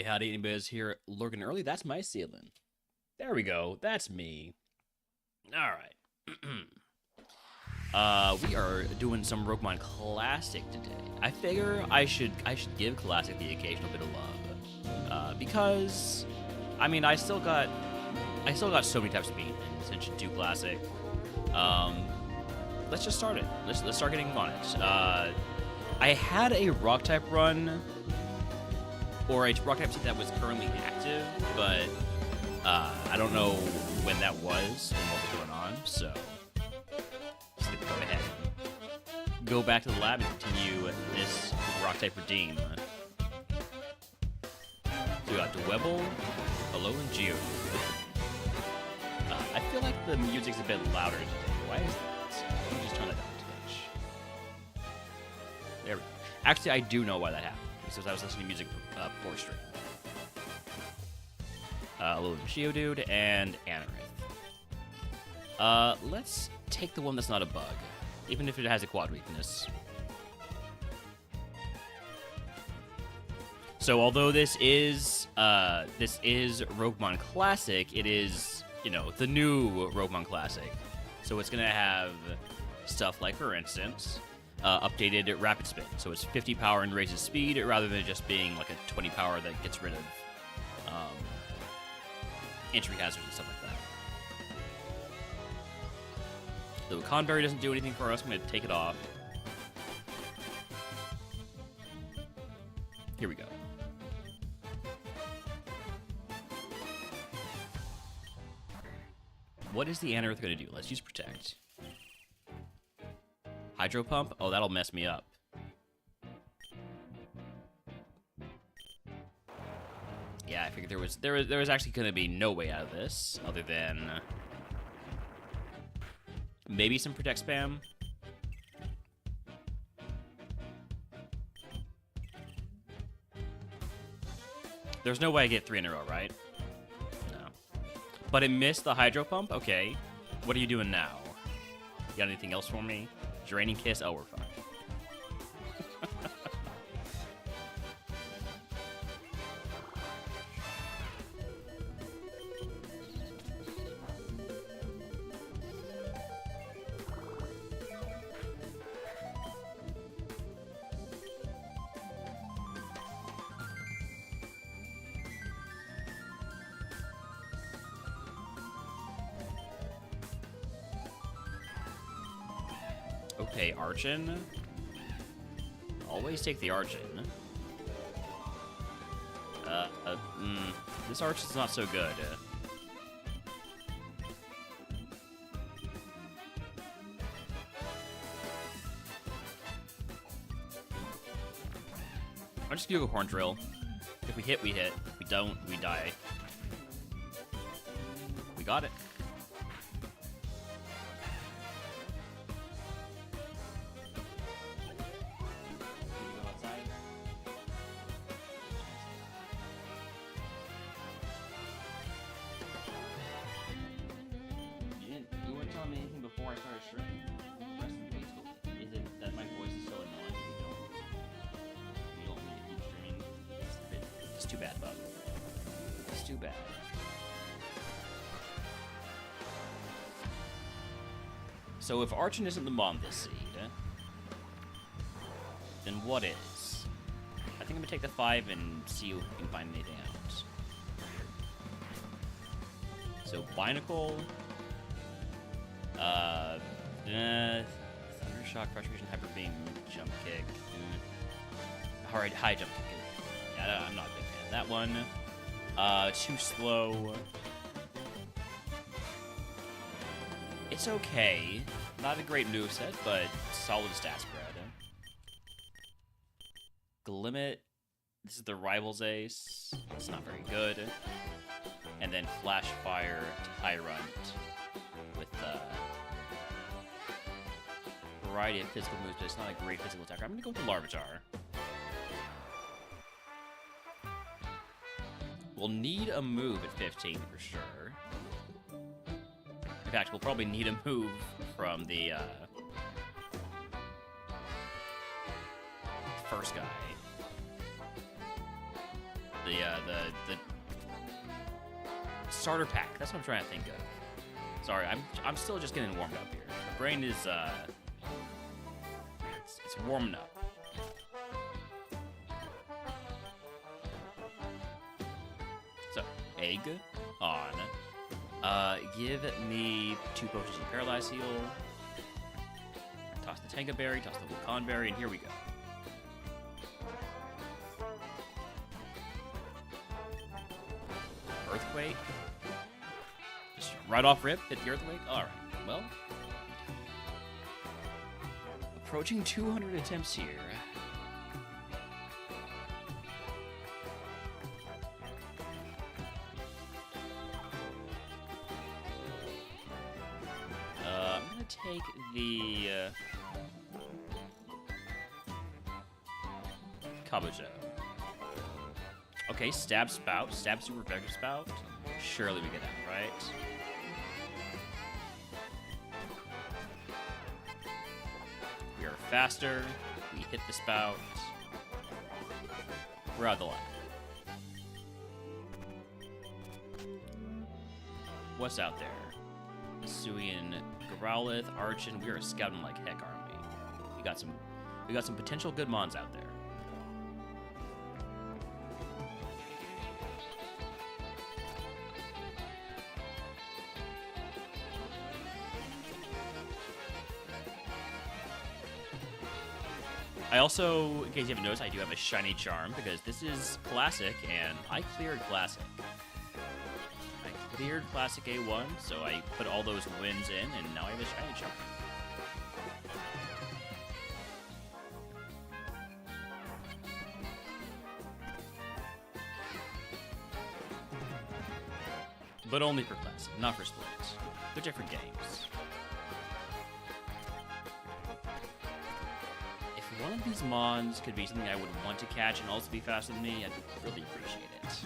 Howdy, anybody's here lurking early? That's my ceiling. There we go. That's me. All right. We are doing some RogueMon Classic today. I figure I should give Classic the occasional bit of love, because I mean I still got so many types of beat since you do Classic. Let's just start it. Let's start getting on it. I had a rock type run, or a rock type that was currently active, but I don't know when that was and what was going on, so just gonna go ahead and go back to the lab and continue this rock type redeem. So we got Dwebble, Hello, and Geodude. I feel like the music's a bit louder today. Why is that? Let me just turn that down a touch. There we go. Actually, I do know why that happened, because I was listening to music before stream. Hello, Geodude, and Anorith. Let's take the one that's not a bug, even if it has a quad weakness. So although this is RogueMon Classic, it is, you know, the new RogueMon Classic. So it's gonna have stuff like, for instance, updated rapid spin. So it's 50 power and raises speed, rather than just being like a 20 power that gets rid of entry hazards and stuff like that. The Conberry doesn't do anything for us. I'm gonna take it off. Here we go. What is the Anorith going to do? Let's use Protect. Hydro Pump? Oh, that'll mess me up. Yeah, I figured there was actually going to be no way out of this, other than maybe some Protect spam. There's no way I get 3 in a row, right? But it missed the Hydro Pump? Okay. What are you doing now? You got anything else for me? Draining Kiss? Oh, we're fine. Okay, Archon. Always take the Archon. This Archon's not so good. I'm just gonna go Horn Drill. If we hit, we hit. If we don't, we die. We got it. You weren't telling me anything before I started streaming. Rest in peace. Is it that my voice is so annoying? You don't want me to keep streaming? It's too bad, bud. It's too bad. So if Archon isn't the Mon this seed, then what is? I think I'm gonna take the 5 and see if we can find anything out. So Binacle, Thunder Shock, Frustration, Hyper Beam, Jump Kick. Alright, high Jump Kick. Yeah, I'm not a big fan of that one. Too slow. It's okay. Not a great moveset, but solid stat spread. Glimmet. This is the Rival's Ace. It's not very good. And then Flash Fire Tyrant with variety of physical moves, but it's not a great physical attacker. I'm going to go with the Larvitar. We'll need a move at 15 for sure. In fact, we'll probably need a move from the first guy. The starter pack. That's what I'm trying to think of. Sorry, I'm still just getting warmed up here. My brain is it's warming up. So, egg on. Give me 2 potions of Paralyze Heal. Toss the Tango Berry, toss the Vulcan Berry, and here we go. Earthquake. Just right off rip, hit the Earthquake. Alright, well. Approaching 200 attempts here. I'm gonna take the Kabuto. Okay, Stab Spout. Stab Super Effective Spout. Surely we get out, right? We are faster. We hit the Spout. We're out of the line. What's out there? Hisuian, Growlithe, Archon. We are scouting like heck, aren't we? We got some potential good mons out there. I also, in case you haven't noticed, I do have a shiny charm because this is Classic, and I cleared Classic. I cleared Classic A1, so I put all those wins in, and now I have a shiny charm. But only for Classic, not for Split. They're different games. One of these mons could be something I would want to catch and also be faster than me, I'd really appreciate it.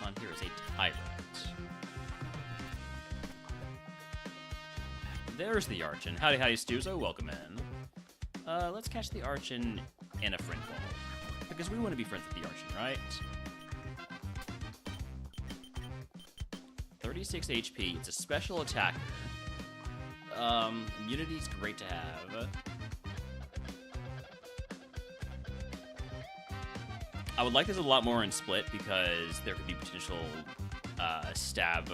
Mon here is a Tyrant. There's the Archon. Howdy, howdy, Stuzo. Welcome in. Let's catch the Archon in a friend ball. Because we want to be friends with the Archon, right? 36 HP. It's a special attacker. Immunity's great to have. I would like this a lot more in Split because there could be potential stab,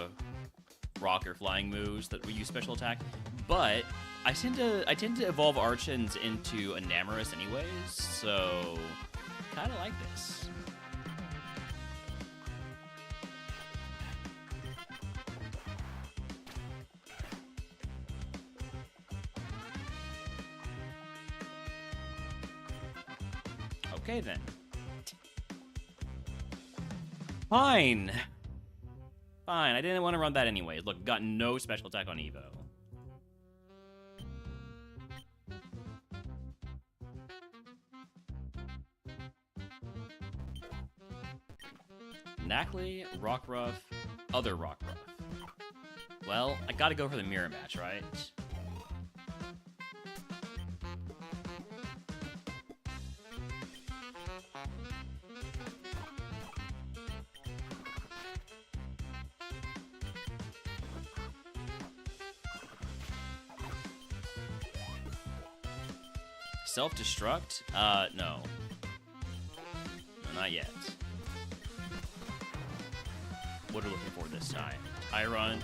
rock, or flying moves that we use special attack. But I tend to evolve Archons into Enamorous anyways, so kind of like this. Okay then. Fine. Fine, I didn't want to run that anyways. Look, got no special attack on Evo. Knackley, Rockruff, other Rockruff. Well, I gotta go for the mirror match, right? Self-destruct? No. No, not yet. What are we looking for this time? Tyrant.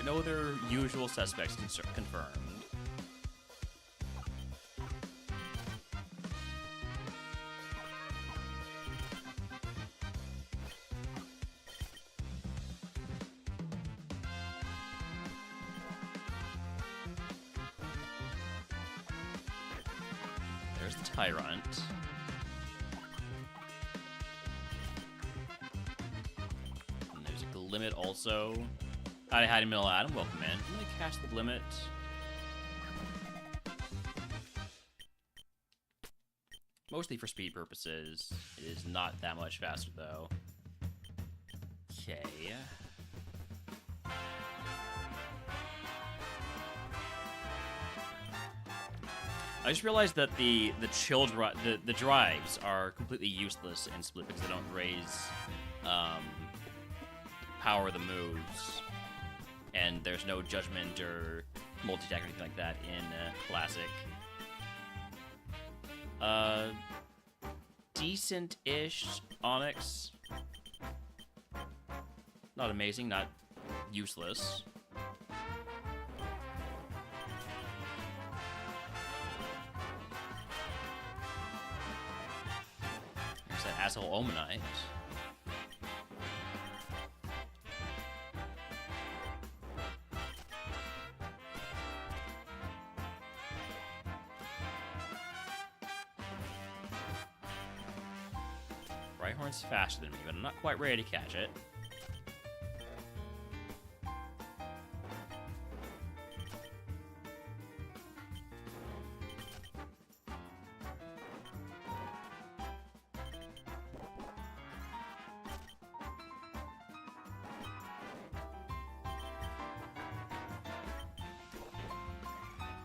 No other usual suspects confirmed. There's the Tyrant. And there's a Glimmet also. Howdy, Middle Adam. Welcome in. I'm going to cast the Glimmet. Mostly for speed purposes. It is not that much faster, though. Okay. I just realized that the drives are completely useless in Split because they don't raise power of the moves, and there's no judgment or multi-attack or anything like that in Classic. Decent-ish Onyx. Not amazing, not useless. There's that asshole Omanite. Rhyhorn's faster than me, but I'm not quite ready to catch it.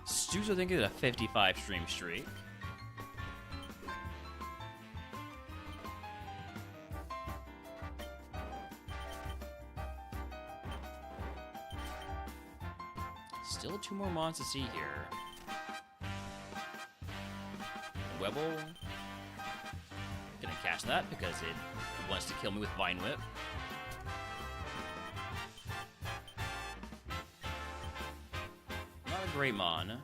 Stu's, I think, is a 55 stream streak. Still 2 more mons to see here. Webble. Gonna catch that because it wants to kill me with Vine Whip. Not a great mon.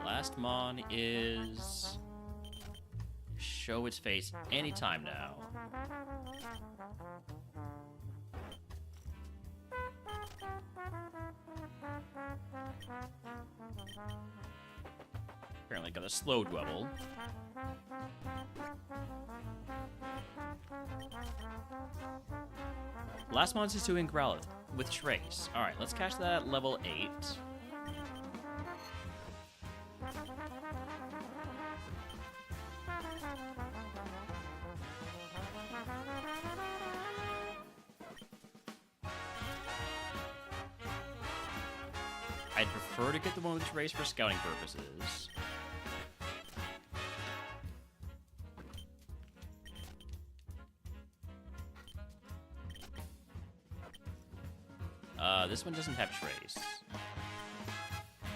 Last mon is... show its face anytime now. Apparently got a slow Dwebble. Last monster is doing Growlithe with Trace. Alright, let's catch that at level 8. I'd prefer to get the one with Trace for scouting purposes. This one doesn't have Trace.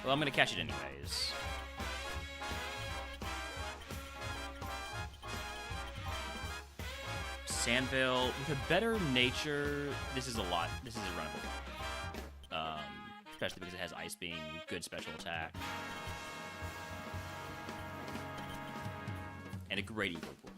Well, I'm gonna catch it anyways. Sandvale, with a better nature, this is a lot. This is a runnable. Especially because it has Ice Beam, good special attack. And a great eco pool.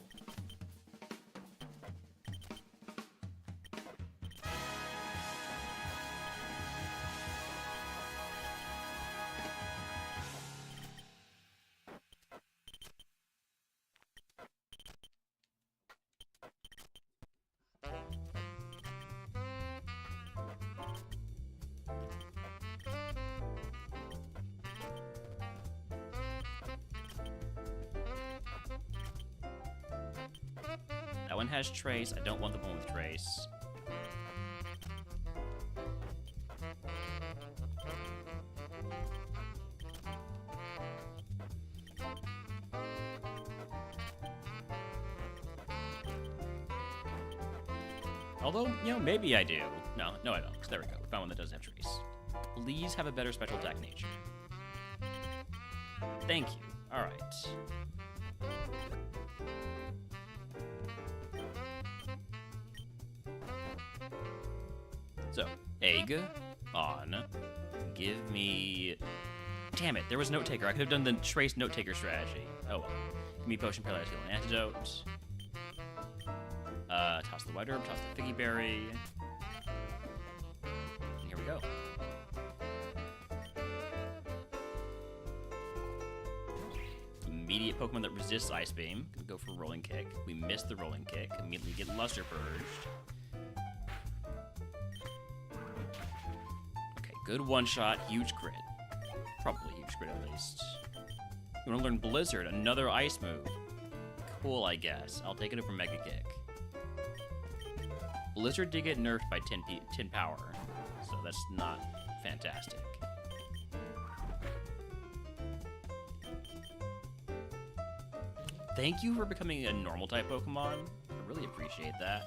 That one has Trace. I don't want the one with Trace. Although, you know, maybe I do. No, I don't. There we go. We found one that does have Trace. Please have a better special attack nature. Thank you. All right. So, egg on. Give me... Damn it, there was Note Taker. I could have done the Trace Note Taker strategy. Oh well. Give me Potion, Paralyzed Heal, and Antidote. Toss the White Herb, toss the Figgy Berry. And here we go. Immediate Pokemon that resists Ice Beam. Gonna go for Rolling Kick. We missed the Rolling Kick. Immediately get Luster Purged. Good one-shot, huge crit. Probably huge crit at least. You want to learn Blizzard, another ice move. Cool, I guess. I'll take it over Mega Kick. Blizzard did get nerfed by 10 power, so that's not fantastic. Thank you for becoming a normal-type Pokemon. I really appreciate that.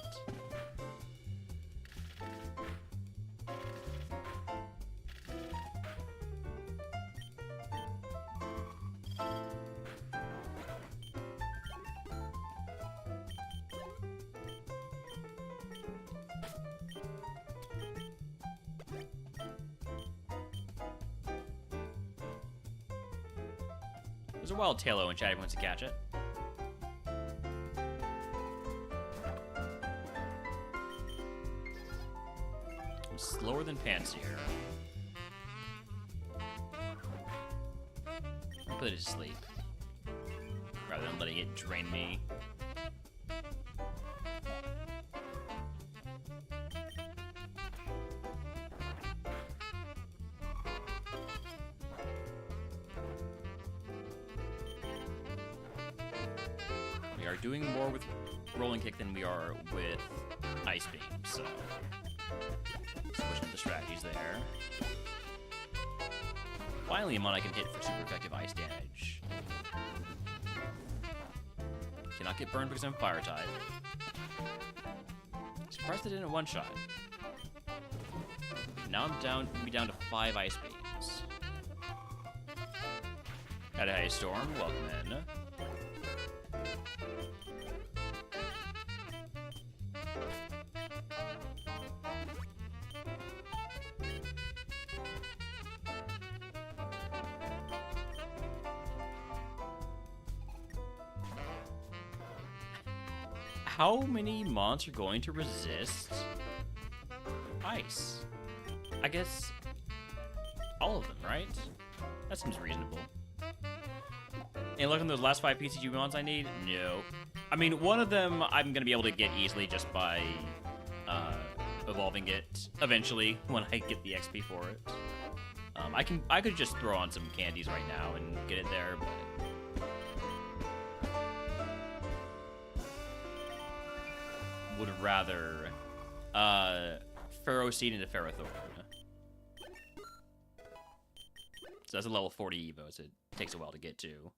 There's a wild Tailo in chat if wants to catch it. I'm slower than Pansear. I'll put it to sleep. Rather than letting it drain me. Doing more with Rolling Kick than we are with Ice Beam, so switching the strategies there. Finally, a mon I can hit for super effective ice damage. Cannot get burned because I'm fire type. Surprised I didn't one-shot. Now I'm down to 5 ice beams. Had a Haze Storm, welcome in. How many mons are going to resist ice? I guess all of them, right? That seems reasonable. And look at those last 5 PCG mons I need? No. I mean, one of them I'm going to be able to get easily just by evolving it eventually when I get the XP for it. I could just throw on some candies right now and get it there, but... would rather Pharaoh Seed into Ferrothorn. So that's a level 40 Evo, so it takes a while to get to.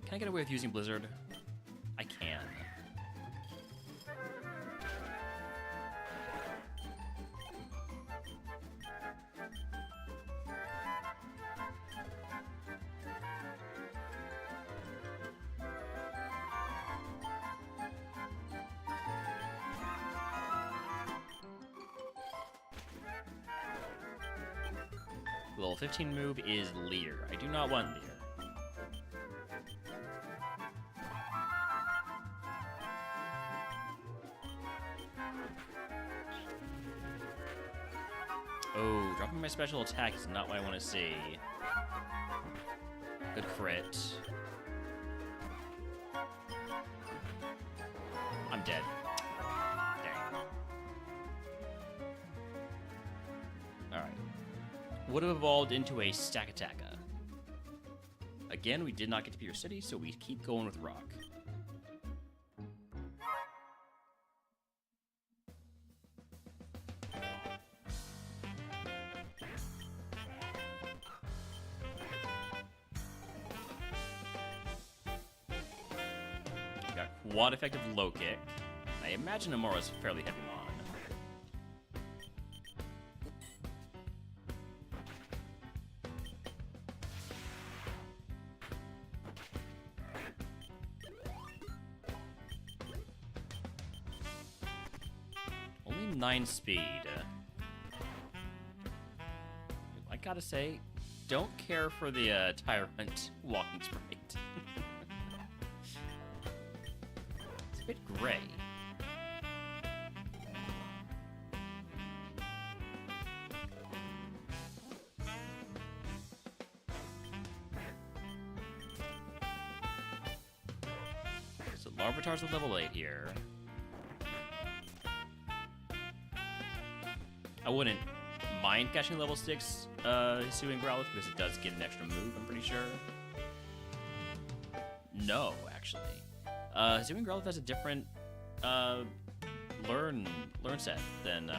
Can I get away with using Blizzard? I can. Level 15 move is Leader. I do not want Leader. Oh, dropping my special attack is not what I want to see. Good crit. I'm dead. Dang. Alright. Would have evolved into a Stack Attacker. Again, we did not get to Pure City, so we keep going with Rock. Got quad effective low kick. I imagine Amora's fairly heavy mon. Only 9 speed. I gotta say, don't care for the Tyrant walking sprite. It's a bit gray. So Larvitar's at level 8 here. I wouldn't mind catching level 6 Hisuian Growlithe because it does get an extra move, I'm pretty sure. No, actually. Hisuian Growlithe has a different learn set than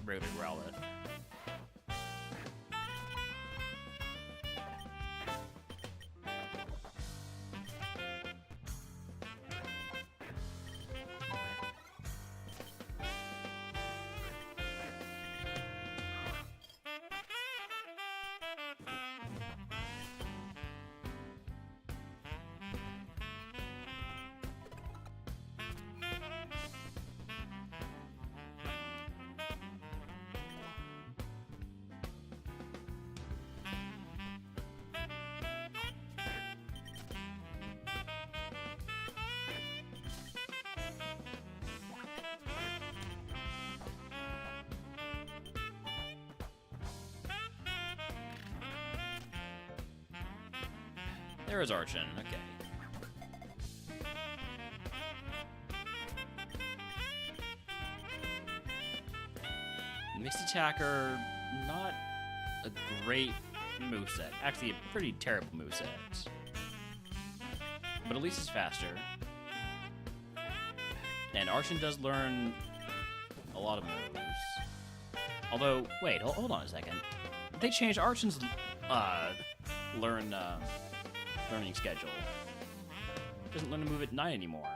regular Growlithe. There is Archon, okay. Mixed Attacker, not a great moveset. Actually, a pretty terrible moveset. But at least it's faster. And Archon does learn a lot of moves. Although, wait, hold on a second. They changed Archon's learning schedule. Doesn't learn to move at 9 anymore.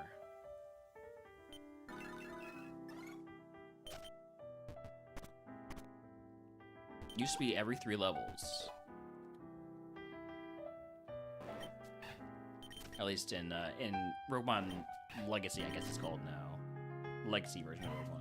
Used to be every 3 levels. At least in RogueMon Legacy, I guess it's called now. Legacy version of RogueMon.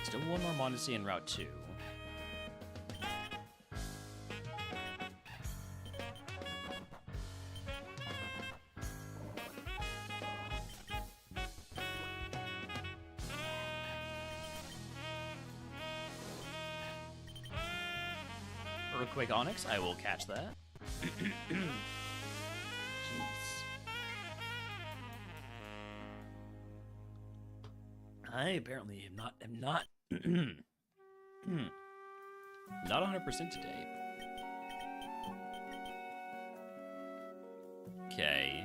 Still one more mon to see in Route 2. Earthquake Onyx. I will catch that. Jeez. I apparently am not not 100% today. Okay.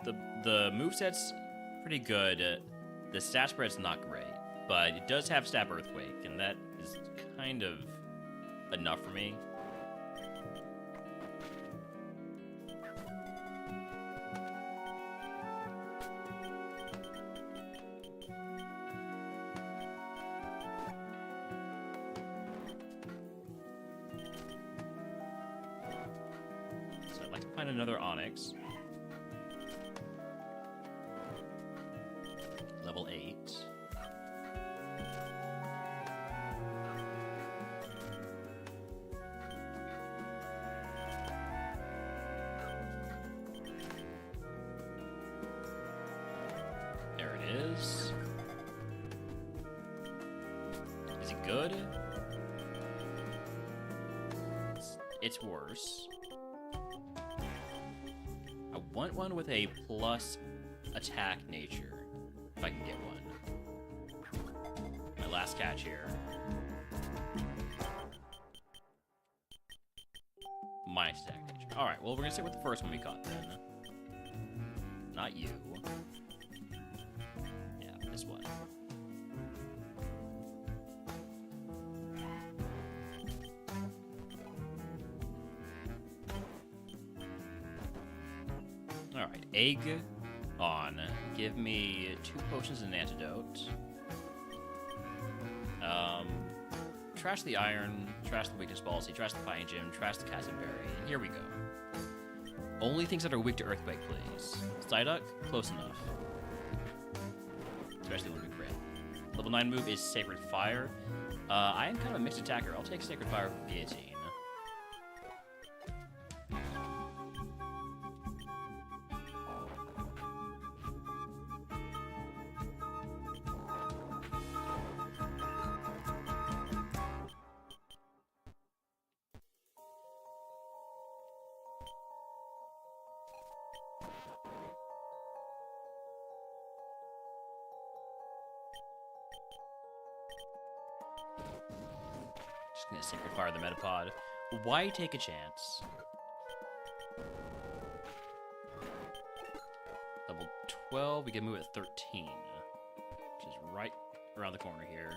The moveset's pretty good. The stat spread's not great, but it does have Stab Earthquake, and that is kind of enough for me. So I'd like to find another Onyx. Level 8. There it is. Is it good? It's worse. I want one with a plus attack nature. If I can get one. My last catch here. Minus attack nature. Alright, well, we're gonna stick with the first one we caught then. Not you. Yeah, this one. Alright, egg on. Give me 2 potions and an antidote. Trash the iron, trash the weakness policy, trash the pine gem, trash the Berry. Here we go. Only things that are weak to earthquake, please. Psyduck, close enough. Especially when we crit. Level 9 move is Sacred Fire. I am kind of a mixed attacker. I'll take Sacred Fire for Guillotine. Just gonna Sacred Fire the Metapod. Why take a chance? Level 12, we can move at 13. Which is right around the corner here.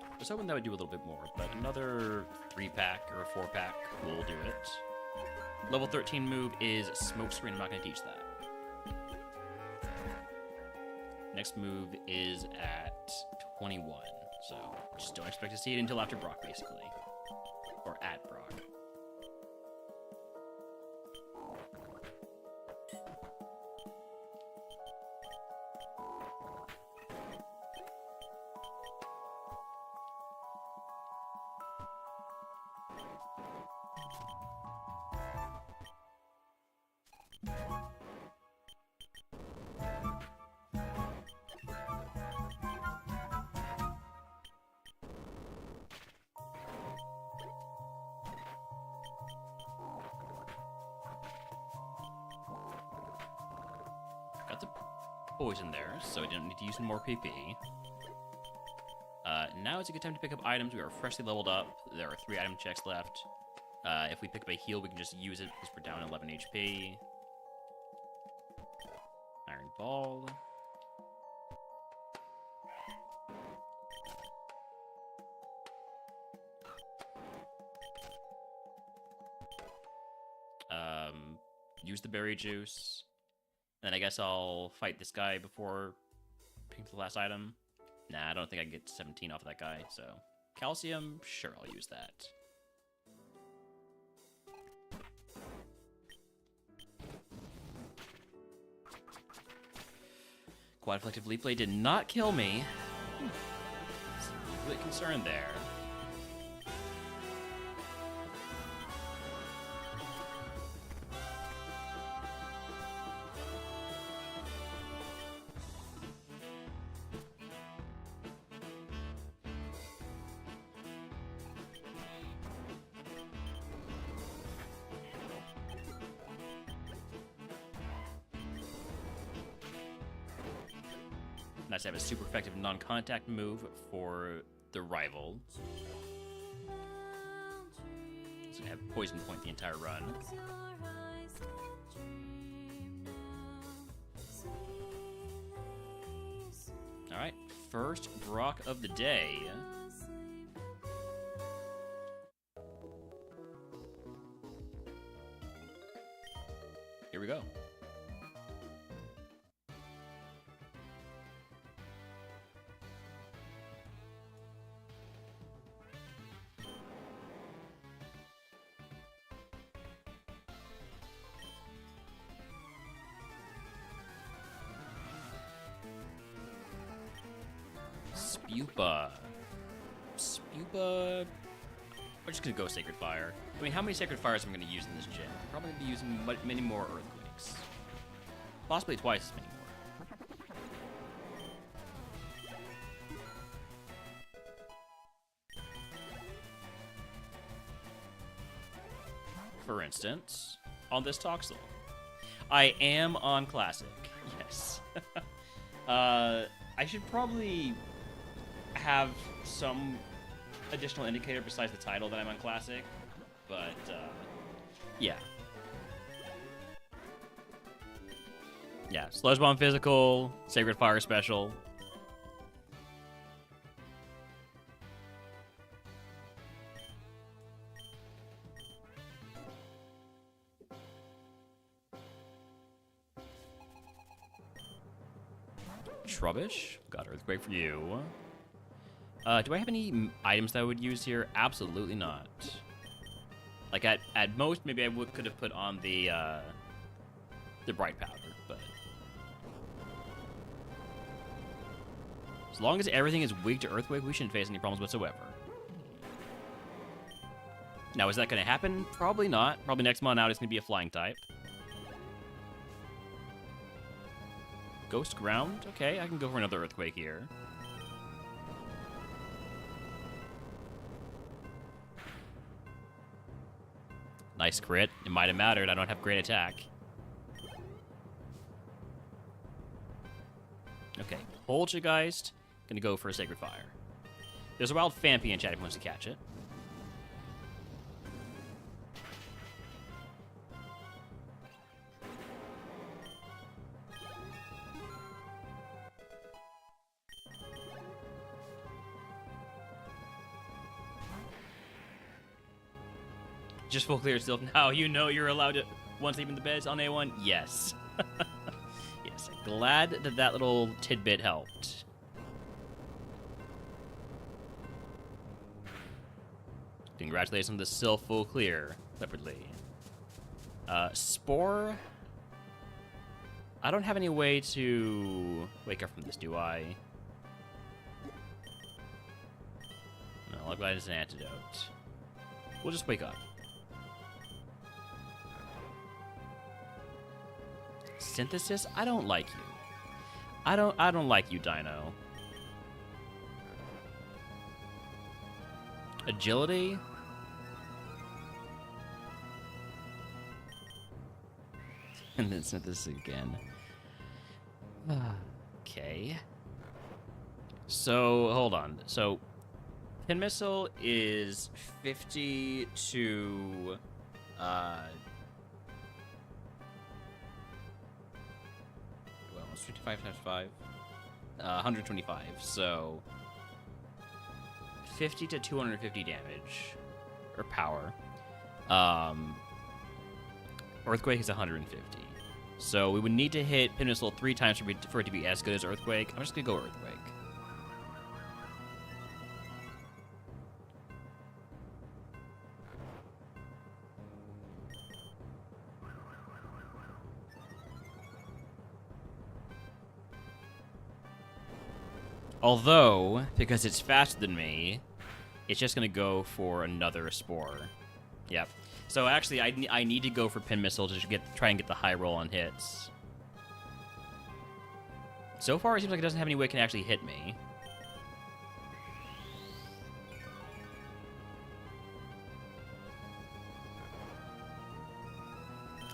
I was hoping that would do a little bit more, but another 3-pack or a 4-pack will do it. Level 13 move is Smokescreen. I'm not going to teach that. Next move is at 21, so just don't expect to see it until after Brock, basically. Or at Brock. Got the poison there, so I didn't need to use any more PP. Now is a good time to pick up items. We are freshly leveled up. There are 3 item checks left. If we pick up a heal, we can just use it because we're down 11 HP. Iron Ball. Use the berry juice. Then I guess I'll fight this guy before picking the last item. Nah, I don't think I can get 17 off of that guy, so... Calcium? Sure, I'll use that. Quad Reflective Leap Blade did not kill me. A bit concerned there. Nice to have a super effective non-contact move for the rival. So we have Poison Point the entire run. Alright, first Brock of the day. Here we go. Spupa. We're just gonna go Sacred Fire. I mean, how many Sacred Fires am I gonna use in this gym? Probably gonna be using many more Earthquakes. Possibly twice as many more. For instance, on this Toxel. I am on Classic, yes. I should probably have some additional indicator besides the title that I'm on Classic, but yeah. Yeah, Sludge Bomb Physical, Sacred Fire Special. Trubbish, got Earthquake for you. Do I have any items that I would use here? Absolutely not. Like at most, maybe I could have put on the Bright Powder, but as long as everything is weak to Earthquake, we shouldn't face any problems whatsoever. Now, is that going to happen? Probably not. Probably next month out, it's going to be a Flying type. Ghost Ground? Okay, I can go for another Earthquake here. Nice crit. It might have mattered. I don't have great attack. Okay, Poltergeist. Gonna go for a Sacred Fire. There's a Wild Phanpy in chat if he wants to catch it. Just full clear still. Now you know you're allowed to one sleep in the beds on A1. Yes. Yes. Glad that that little tidbit helped. Congratulations on the still full clear, Leopardly. Spore. I don't have any way to wake up from this, do I? No, I'm glad it's an antidote. We'll just wake up. Synthesis? I don't like you. I don't like you, Dino. Agility? And then synthesis again. Okay. So, hold on. So, Pin Missile is 50 to... well, it's 55 times 5. 125. So, 50 to 250 damage. Or power. Earthquake is 150. So, we would need to hit Pin Missile 3 times for it to be as good as Earthquake. I'm just going to go Earthquake. Although, because it's faster than me, it's just going to go for another Spore. Yep. So actually, I need to go for Pin Missile to try and get the high roll on hits. So far, it seems like it doesn't have any way it can actually hit me.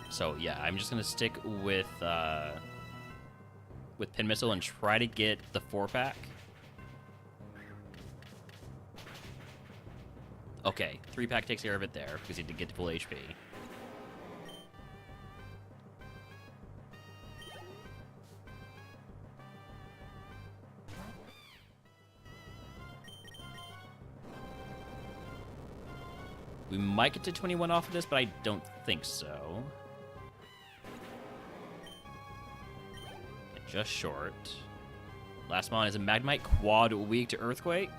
So yeah, I'm just going to stick with with Pin Missile and try to get the 4-pack. Okay, 3-pack takes care of it there because he did get to full HP. We might get to 21 off of this, but I don't think so. Just short. Last mon is a Magnemite quad weak to Earthquake.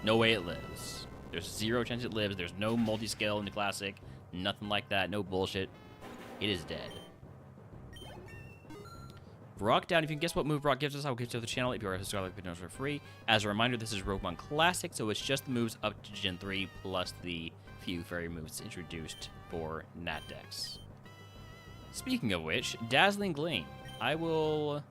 No way it lives. There's 0 chance it lives. There's no multi-scale in the Classic. Nothing like that. No bullshit. It is dead. Brock down. If you can guess what move Brock gives us, I'll give it to the channel. If you are a subscriber, videos for free. As a reminder, this is RogueMon Classic, so it's just the moves up to Gen 3 plus the few fairy moves introduced for Nat decks. Speaking of which, Dazzling Gleam. I will...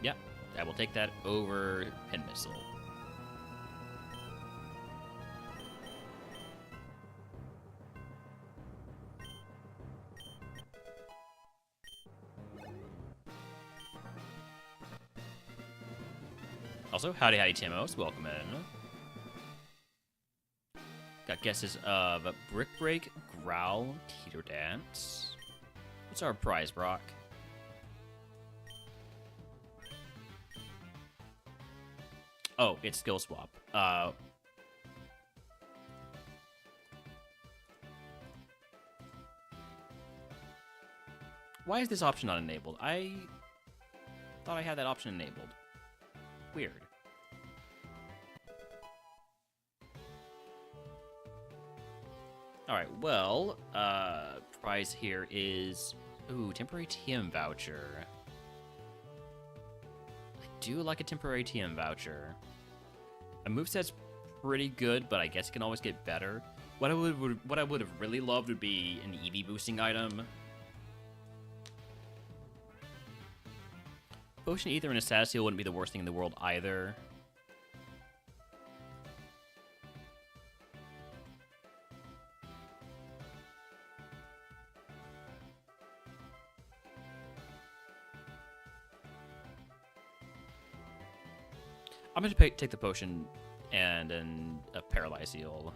Yeah, I will take that over Pin Missile. Also, howdy Timos, welcome in. Got guesses of Brick Break, Growl, Teeter Dance. What's our prize, Brock? Oh, it's Skill Swap. Why is this option not enabled? I thought I had that option enabled. Weird. Alright, well, prize here is... Ooh, temporary TM voucher. I do like a temporary TM voucher. A moveset's pretty good, but I guess it can always get better. What I would have really loved would be an EV boosting item. Potion Ether and a Status Heal wouldn't be the worst thing in the world either. I'm going to take the Potion and a Paralyze Heal.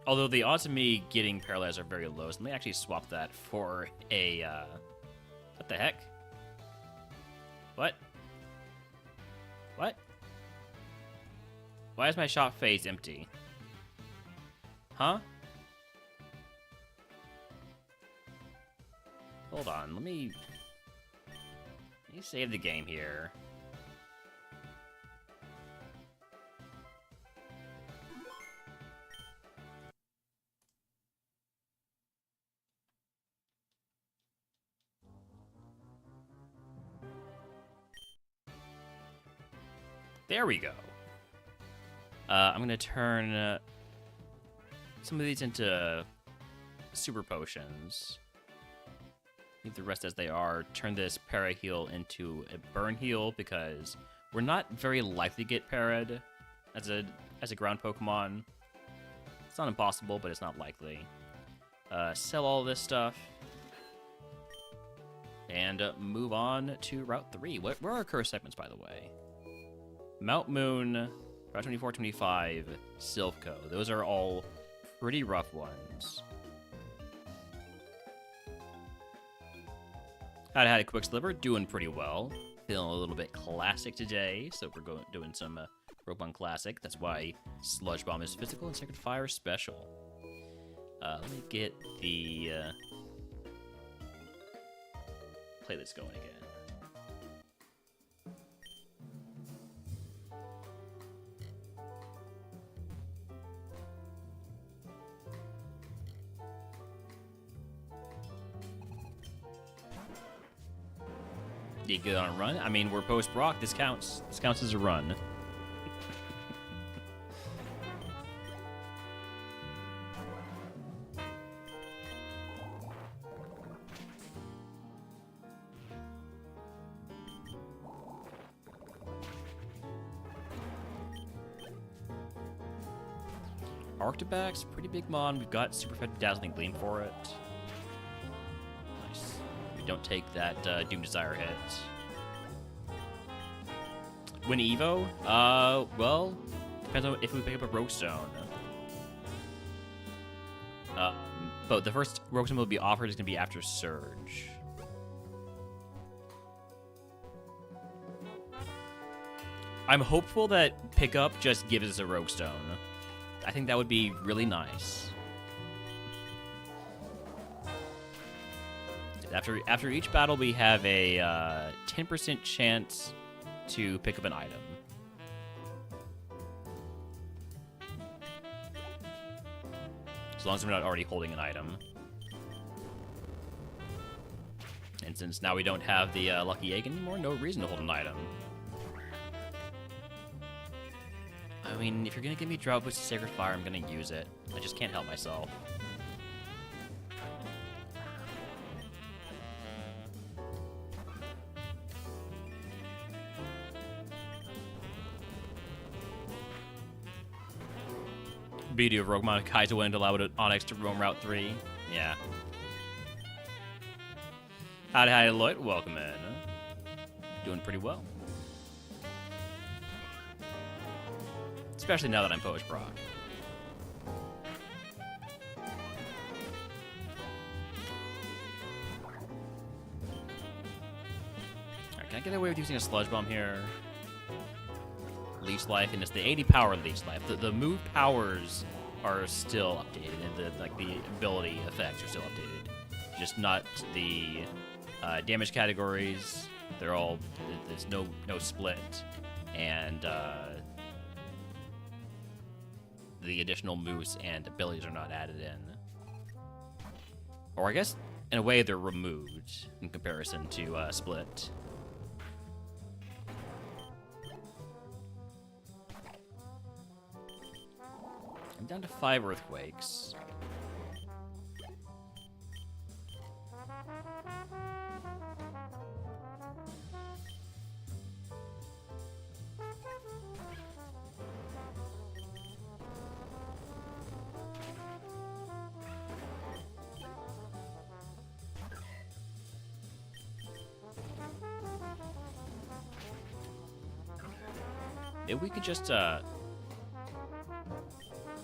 Although the odds of me getting paralyzed are very low, so let me actually swap that for a, what the heck? What? What? Why is my shop phase empty? Huh? Hold on, let me save the game here. There we go. I'm going to turn some of these into super potions. Leave the rest as they are. Turn this para heal into a burn heal because we're not very likely to get parried as a ground Pokemon. It's not impossible, but it's not likely. Sell all this stuff. And move on to Route 3. Where are our curse segments, by the way? Mount Moon, Route 24, 25, Silph.Co. Those are all pretty rough ones. Had a Quicksilver, doing pretty well. Feeling a little bit classic today, so we're doing some RogueMon Classic. That's why Sludge Bomb is physical and Sacred Fire special. Let me get the playlist going again. You good on a run? I mean, we're post-Brock. This counts. This counts as a run. Arctibax, pretty big mon. We've got super effective Dazzling Gleam for it. Nice. We don't take that Doom Desire hit. Win Evo? Well, depends on if we pick up a Rogue Stone. But the first Rogue Stone will be offered is going to be after Surge. I'm hopeful that pickup just gives us a Rogue Stone. I think that would be really nice. After each battle, we have a 10% chance to pick up an item. As long as we're not already holding an item. And since now we don't have the Lucky Egg anymore, no reason to hold an item. I mean, if you're going to give me Drought Boost to Sacred Fire, I'm going to use it. I just can't help myself. Beauty of RogueMon, Kaiser wouldn't allow Onyx to roam Route 3. Yeah. Howdy, Lloyd. Welcome in. Doing pretty well. Especially now that I'm Poish Brock. Alright, can I get away with using a Sludge Bomb here? Leech Life, and it's the 80 power Leech Life. The move powers are still updated, and the ability effects are still updated. Just not the damage categories. They're all, there's no split, and the additional moves and abilities are not added in. Or I guess, in a way, they're removed in comparison to Split. I'm down to 5 Earthquakes. Maybe we could just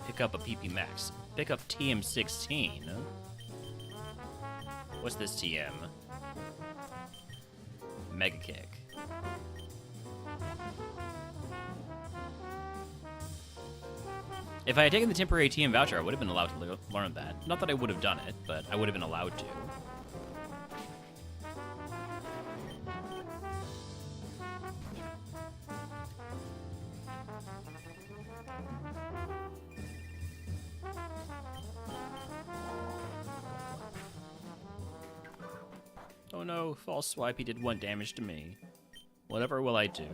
pick up a PP Max. Pick up TM16. What's this TM? Mega Kick. If I had taken the temporary TM voucher, I would have been allowed to learn that. Not that I would have done it, but I would have been allowed to. Oh no, false swipe, he did 1 damage to me. Whatever will I do?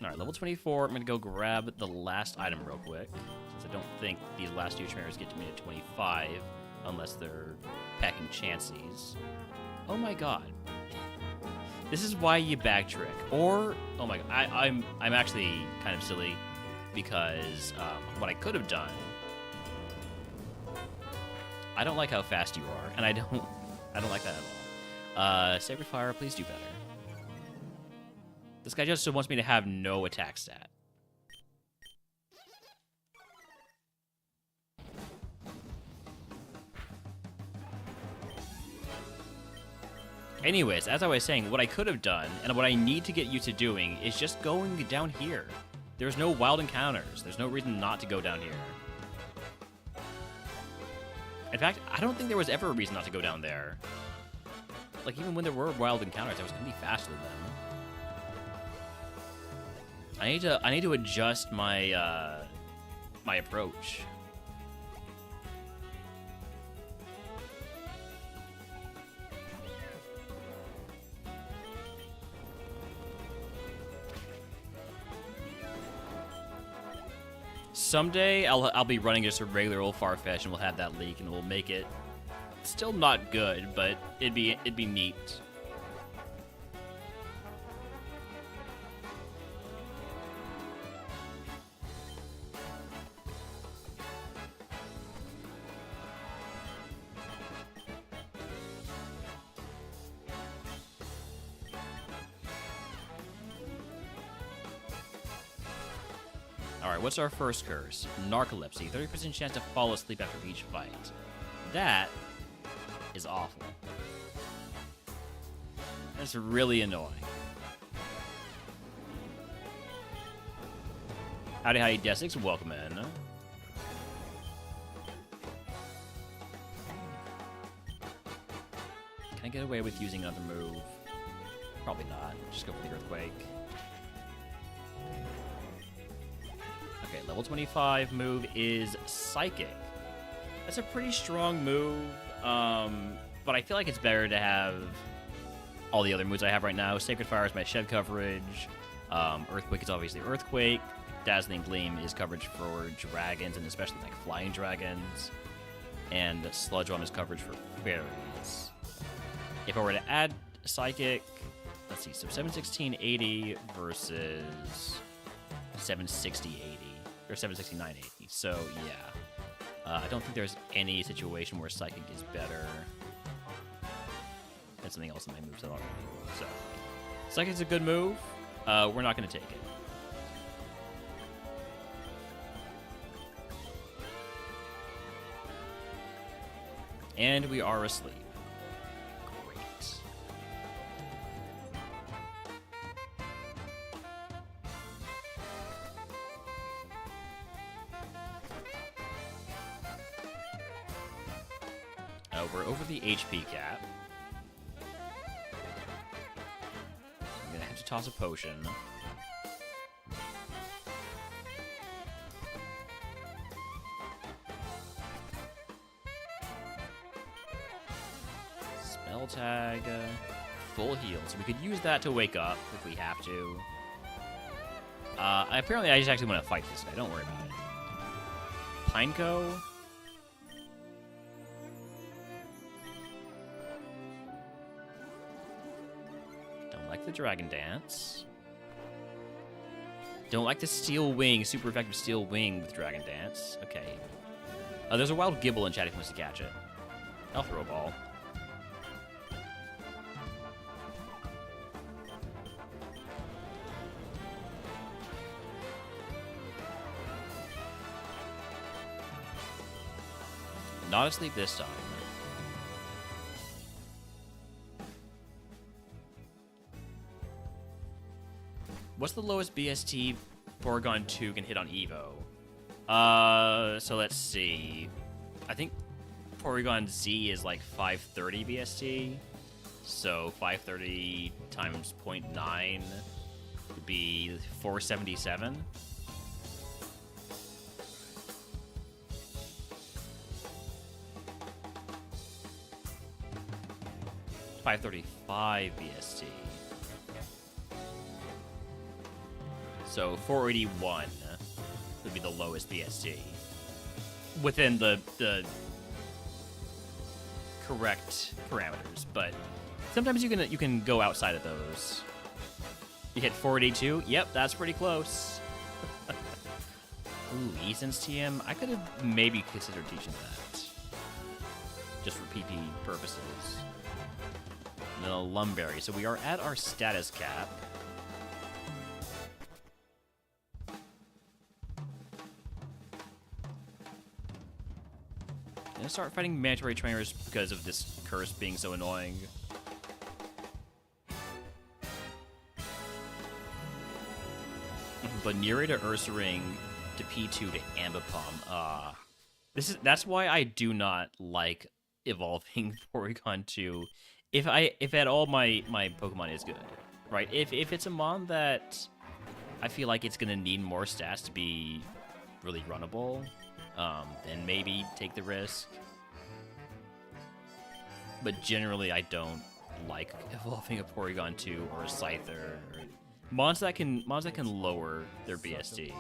Alright, level 24, I'm gonna go grab the last item real quick, since I don't think these last 2 trainers get to me at 25, unless they're packing chances. Oh my god. This is why you bag trick. Or, oh my god, I'm actually kind of silly, because what I could have done, I don't like how fast you are, and I don't like that at all. Sacred Fire, please do better. This guy just wants me to have no attack stat. Anyways, as I was saying, what I could have done, and what I need to get used to doing, is just going down here. There's no wild encounters. There's no reason not to go down here. In fact, I don't think there was ever a reason not to go down there. Like, even when there were wild encounters, I was going to be faster than them. I need to adjust my my approach. Someday I'll be running just a regular old Farfetch, and we'll have that leak, and we'll make it still not good, but it'd be neat. Alright, what's our first curse? Narcolepsy. 30% chance to fall asleep after each fight. That is awful. That's really annoying. Howdy, Desix. Welcome in. Can I get away with using another move? Probably not. Just go for the Earthquake. Okay, level 25 move is Psychic. That's a pretty strong move, but I feel like it's better to have all the other moves I have right now. Sacred Fire is my shed coverage. Earthquake is obviously Earthquake. Dazzling Gleam is coverage for dragons, and especially like flying dragons. And Sludge Bomb is coverage for fairies. If I were to add Psychic, let's see, so 71680 versus 76080, or 76980. So yeah, I don't think there's any situation where Psychic is better than something else in my moveset already. So Psychic's a good move. We're not going to take it. And we are asleep. Great. We're over the HP cap. I'm gonna have to toss a potion. Spell tag, full heal. So we could use that to wake up if we have to. Apparently I just actually want to fight this guy. Don't worry about it. Pineco. The Dragon Dance. Don't like the Steel Wing, super effective Steel Wing with Dragon Dance. Okay. There's a wild Gibble in chat if he wants to catch it. I'll throw a ball. Not asleep this time. What's the lowest BST Porygon 2 can hit on Evo? So let's see. I think Porygon Z is like 530 BST. So 530 times 0.9 would be 477. $535 BST. So 481 would be the lowest BST within the correct parameters, but sometimes you can go outside of those. You hit 482. Yep, that's pretty close. Ooh, Eason's TM. I could have maybe considered teaching that, just for PP purposes. And then a Lumberry. So we are at our status cap. I'm gonna start fighting mandatory trainers because of this curse being so annoying. Banuri to Ursaring to P2 to Ambipom. That's why I do not like evolving Porygon 2. If at all my Pokemon is good, right? If it's a mon that I feel like it's gonna need more stats to be really runnable, then maybe take the risk. But generally, I don't like evolving a Porygon 2 or a Scyther. Or mons that can lower their BST.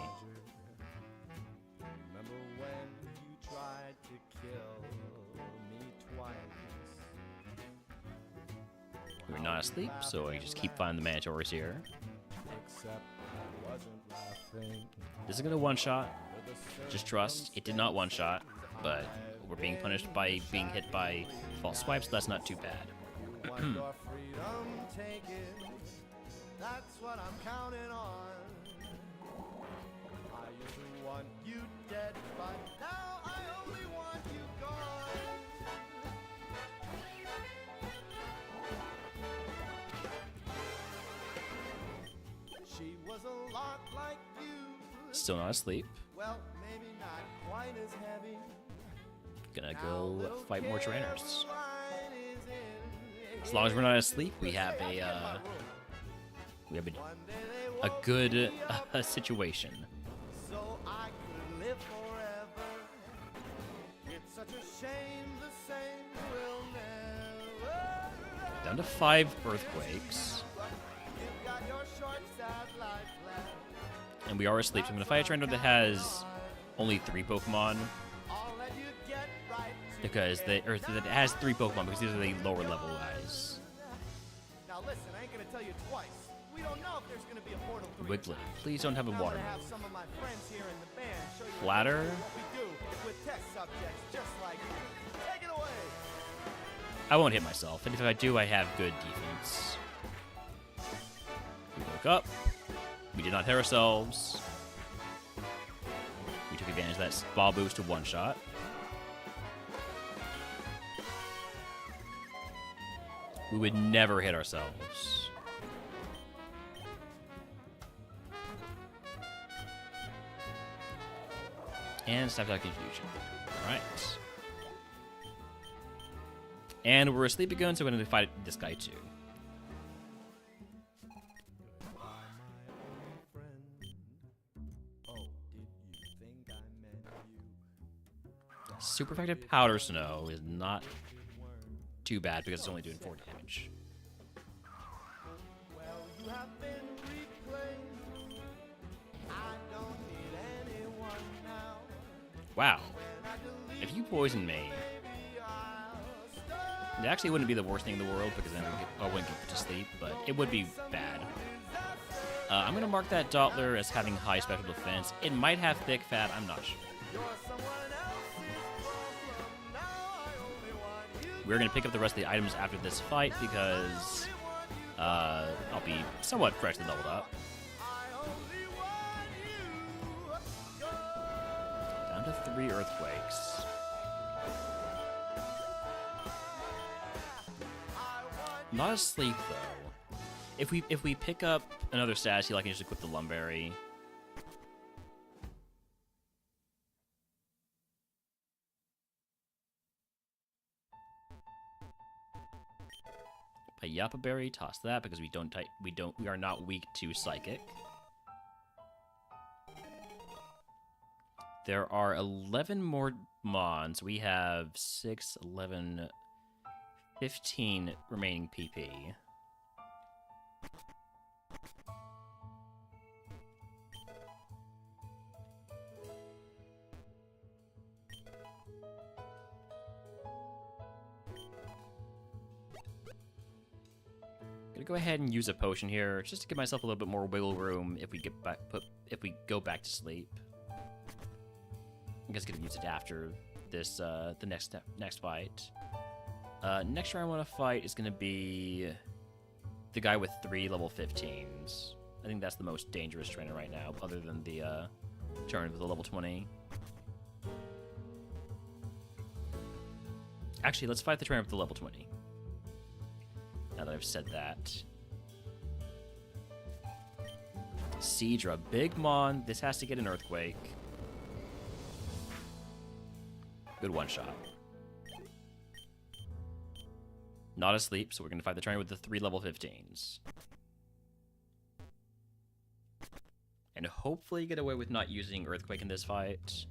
We're not asleep, so I just keep finding the Manitors here. This is gonna one-shot. Just trust. It did not one-shot, but we're being punished by being hit by false swipes, so that's not too bad. Still not asleep. Well, maybe not quite as heavy. Gonna go fight more trainers. As long as we're not asleep, we have a good situation. So I could live forever. It's such a shame the same will never. Down to 5 earthquakes. You've got your short, sad life left. And we are asleep, so I'm gonna fight a trainer that has only 3 Pokemon. I'll let you get right to Because that has 3 Pokemon, because these are the lower level guys. Now listen, I ain't gonna tell you twice. We don't know if there's gonna be a Portal 3. Wiggly, please don't have a I'm water gonna have move. some of my friends here in the band show you Flatter. what we do with test subjects just like you. Take it away. I won't hit myself, and if I do, I have good defense. We woke up. We did not hit ourselves. We took advantage of that ball boost to one-shot. We would never hit ourselves. And stop that confusion. Alright. And we're asleep again, so we're going to fight this guy too. Super effective Powder Snow is not too bad because it's only doing 4 damage. Well, you have been reclaimed. I don't need anyone now. Wow. If you poison me, it actually wouldn't be the worst thing in the world because then I wouldn't get to sleep, but it would be bad. I'm going to mark that Doppler as having high special defense. It might have thick fat, I'm not sure. We're going to pick up the rest of the items after this fight because I'll be somewhat freshly leveled up. Down to 3 earthquakes. Not asleep though. If we pick up another status heal, I can just equip the Lumberry. Payapa Berry, toss that because we are not weak to Psychic. There are 11 more Mons. We have 6, 11, 15 remaining PP. Gonna go ahead and use a potion here just to give myself a little bit more wiggle room if we go back to sleep. I'm just gonna use it after this the next fight. Next round I want to fight is gonna be the guy with 3 level 15s. I think that's the most dangerous trainer right now, other than the trainer with a level 20. Actually, let's fight the trainer with the level 20. Now that I've said that. Seadra, big Mon. This has to get an earthquake. Good one shot. Not asleep, so we're going to fight the trainer with the 3 level 15s. And hopefully get away with not using earthquake in this fight.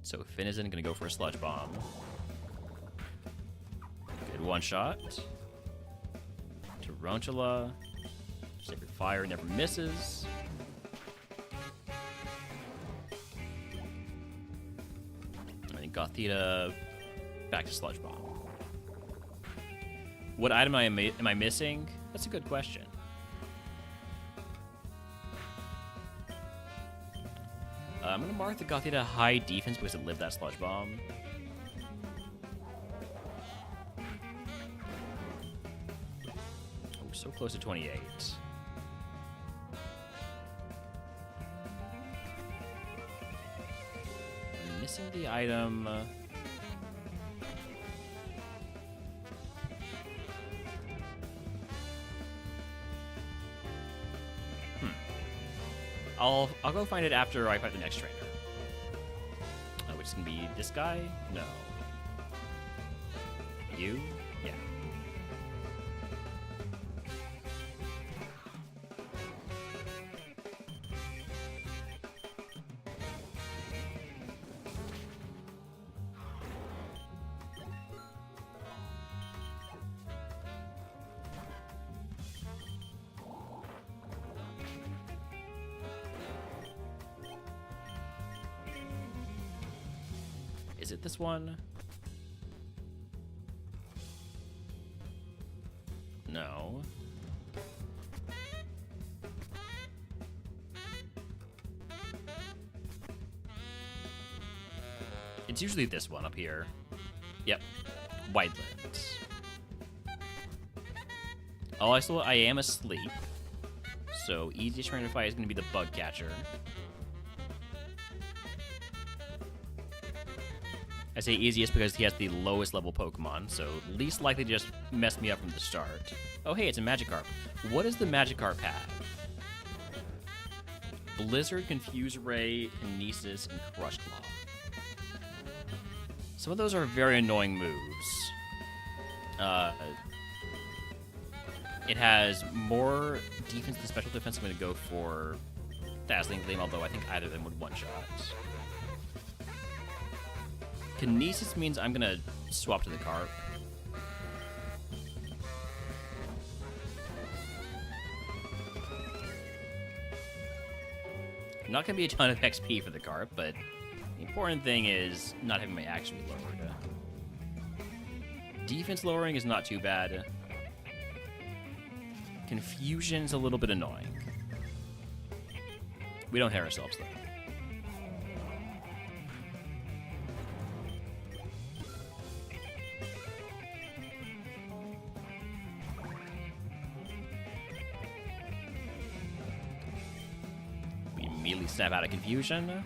So Finn isn't going to go for a sludge bomb. Good one shot. Tarantula. Sacred Fire never misses. I think Gothita back to Sludge Bomb. What item am I missing? That's a good question. I'm going to mark the Gothita high defense because it lived that Sludge Bomb. Oh, so close to 28. I'm missing the item. I'll go find it after I fight the next trainer. Which is gonna be this guy? No. You? Yeah. Is it this one? No. It's usually this one up here. Yep. Widelands. Oh, I am asleep. So easiest trainer to fight is going to be the bug catcher. I say easiest because he has the lowest level Pokemon, so least likely to just mess me up from the start. Oh hey, it's a Magikarp. What does the Magikarp have? Blizzard, Confuse Ray, Kinesis, and Crush Claw. Some of those are very annoying moves. It has more defense than special defense. I'm going to go for Dazzling Gleam, although I think either of them would one-shot. Kinesis means I'm gonna swap to the Carp. Not gonna be a ton of XP for the Carp, but the important thing is not having my action be lowered. Defense lowering is not too bad. Confusion's a little bit annoying. We don't hit ourselves though. Immediately snap out of confusion.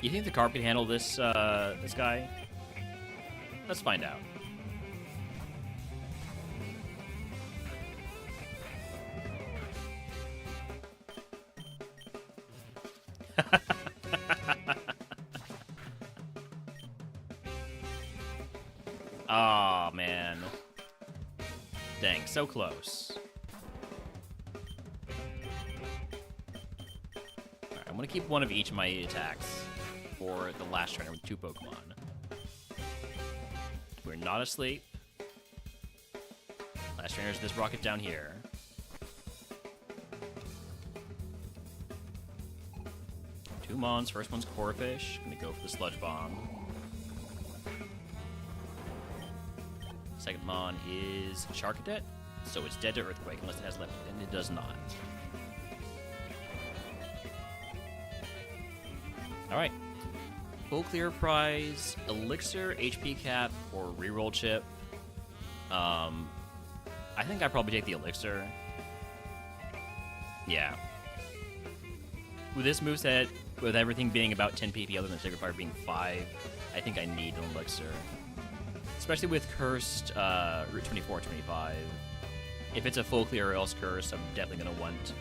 You think the Carp can handle this this guy? Let's find out. Aw, man. Dang, so close. Alright, I'm gonna keep one of each of my attacks for the last trainer with 2 Pokemon. We're not asleep. Last trainer is this rocket down here. Two Mons. First one's Corphish. Gonna go for the Sludge Bomb. Second Mon is Charcadet, so it's dead to Earthquake unless it has left, and it does not. Alright. Full clear prize, Elixir, HP cap, or reroll chip. I think I'd probably take the Elixir. Yeah. With this moveset, with everything being about 10 PP other than Sacred Fire being 5, I think I need an Elixir. Especially with Cursed Route 24 25. If it's a full clear or else Cursed, I'm definitely going to want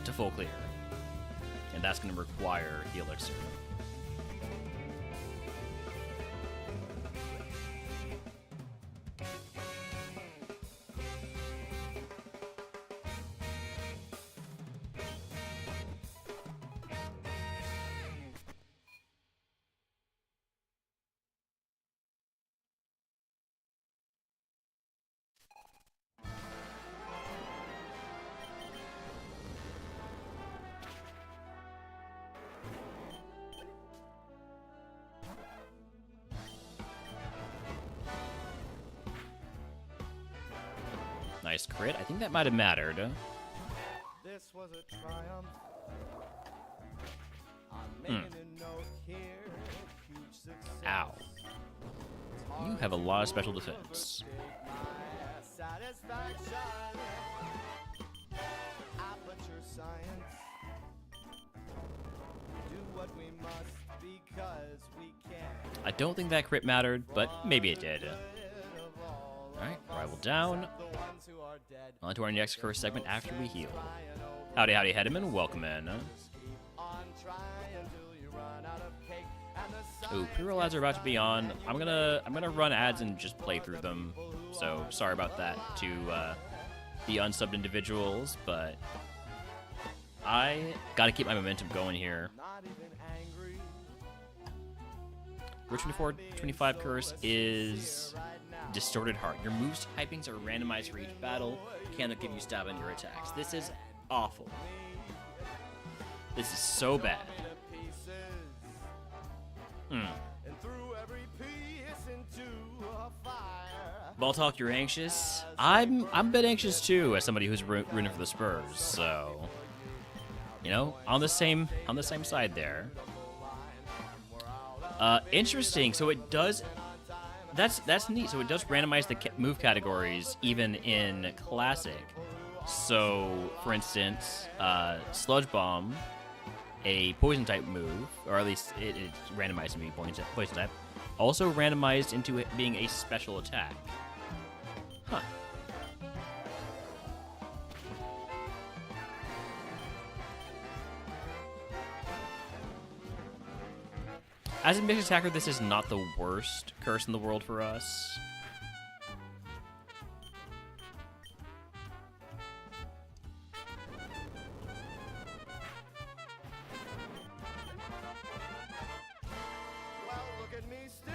to full clear. And that's going to require the Elixir. Nice crit. I think that might have mattered. This was a triumph. I'm making a note here. Huge success. Ow. You have a lot of special defense. Satisfaction. science. Do what we must because we can. I don't think that crit mattered, but maybe it did. Alright, rival down. The ones who are dead. On to our next curse segment after we heal. Howdy, howdy, Headman. Welcome in. On trying till you run out of cake and the Ooh, pre-roll ads are about to be on. I'm gonna run ads and just play through them. So sorry about that to the unsubbed individuals, but I gotta keep my momentum going here. not even angry. Route 24, 25 curse is Distorted Heart. Your moves typings are randomized for each battle. Cannot give you stab on your attacks. This is awful. This is so bad. And threw every piece into a fire. Ball talk, you're anxious. I'm a bit anxious too, as somebody who's rooting for the Spurs. So, you know, on the same side there. Interesting. So it does. That's neat. So it does randomize the move categories even in Classic. So, for instance, Sludge Bomb, a poison type move, or at least it's randomized to be poison type, also randomized into it being a special attack. Huh. As a mixed attacker, this is not the worst curse in the world for us. Well, look at me still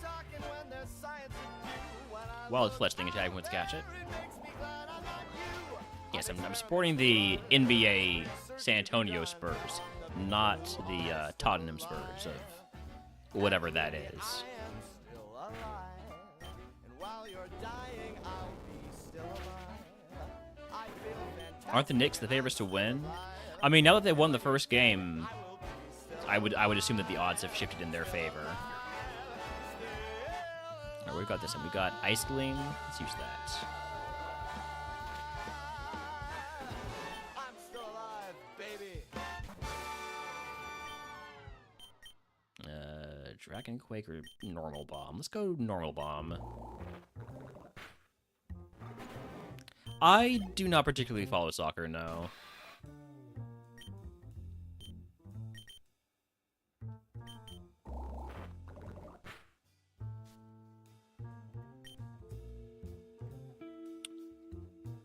talking when there's science in view. When I Wild Fletchling attack once catch it. it makes me glad I'm not you. Yes, I'm supporting the NBA San Antonio Spurs, not the Tottenham Spurs of whatever that is. I am still alive. And while you're dying, I'll be still alive. I feel fantastic. Aren't the Knicks the favorites to win? I mean, now that they won the first game, I would assume that the odds have shifted in their favor. Alright, we've got this one. We got Ice Gleam. Let's use that. I'm still alive, baby. Dragon Quake or Normal Bomb? Let's go Normal Bomb. I do not particularly follow soccer, no.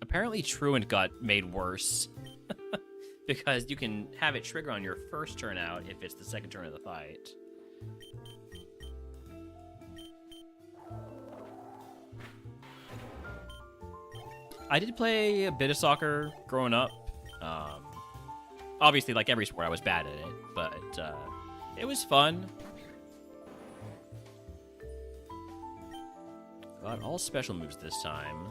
Apparently Truant got made worse. Because you can have it trigger on your first turn out if it's the second turn of the fight. I did play a bit of soccer growing up. Obviously, like every sport, I was bad at it, but it was fun. Got all special moves this time.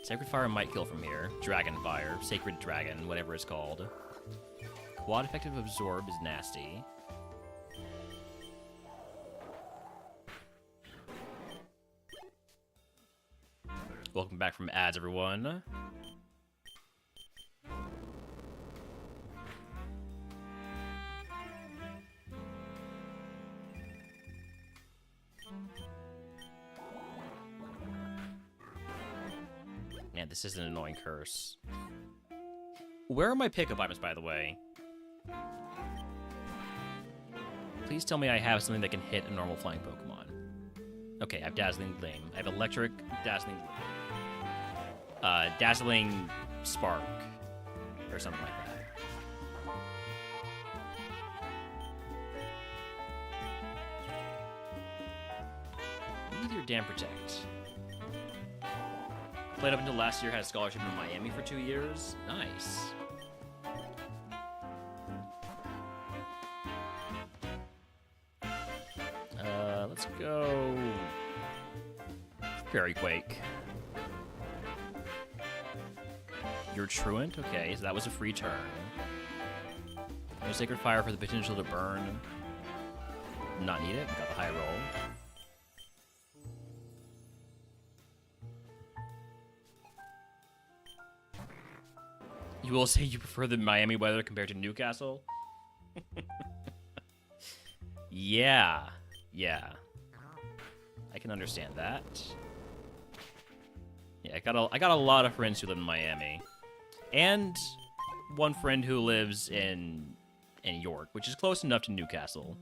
Sacred Fire might kill from here. Dragon Fire, Sacred Dragon, whatever it's called. Quad Effective Absorb is nasty. Welcome back from ads, everyone. Man, this is an annoying curse. Where are my pickup items, by the way? Please tell me I have something that can hit a normal flying Pokemon. Okay, I have Dazzling Gleam. I have Electric, Dazzling Gleam. Dazzling Spark. Or something like that. Need your Damn Protect. Played up until last year, had a scholarship in Miami for 2 years. Nice. Let's go Fairy Quake. You're Truant? Okay, so that was a free turn. There's Sacred Fire for the potential to burn. Not need it, got the high roll. You will say you prefer the Miami weather compared to Newcastle? Yeah. Yeah. I can understand that. Yeah, I got a lot of friends who live in Miami. And one friend who lives in York, which is close enough to Newcastle.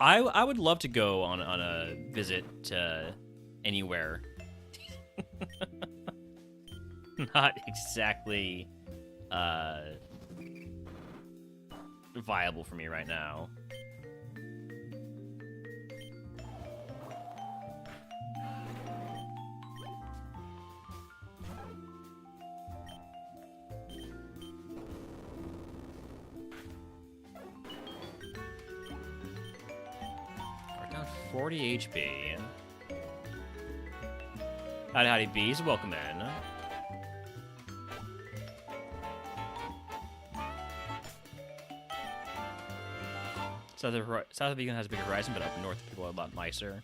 I would love to go on a visit to anywhere. Not exactly viable for me right now. We're down 40 HP. Howdy bees, welcome in. South of Beacon has a bigger horizon, but up north people are a lot nicer.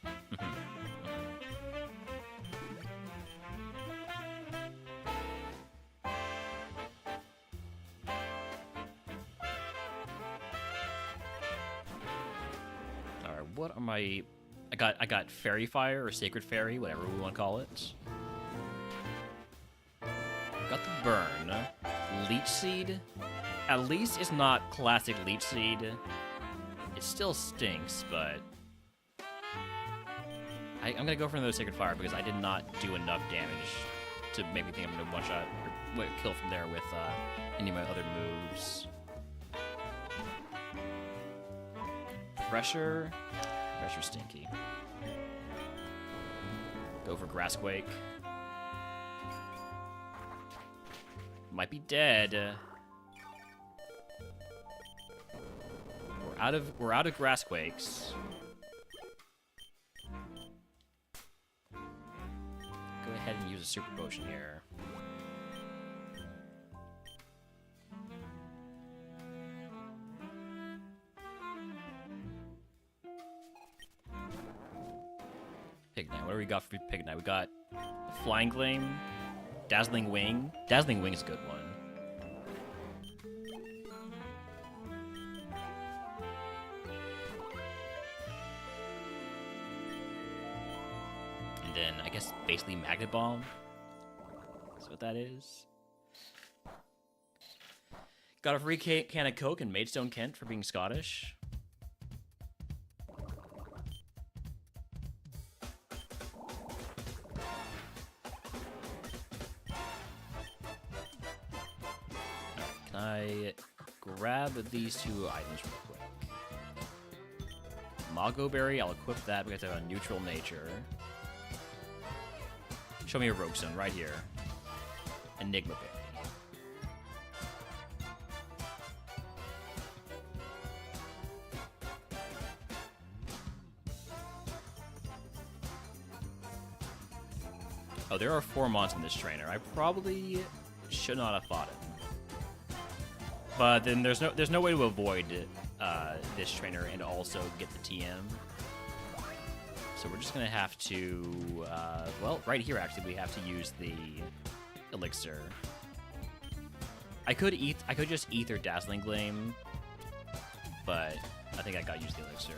Alright, what are my... I got Fairy Fire or Sacred Fairy, whatever we want to call it. Got the Burn. Leech Seed. At least it's not classic Leech Seed. It still stinks, but I'm gonna go for another Sacred Fire because I did not do enough damage to make me think I'm gonna one-shot or kill from there with any of my other moves. Pressure stinky. Go for Grassquake. Might be dead. We're out of Grassquakes. Go ahead and use a Super Potion here. Pignite. What do we got for Pignite? We got Flying Flame, Dazzling Wing. Dazzling Wing is a good one. Then I guess basically Magnet Bomb. That's what that is. Got a free can of Coke in Maidstone, Kent for being Scottish. Alright, can I grab these two items real quick? Mago Berry, I'll equip that because I have a neutral nature. Show me a Rogue Stone right here. Enigma Berry. Oh, there are 4 mons in this trainer. I probably should not have fought it. But then there's no way to avoid this trainer and also get the TM. So we're just gonna have to, well, right here actually, we have to use the elixir. I could just Ether Dazzling Gleam, but I think I gotta use the elixir.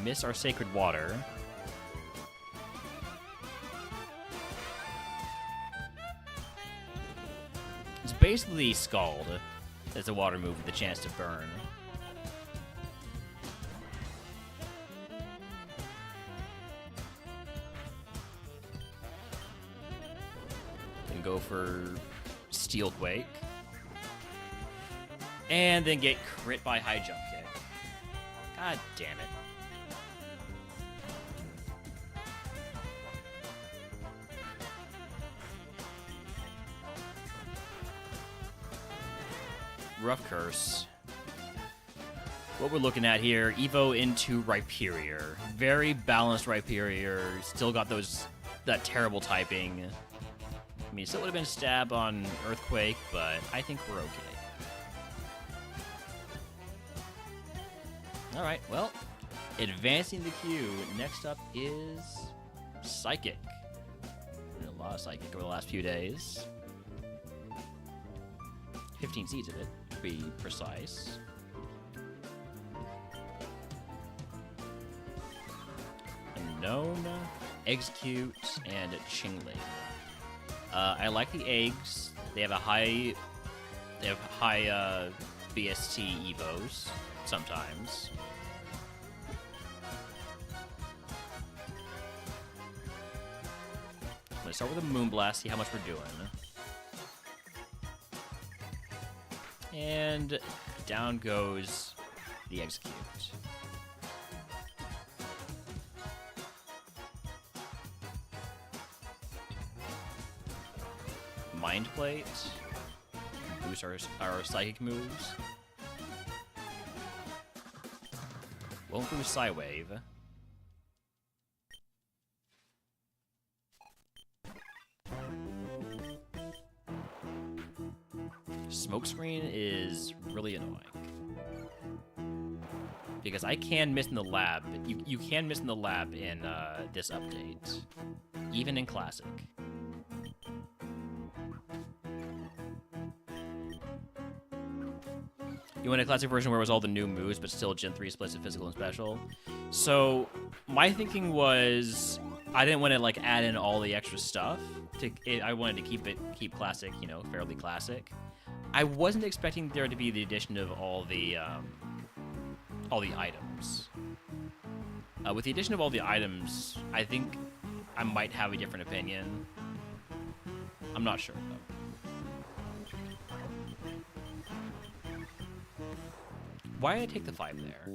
Miss our Sacred Water. It's basically Scald as a water move with the chance to burn. Can go for Steel Quake. And then get crit by high jump kick. God damn it. Rough curse. What we're looking at here, Evo into Rhyperior. Very balanced Rhyperior. Still got that terrible typing. I mean, still would have been stab on Earthquake, but I think we're okay. Alright, well, advancing the queue. Next up is Psychic. A lot of Psychic over the last few days. 15 seeds of it, to be precise. Unknown, Execute, and Chingling. I like the eggs. They have high BST evos sometimes. I'm gonna start with a Moonblast, see how much we're doing. And down goes the Execute. Mind Plate. Boost our Psychic moves. Won't boost Psywave. Smokescreen is really annoying. Because I can miss in the lab. You can miss in the lab in this update. Even in Classic. You went a Classic version where it was all the new moves, but still Gen 3 splits in physical and special. So my thinking was I didn't want to like add in all the extra stuff. I wanted to keep Classic, you know, fairly classic. I wasn't expecting there to be the addition of all the items. With the addition of all the items, I think I might have a different opinion. I'm not sure though. Why did I take the 5 there?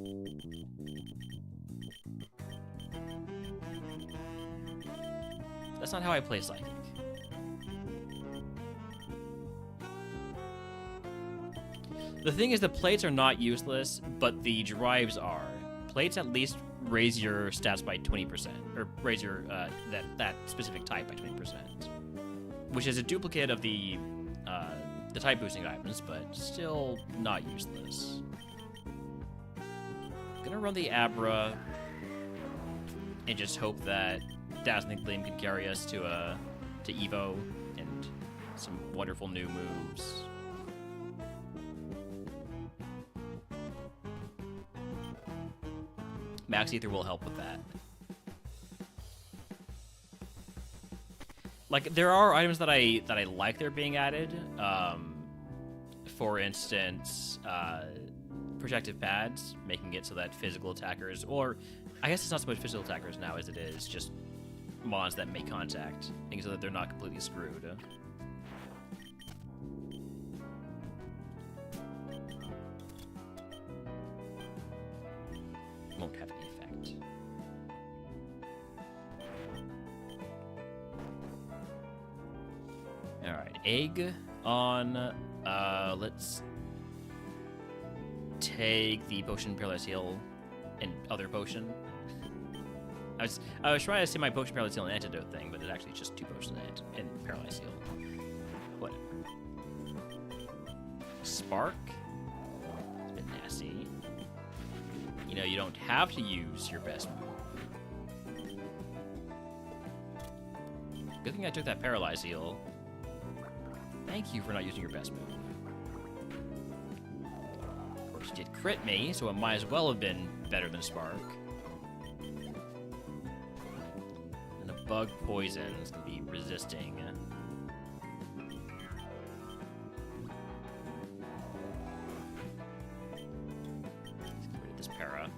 That's not how I play Psychic. The thing is, the plates are not useless, but the drives are. Plates at least raise your stats by 20%, or raise your that specific type by 20%, which is a duplicate of the type boosting items, but still not useless. Gonna run the Abra and just hope that Dazzling Gleam can carry us to Evo and some wonderful new moves. Max Ether will help with that. Like, there are items that I like they're being added. For instance, protective pads, making it so that physical attackers, or I guess it's not so much physical attackers now as it is just mons that make contact, making so that they're not completely screwed. Won't have any effect. Alright, egg on, let's take the potion Paralyzed Heal and other potion. I was trying to say my potion Paralyzed Heal and antidote thing, but it's actually just 2 potions and Paralyzed Heal. Whatever. Spark. It's a bit nasty. You know, you don't have to use your best move. Good thing I took that Paralyzed Heal. Thank you for not using your best move. Of course, you did crit me, so it might as well have been better than Spark. And a Bug Poison is going to be resisting. Let's get rid of this para.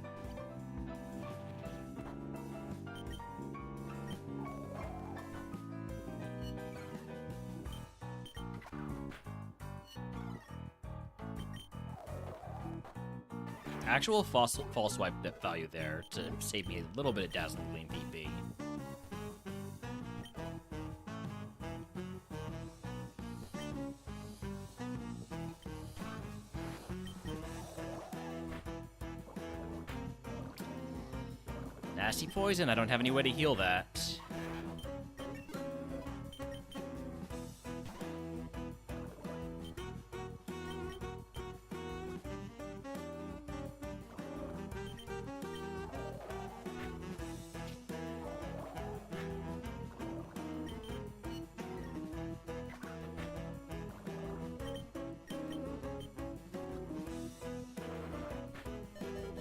Actual false swipe value there to save me a little bit of dazzling gleam PP. Nasty poison, I don't have any way to heal that.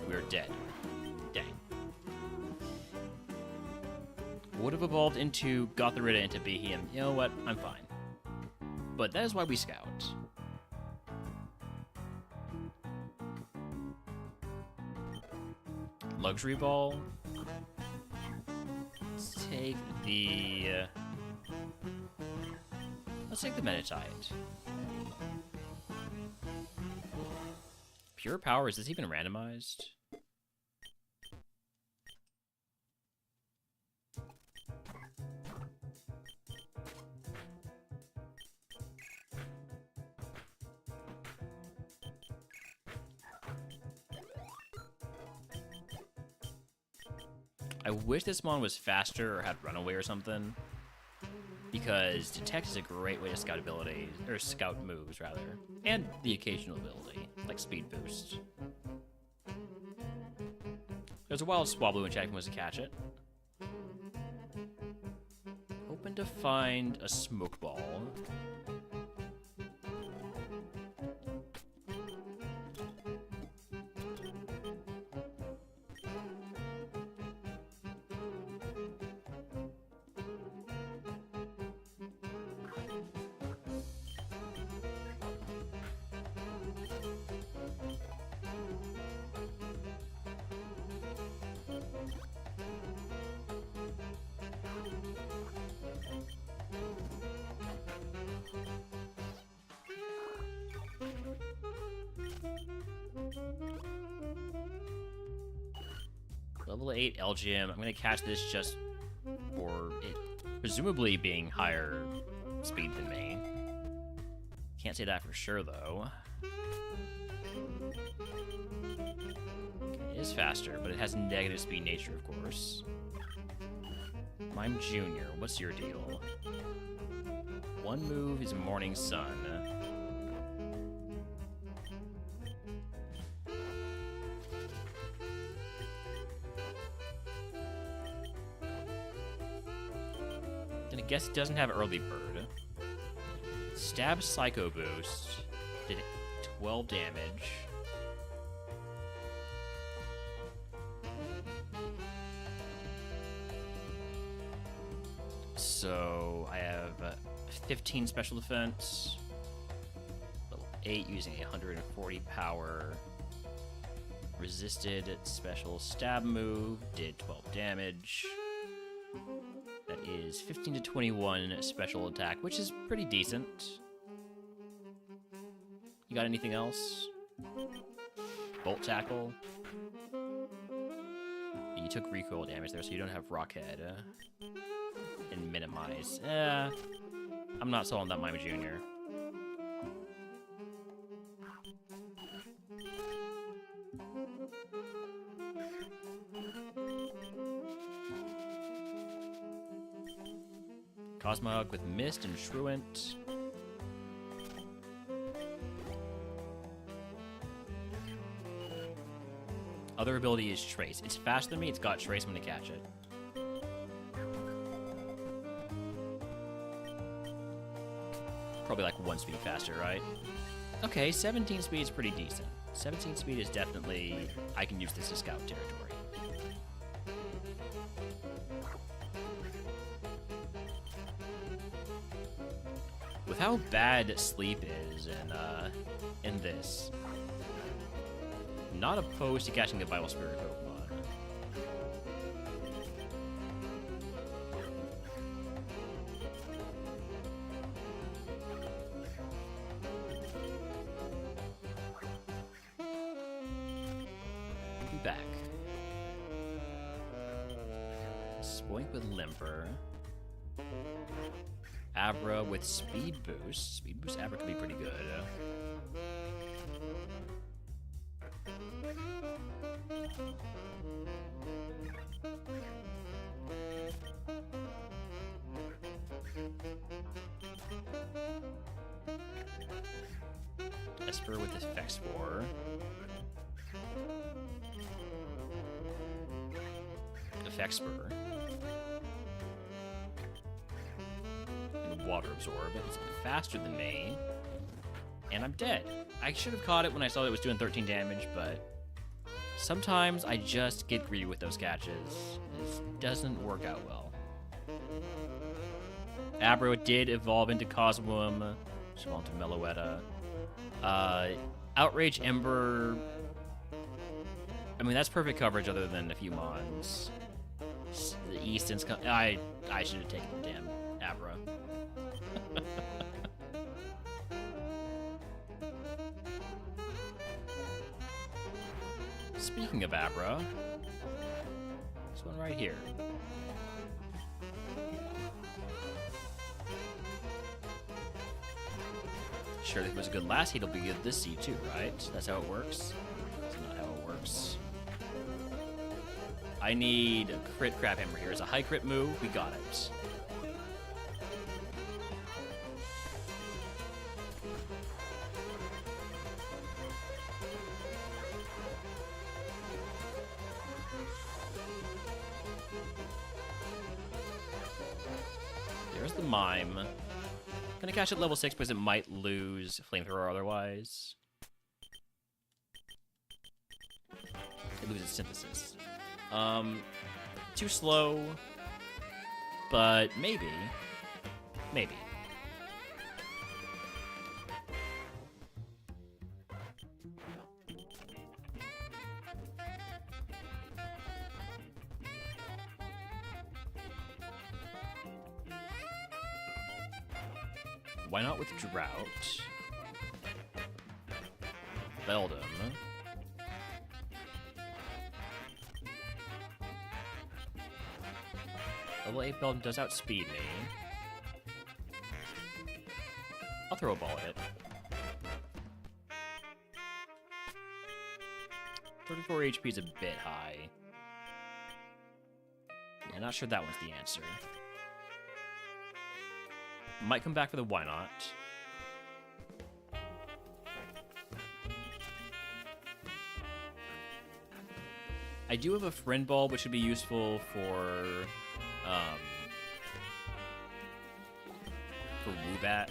We're dead. Dang. Would have evolved into Gotharita into Behem. You know what? I'm fine. But that is why we scout. Luxury Ball. Let's take the... let's take the Metatite. Pure Power, is this even randomized? I wish this mon was faster or had Runaway or something, because Detect is a great way to scout abilities, or scout moves rather, and the occasional ability, like Speed Boost. There's a wild Swablu in chat if you wants to catch it. Hoping to find a Smoke Ball. Level 8 LGM. I'm going to catch this just for it presumably being higher speed than me. Can't say that for sure, though. It is faster, but it has negative speed nature, of course. Mime Junior, what's your deal? One move is Morning Sun. I guess it doesn't have Early Bird. Stab Psycho Boost. Did 12 damage. So I have 15 special defense. Level 8 using 140 power. Resisted special stab move. Did 12 damage. That is 15 to 21 special attack, which is pretty decent. You got anything else? Bolt Tackle. You took recoil damage there, so you don't have Rockhead. And Minimize. I'm not sold on that Mime Jr. Cosmog with Mist and Truant. Other ability is Trace. It's faster than me, it's got Trace, I'm gonna catch it. Probably like 1 speed faster, right? Okay, 17 speed is pretty decent. 17 speed is definitely... I can use this to scout territory. With how bad Sleep is in this, not opposed to catching the Vital Spirit Pokemon. Spoink with Limper. Abra with Speed Boost. Speed Boost Abra could be pretty good. Esper with Effect Spore. Effect Spur. And Water Absorb. It's faster than me. And I'm dead. I should have caught it when I saw it was doing 13 damage, but sometimes I just get greedy with those catches. This doesn't work out well. Abra did evolve into Cosmoem. She evolved into Meloetta. Outrage Ember. I mean, that's perfect coverage other than a few mons. The Easton's. I should have taken the damn Abra. Speaking of Abra, this one right here. Sure, if it was a good last heat, it'll be good this seed too, right? That's how it works? That's not how it works. I need a crit Crab Hammer here. It's a high crit move. We got it. There's the Mime. Gonna catch at level 6 because it might lose Flamethrower otherwise. It loses Synthesis. Too slow, but maybe. Maybe. Why not with Drought? Beldum. Level 8 Beldum does outspeed me. I'll throw a ball at it. 34 HP is a bit high. Yeah, not sure that one's the answer. Might come back for the why not. I do have a friend ball, which would be useful for Woobat.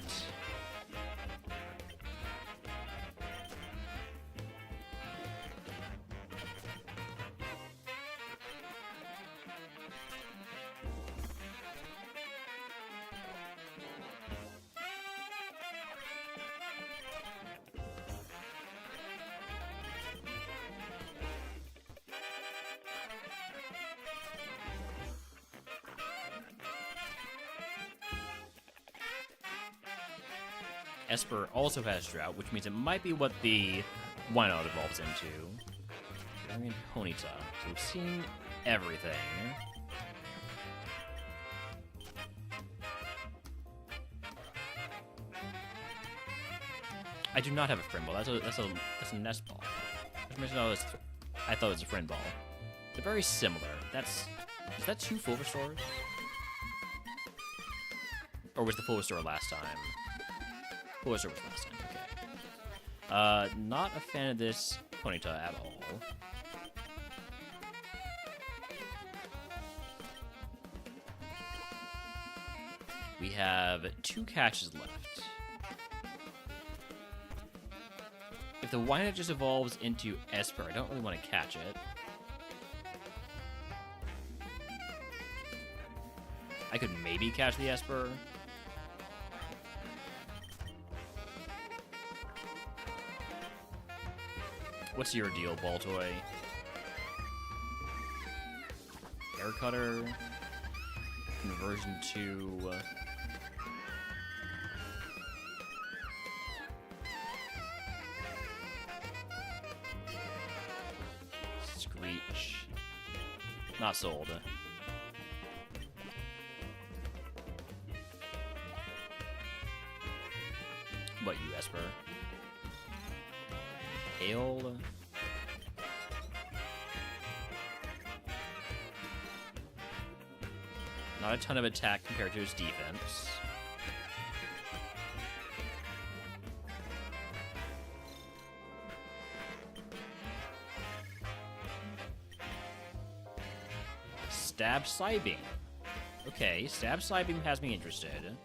Esper also has Drought, which means it might be what the Why Not evolves into. I mean, Ponyta. So we've seen everything. I do not have a friend ball. That's a nest ball. I thought it was a friend ball. They're very similar. Is that 2 full restores? Or was the full restore last time? Full restore was last time, okay. Not a fan of this Ponyta at all. We have 2 catches left. If the Wynot just evolves into Esper, I don't really want to catch it. I could maybe catch the Esper. What's your deal, Baltoy? Air Cutter. Conversion to... Screech. Not sold. about you, Esper? Hail. Not a ton of attack compared to his defense. Stab Psybeam. Okay, Stab Psybeam has me interested.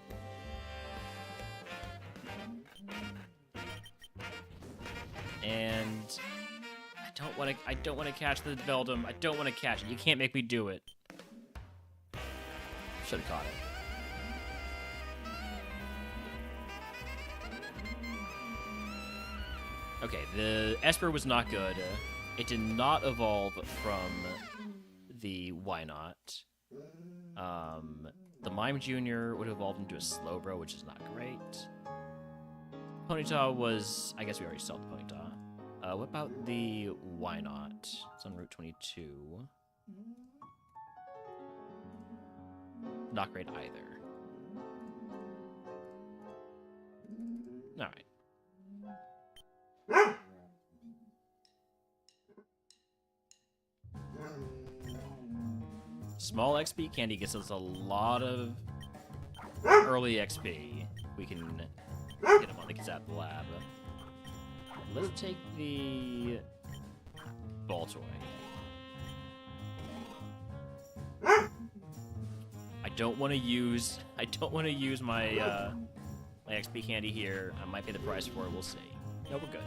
And I don't want to catch the Veldum. I don't want to catch it. You can't make me do it. Should have caught it. Okay, the Esper was not good. It did not evolve from the Why Not. The Mime Jr. would have evolved into a Slowbro, which is not great. Ponyta was... I guess we already saw the Ponyta. What about the Why Not? It's on Route 22. Not great either. Alright. Small XP candy gets us a lot of early XP. We can get him on the Kazap lab. Let's take the ball toy. I don't want to use my my XP candy here. I might pay the price for it. We'll see. No, we're good.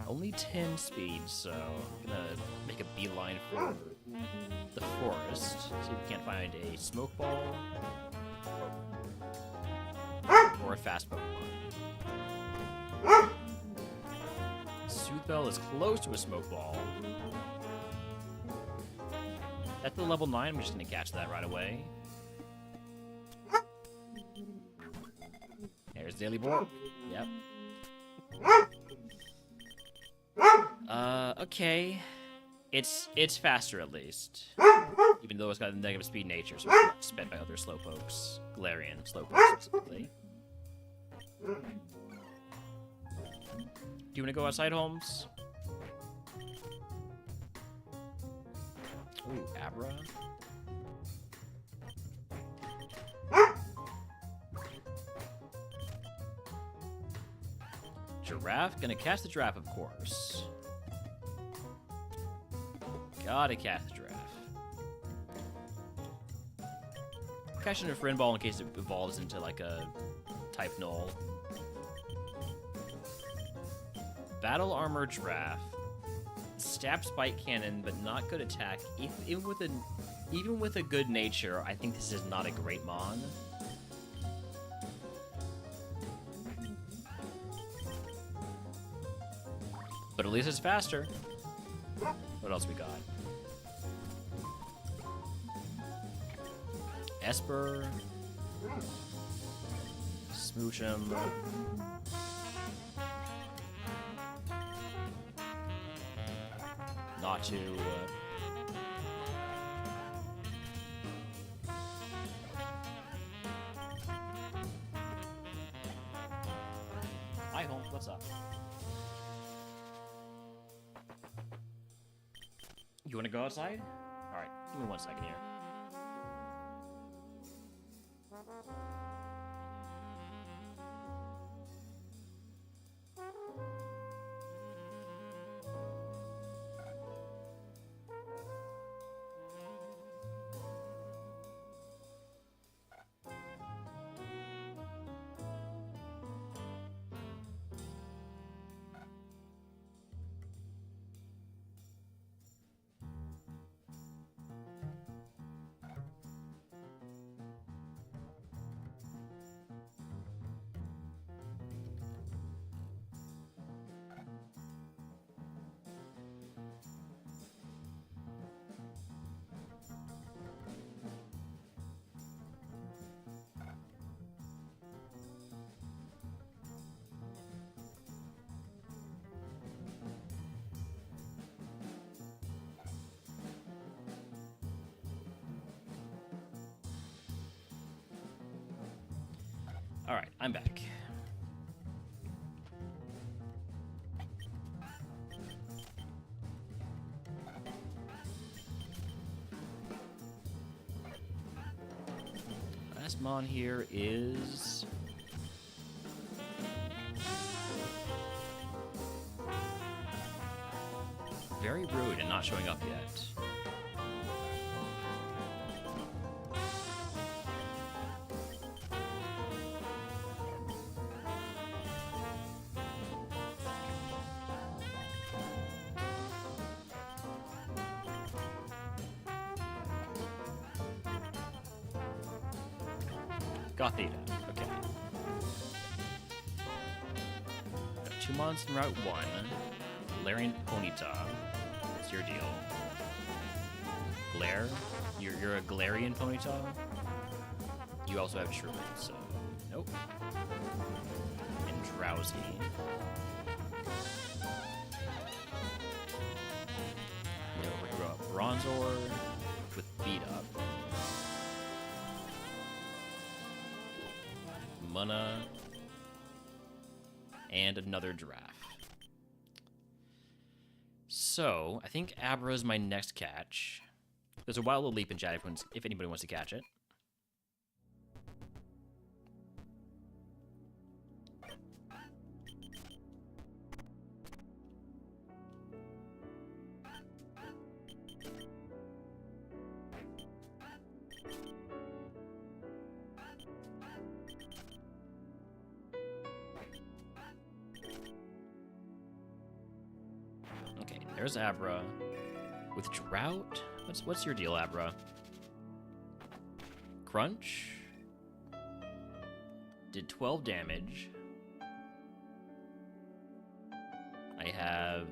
Only 10 speed, so I'm gonna make a beeline for the forest. See if we can't find a smoke ball or a fast Pokemon. Soothbell is close to a smoke ball. At the level 9, I'm just gonna catch that right away. There's Daily Bork. Yep. Okay. It's faster at least. Even though it's got a negative speed nature, so it's not sped by other Slowpokes. Galarian Slowpokes specifically. Do you want to go outside, Holmes? Ooh, Abra. Giraffe? Gonna cast the Giraffe, of course. Gotta cast the Giraffe. Catching a Friend Ball in case it evolves into like a type null. Battle Armor Giraffe. Stab Spike Cannon, but not good attack. Even with a good nature, I think this is not a great mon. But at least it's faster. What else we got? Esper. Smooch him. Not to. Hi, Holmes. What's up? You want to go outside? All right. Give me 1 second here. All right, I'm back. Last mon here is very rude and not showing up yet. Gothita. Okay. Got 2 mons in Route 1. Galarian Ponyta. What's your deal? Glare? You're a Galarian Ponyta? You also have Shroomish, so nope. And Drowsy. And over to Bronzor with Beat Up. Mana, and another giraffe. So, I think Abra is my next catch. There's a wild little leap in chat if anybody wants to catch it. Okay, there's Abra. With Drought? What's your deal, Abra? Crunch? Did 12 damage. I have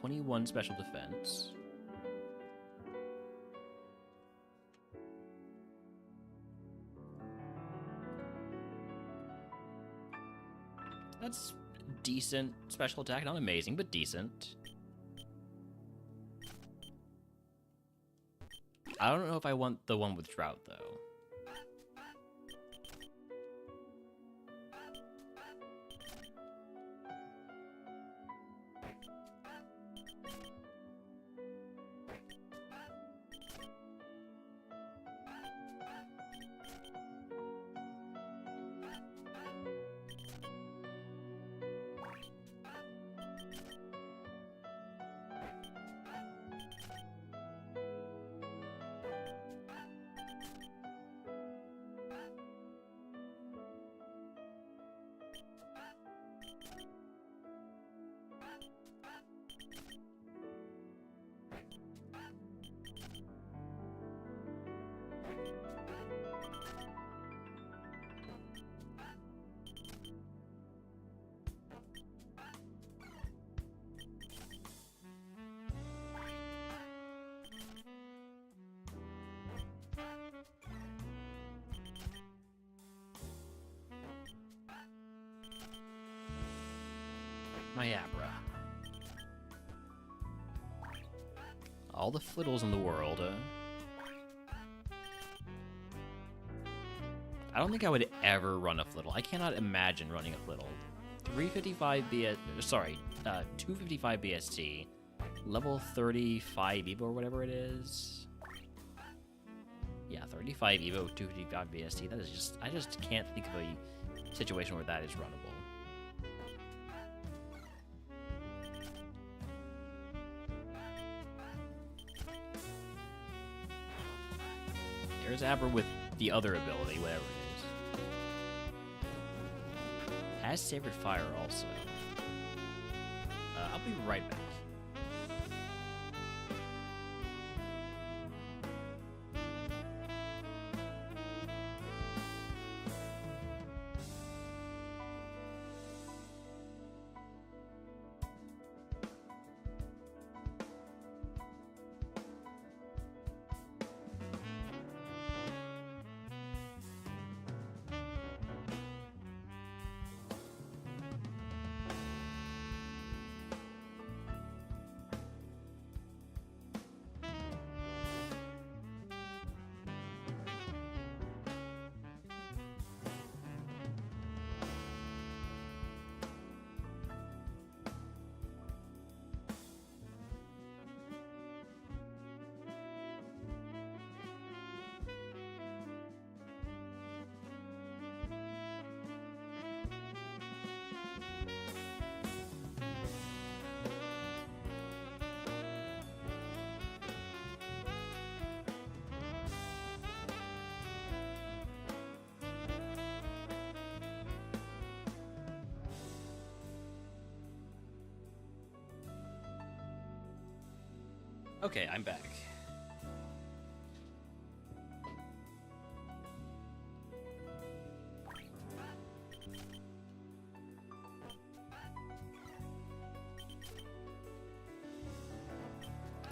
21 special defense. That's decent special attack. Not amazing, but decent. I don't know if I want the one with Drought, though. My Abra. All the Flittles in the world. I don't think I would ever run a Flittle. I cannot imagine running a Flittle. 255 BST, level 35 Evo or whatever it is. Yeah, 35 Evo, 255 BST. That is just, I just can't think of a situation where that is runnable. There's Abra with the other ability, whatever it is. Has Sacred Fire also. I'll be right back. Okay, I'm back.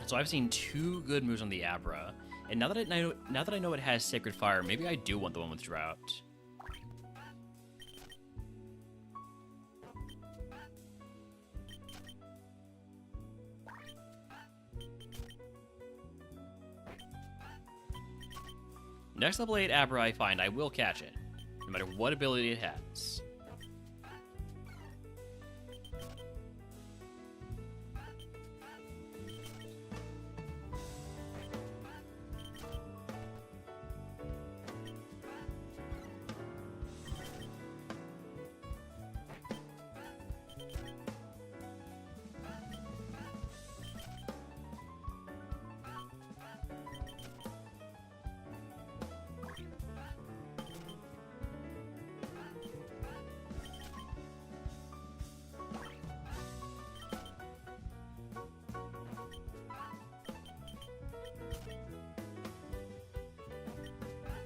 So I've seen 2 good moves on the Abra, and now that I know it has Sacred Fire, maybe I do want the one with Drought. Next level 8 Abra I find, I will catch it, no matter what ability it has.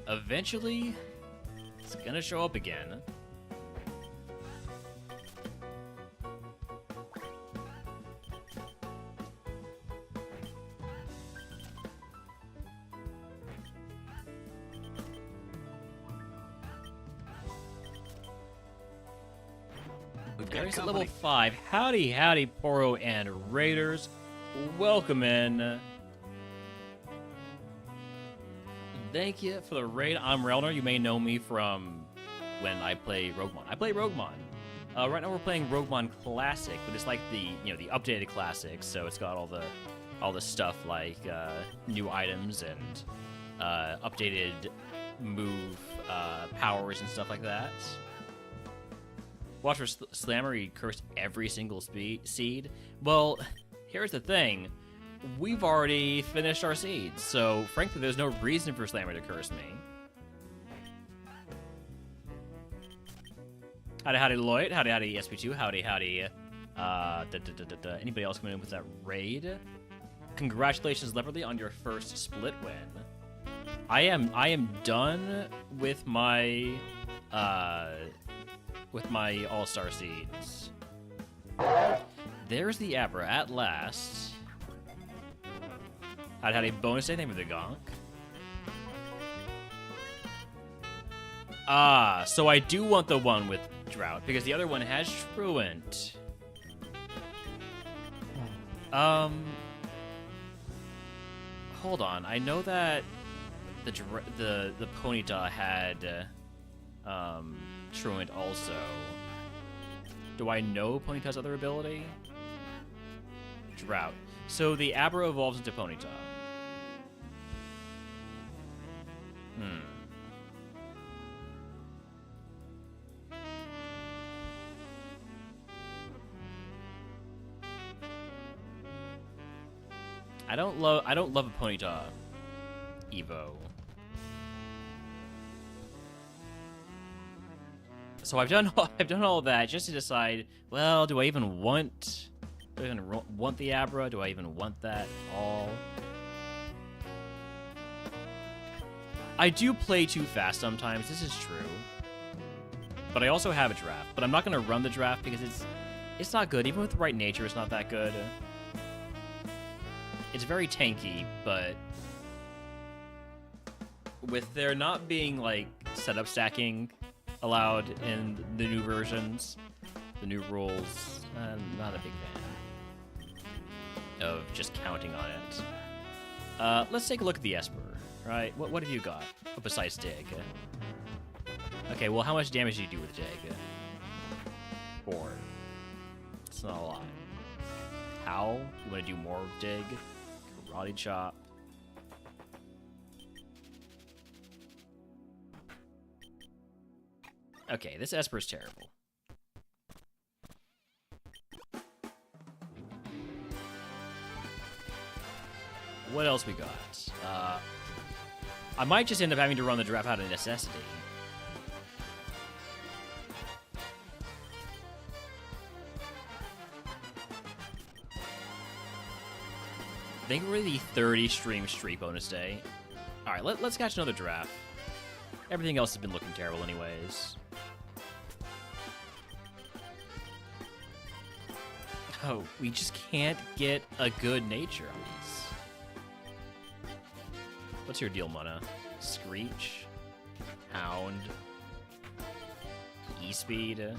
Eventually, it's gonna show up again. There's at level 5. Howdy, howdy, Poro and Raiders. Welcome in. Thank you for the raid. I'm Relner. You may know me from when I play RogueMon. I play RogueMon. Right now we're playing RogueMon Classic, but it's like the the updated Classic, so it's got all the stuff like new items and updated move powers and stuff like that. Watch for Slammer, he cursed every single seed. Well, here's the thing. We've already finished our seeds, so frankly, there's no reason for Slammer to curse me. Howdy, howdy, Lloyd. Howdy, howdy, SP2. Howdy, howdy. Anybody else coming in with that raid? Congratulations, Leverly, on your first split win. I am done with my all-star seeds. There's the Abra at last. Howdy, howdy, bonus day, thank you for the gonk. Ah, so I do want the one with Drought, because the other one has Truant. Hold on, I know that the Ponyta had Truant also. Do I know Ponyta's other ability? Drought. So the Abra evolves into Ponyta. I don't love a Ponyta Evo. So I've done all that just to decide, well, do I even want the Abra? Do I even want that all? I do play too fast sometimes, this is true. But I also have a draft, but I'm not gonna run the draft because it's not good. Even with the right nature, it's not that good. It's very tanky, but with there not being like setup stacking allowed in the new versions, the new rules, I'm not a big fan of just counting on it. Let's take a look at the Esper, right? What have you got besides Dig? Okay, well, how much damage do you do with Dig? 4. It's not a lot. How? You want to do more with Dig? Karate Chop. Okay, this Esper's terrible. What else we got? I might just end up having to run the draft out of necessity. I think we're the 30 stream streak bonus day. All right, let's catch another draft. Everything else has been looking terrible anyways. Oh, we just can't get a good nature on these. What's your deal, Mana? Screech? Hound? E-Speed?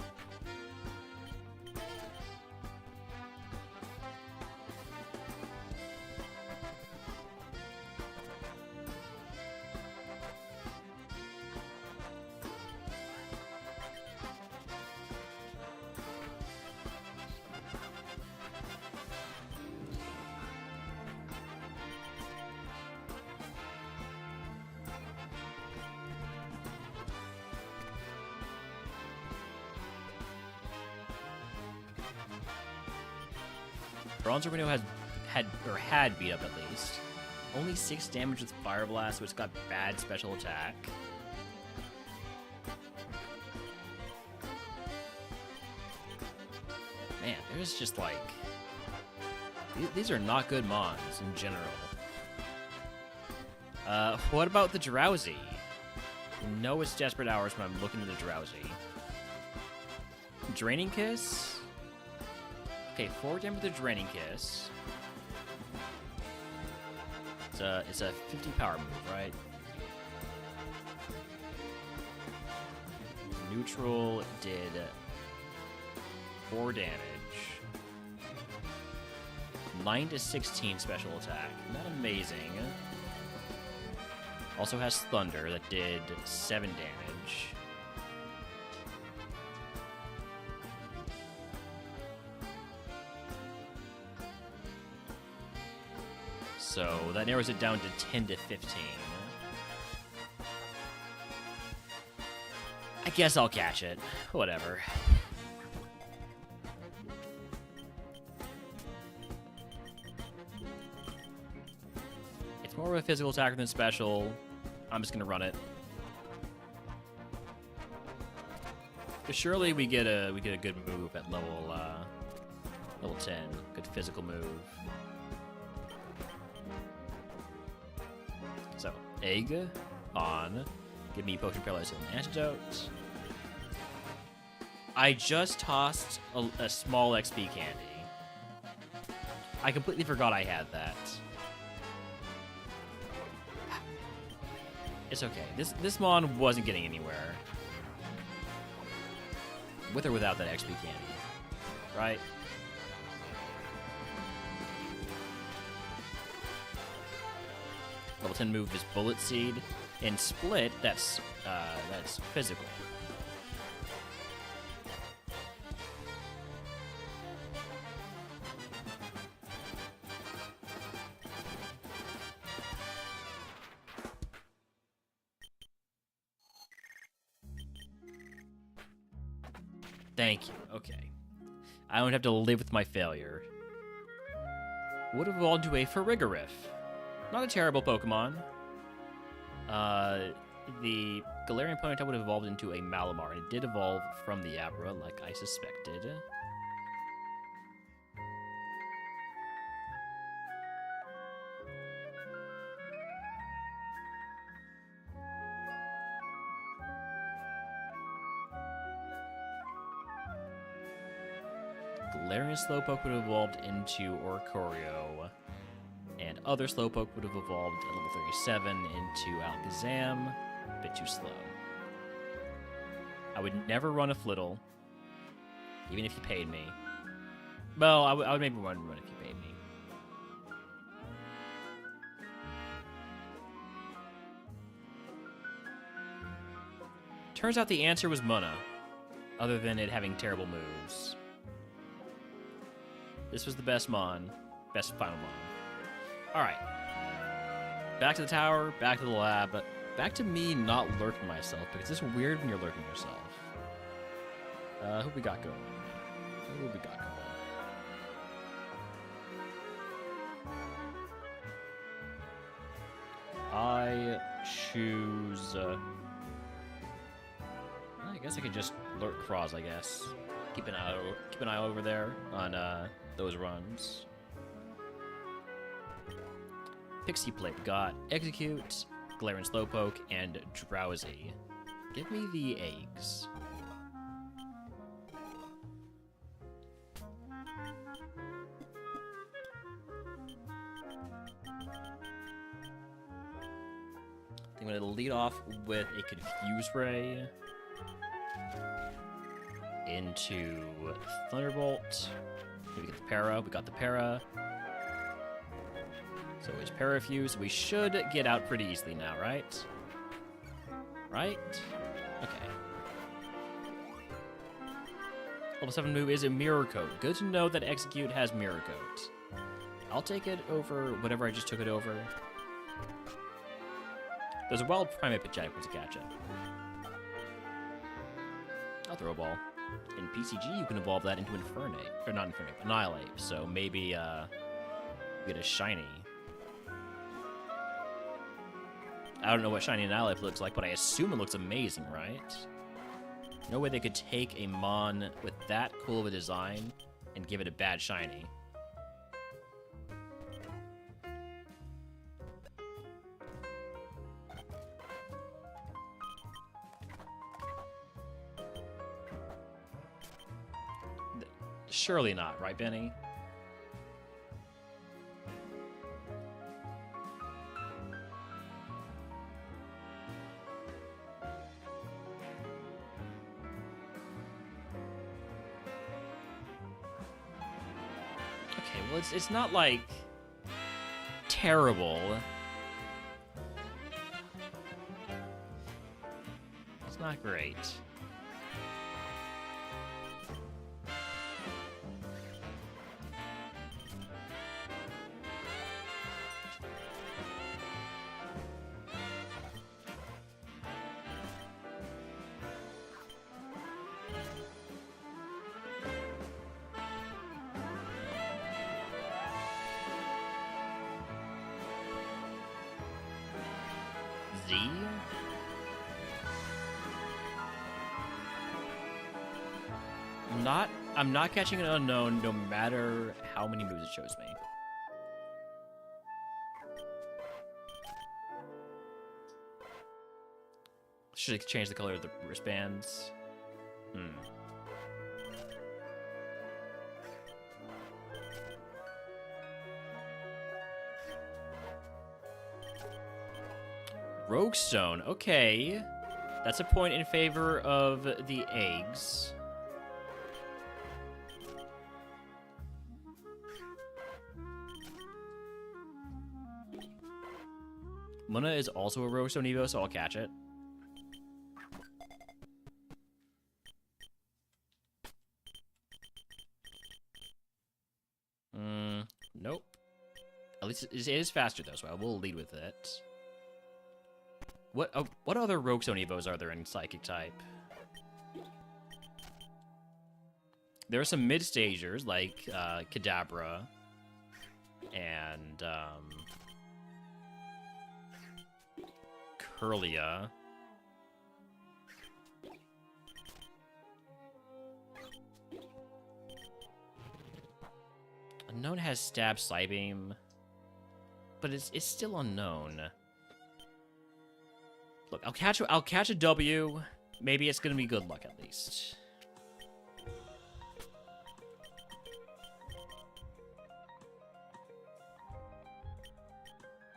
Bronze Reno had beat up at least. Only 6 damage with Fire Blast, so it's got bad special attack. Man, there's just like... These are not good mons in general. What about the Drowsy? You know it's Desperate Hours when I'm looking at the Drowsy. Draining Kiss? Okay, 4 damage with a Draining Kiss. It's a 50 power move, right? Neutral did 4 damage. 9 to 16 special attack. Not amazing. Also has Thunder that did 7 damage. So that narrows it down to 10 to 15. I guess I'll catch it. Whatever. It's more of a physical attacker than special. I'm just gonna run it. But surely we get a good move at level 10. Good physical move. So, egg on. Give me potion paralysis and antidote. I just tossed a small XP candy. I completely forgot I had that. It's okay. This mon wasn't getting anywhere. With or without that XP candy. Right? Level 10 move is Bullet Seed. In Split, that's physical. Thank you. Okay. I don't have to live with my failure. Would have evolved into a Farigiraf. Not a terrible Pokemon. The Galarian Ponyta would have evolved into a Malamar, and it did evolve from the Abra, like I suspected. Galarian Slowpoke would have evolved into Oricorio, and other Slowpoke would have evolved at level 37 into Alakazam. A bit too slow. I would never run a Flittle, even if you paid me. Well, I would maybe run if you paid me. Turns out the answer was Munna, other than it having terrible moves. This was the best mon. Best final mon. Alright. Back to the tower, back to the lab, back to me not lurking myself, because it's weird when you're lurking yourself. Who we got going? Who we got going? I choose... I guess I could just lurk Cross, I guess. Keep an eye over there on those runs. Pixie Plate. We got Execute, Glare and Slowpoke, and Drowsy. Give me the eggs. I'm going to lead off with a Confuse Ray into Thunderbolt. We get the Para. We got the Para. So it's Parafuse. We should get out pretty easily now, right? Right? Okay. Level 7 move is a Mirror Coat. Good to know that Execute has Mirror Coat. I'll take it over whatever I just took it over. There's a wild Primate Pajac to catch it. I'll throw a ball. In PCG, you can evolve that into Infernape. Or not Infernape, Annihilate. So maybe, get a shiny. I don't know what shiny Annihilate looks like, but I assume it looks amazing, right? No way they could take a Mon with that cool of a design and give it a bad shiny. Surely not, right, Benny? Okay, well, it's not, like, terrible. It's not great. Z? I'm not catching an unknown no matter how many moves it shows me. Should I change the color of the wristbands? Rogue Stone, okay. That's a point in favor of the eggs. Muna is also a Rogue Stone Evo, so I'll catch it. Nope. At least it is faster, though, so I will lead with it. What other Rogue Stone Evos are there in Psychic type? There are some mid-stagers, like Kadabra and Curlia. Unknown has Stab Psybeam, but it's still unknown. Look, I'll catch a W. Maybe it's gonna be good luck at least.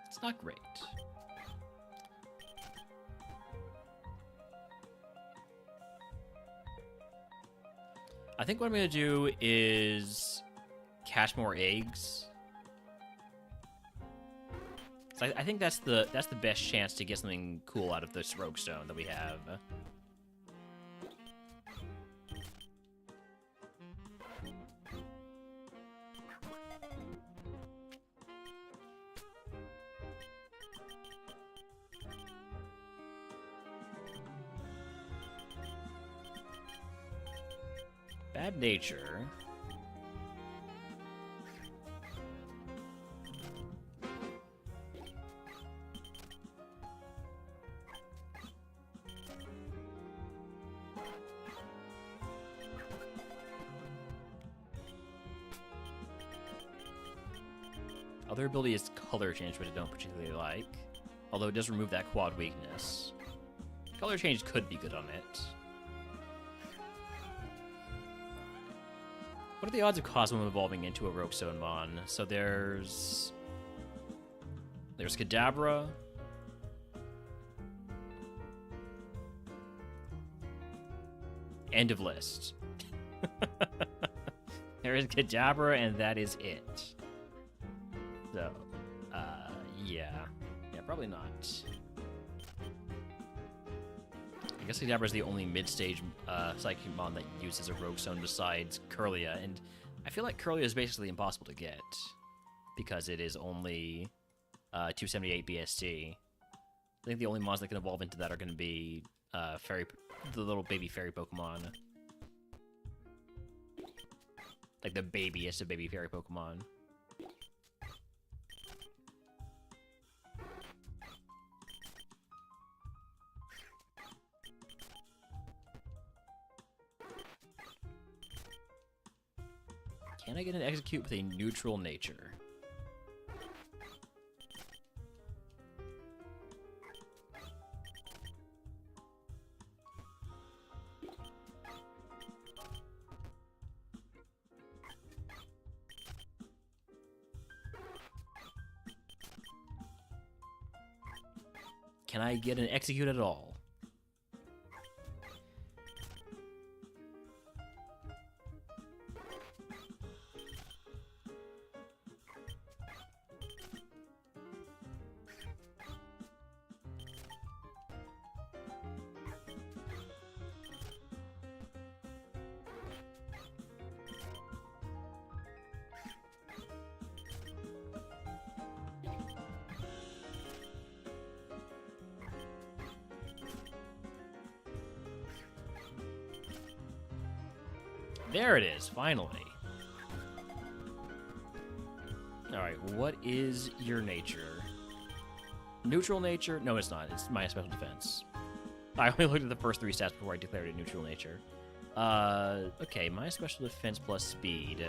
It's not great. I think what I'm gonna do is catch more eggs. So I think that's the best chance to get something cool out of this Rogue Stone that we have. Bad Nature. Other ability is color change, which I don't particularly like. Although it does remove that quad weakness. Color change could be good on it. What are the odds of Cosmo evolving into a Rogue Mon? So there's Kadabra. End of list. There is Kadabra, and that is it. So, yeah. Yeah, probably not. I guess Kadabra is the only mid-stage Psychic Mon that uses a Rogue Stone besides Curlia, and I feel like Curlia is basically impossible to get because it is only 278 BST. I think the only mons that can evolve into that are going to be the little baby fairy Pokemon. Like the babiest of baby fairy Pokemon. Can I get an execute with a neutral nature? Can I get an execute at all? There it is, finally. Alright, what is your nature? Neutral nature? No, it's not. It's my special defense. I only looked at the first 3 stats before I declared it neutral nature. Okay, my special defense plus speed.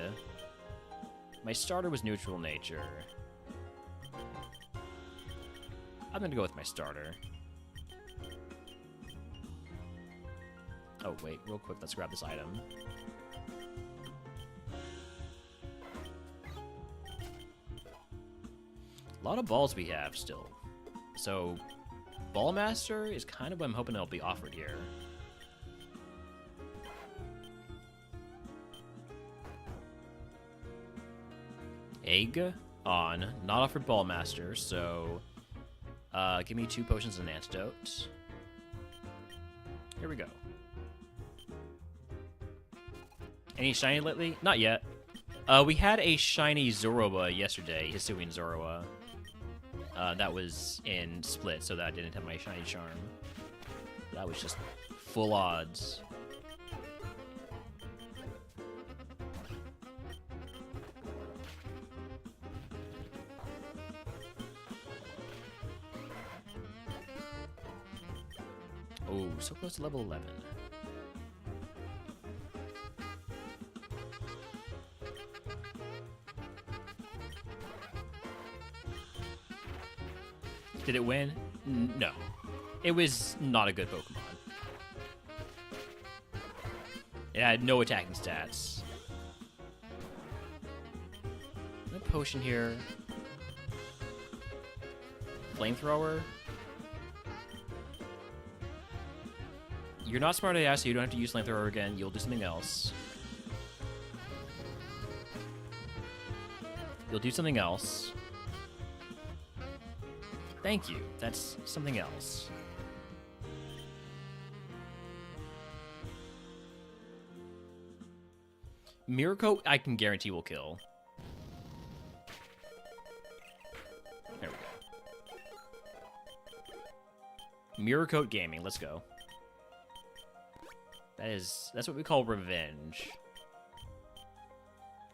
My starter was neutral nature. I'm gonna go with my starter. Oh, wait, real quick, let's grab this item. A lot of balls we have still. So, Ballmaster is kind of what I'm hoping it'll be offered here. Egg on, not offered Ballmaster, so give me 2 potions and an antidote. Here we go. Any shiny lately? Not yet. We had a shiny Zoroa yesterday, Hisuian Zoroa. That was in Split, so that didn't have my shiny charm. That was just full odds. Oh, so close to level 11. Did it win? No. It was not a good Pokemon. It had no attacking stats. A potion here. Flamethrower. You're not smart AF, so you don't have to use Flamethrower again. You'll do something else. You'll do something else. Thank you. That's something else. Mirror Coat, I can guarantee will kill. There we go. Mirror Coat Gaming, let's go. That's what we call revenge.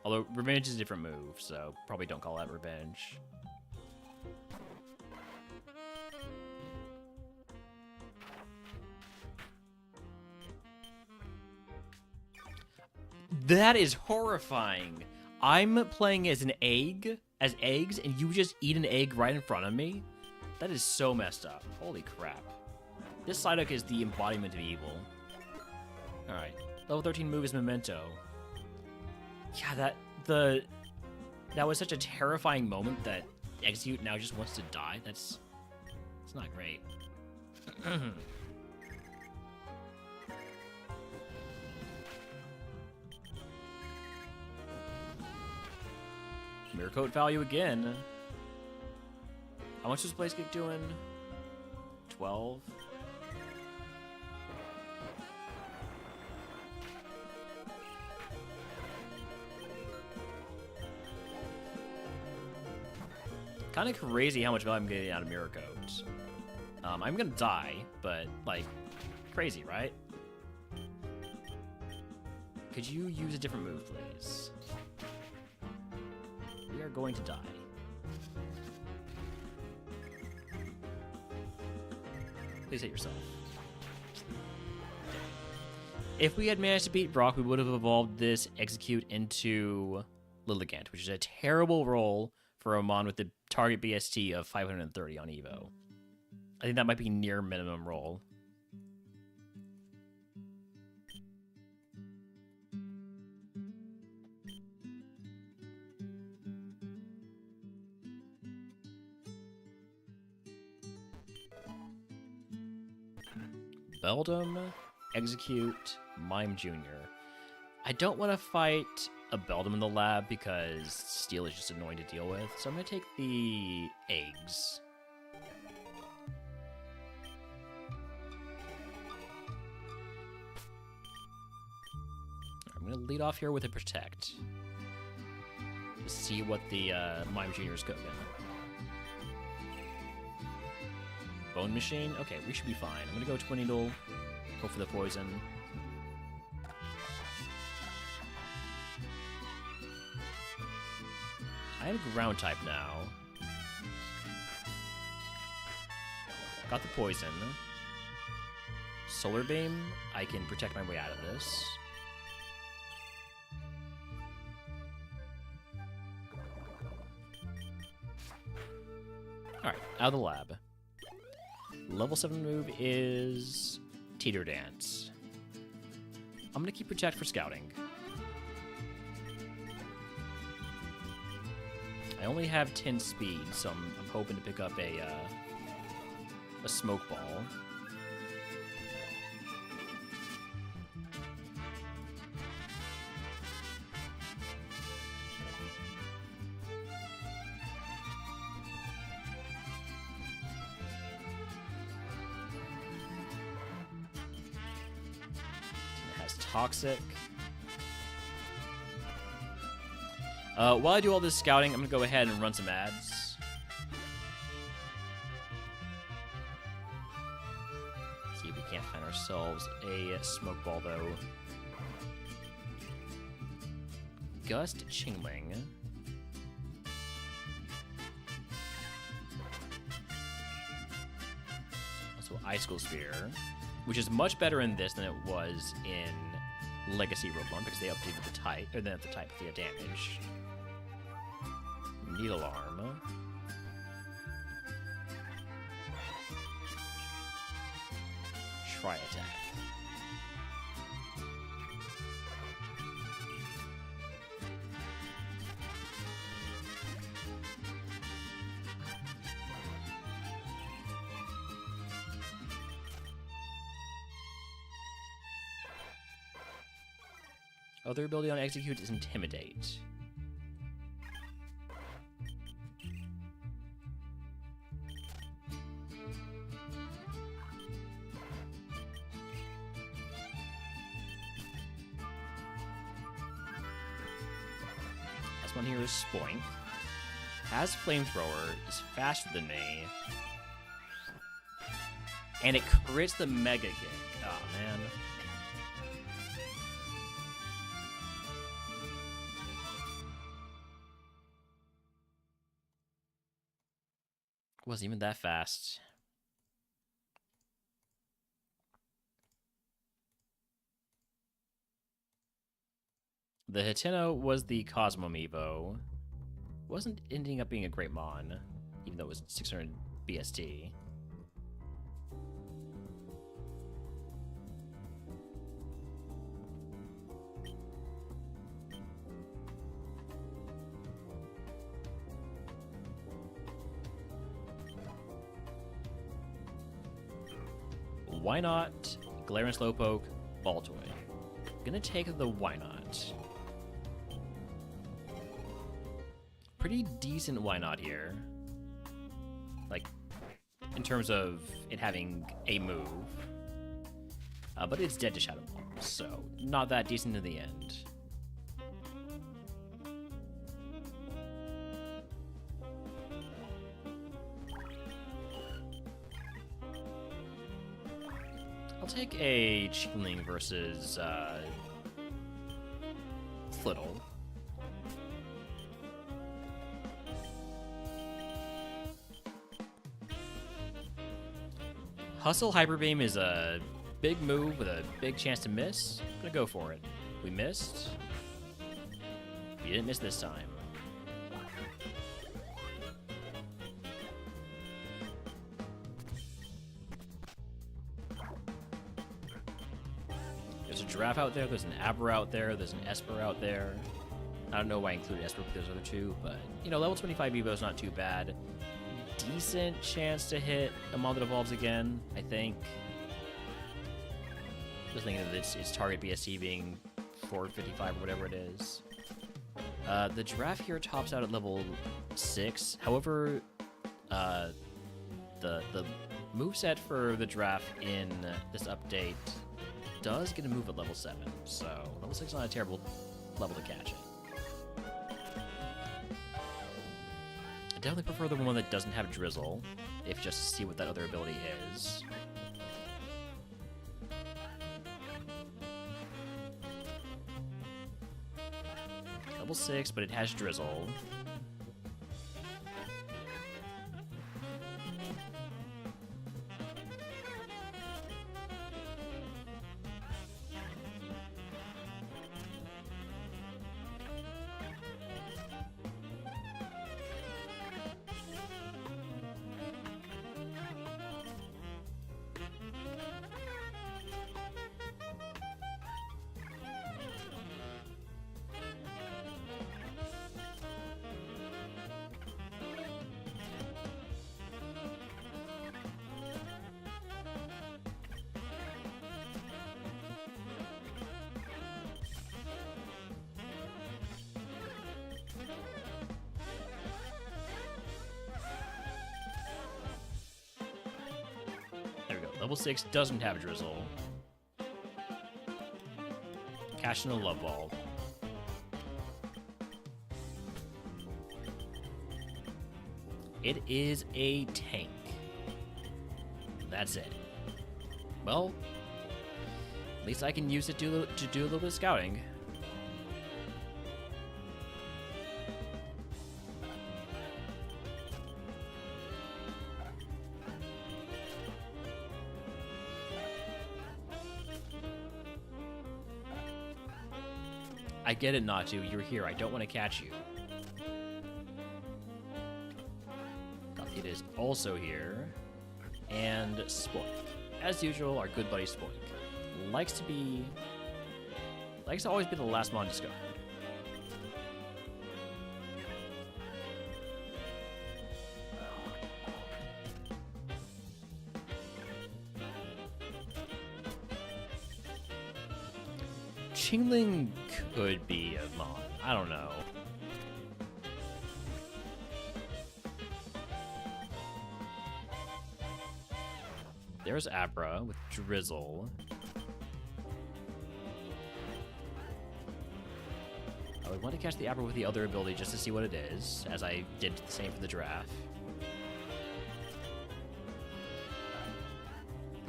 Although revenge is a different move, so probably don't call that revenge. That is horrifying. I'm playing as an egg as eggs, and you just eat an egg right in front of me? That is so messed up. Holy crap. This Psyduck is the embodiment of evil. Alright. Level 13 move is Memento. Yeah, that was such a terrifying moment that Execute now just wants to die. It's not great. Mirror Coat value again. How much was Blaze Kick doing? 12? Kind of crazy how much value I'm getting out of Mirror Coat. I'm gonna die, but, like, crazy, right? Could you use a different move, please? We are going to die. Please hit yourself. If we had managed to beat Brock, we would have evolved this Execute into Lilligant, which is a terrible roll for a Mon with the target BST of 530 on Evo. I think that might be near minimum roll. Beldum, Execute, Mime Jr. I don't want to fight a Beldum in the lab because Steel is just annoying to deal with, so I'm going to take the eggs. I'm going to lead off here with a Protect. To see what the Mime Jr. is cooking. Bone Machine? Okay, we should be fine. I'm gonna go Twin Needle, go for the poison. I have Ground type now. Got the poison. Solar Beam, I can protect my way out of this. Alright, out of the lab. Level 7 move is Teeter Dance. I'm going to keep Protect for scouting. I only have 10 speed, so I'm hoping to pick up a Smoke Ball. Toxic. While I do all this scouting, I'm going to go ahead and run some ads. See if we can't find ourselves a Smoke Ball, though. Gust Chingling. Also, Icicle Spear, which is much better in this than it was in Legacy RogueMon because they updated the type, or then the type of the damage. Needle Arm. Try Attack. Other ability on Execute is Intimidate. Last one here is Spoink. Has Flamethrower, is faster than me. And it crits the Mega Kick. Oh, man. Wasn't even that fast. The Hiteno was the Cosmo Amiibo. Wasn't ending up being a great mon, even though it was 600 BST. Why not? Glare and Slowpoke, Baltoy. Gonna take the why not. Pretty decent why not here. Like, in terms of it having a move. But it's dead to Shadow Ball, so not that decent in the end. I'll take a Chingling versus Flittle. Hustle Hyper Beam is a big move with a big chance to miss. I'm gonna go for it. We missed. We didn't miss this time. There's a Giraffe out there, there's an Aber out there, there's an Esper out there. I don't know why I included Esper with those other two, but, you know, level 25 Evo is not too bad. Decent chance to hit a Mon that evolves again, I think. Just thinking of its target BSC being 455 or whatever it is. The Giraffe here tops out at level 6. However, the moveset for the Giraffe in this update does get a move at level 7, so level 6 is not a terrible level to catch it. I definitely prefer the one that doesn't have Drizzle, if just to see what that other ability is. Level 6, but it has Drizzle. Level 6 doesn't have Drizzle. Cash in the Love Ball. It is a tank. That's it. Well, at least I can use it to do a little bit of scouting. I get it, Natu. You're here. I don't want to catch you. Gothita is also here. And Spoink. As usual, our good buddy Spoink. Likes to always be the last mon discovered. Chingling could be a mon. I don't know. There's Abra with Drizzle. I would want to catch the Abra with the other ability just to see what it is, as I did the same for the Giraffe.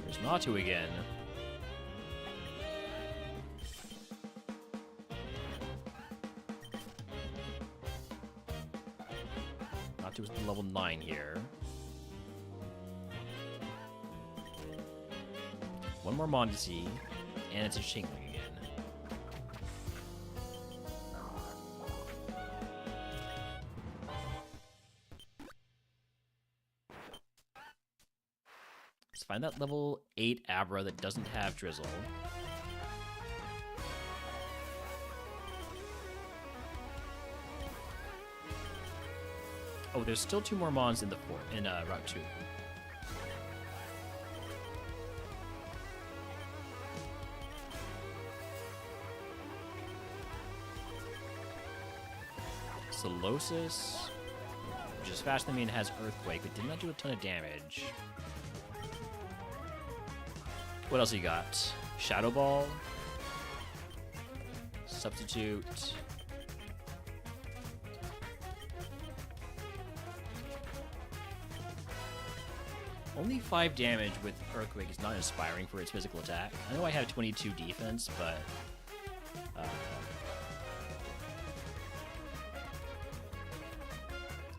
There's Natu again. Was level 9 here. One more mon to see, and it's a Chingling again. Find that level 8 Abra that doesn't have Drizzle. Oh, there's still 2 more Mons in the Route 2. Solosis, which is faster than me and has Earthquake, but did not do a ton of damage. What else you got? Shadow Ball, Substitute. Only 5 damage with Earthquake is not inspiring for its physical attack. I know I have 22 defense, but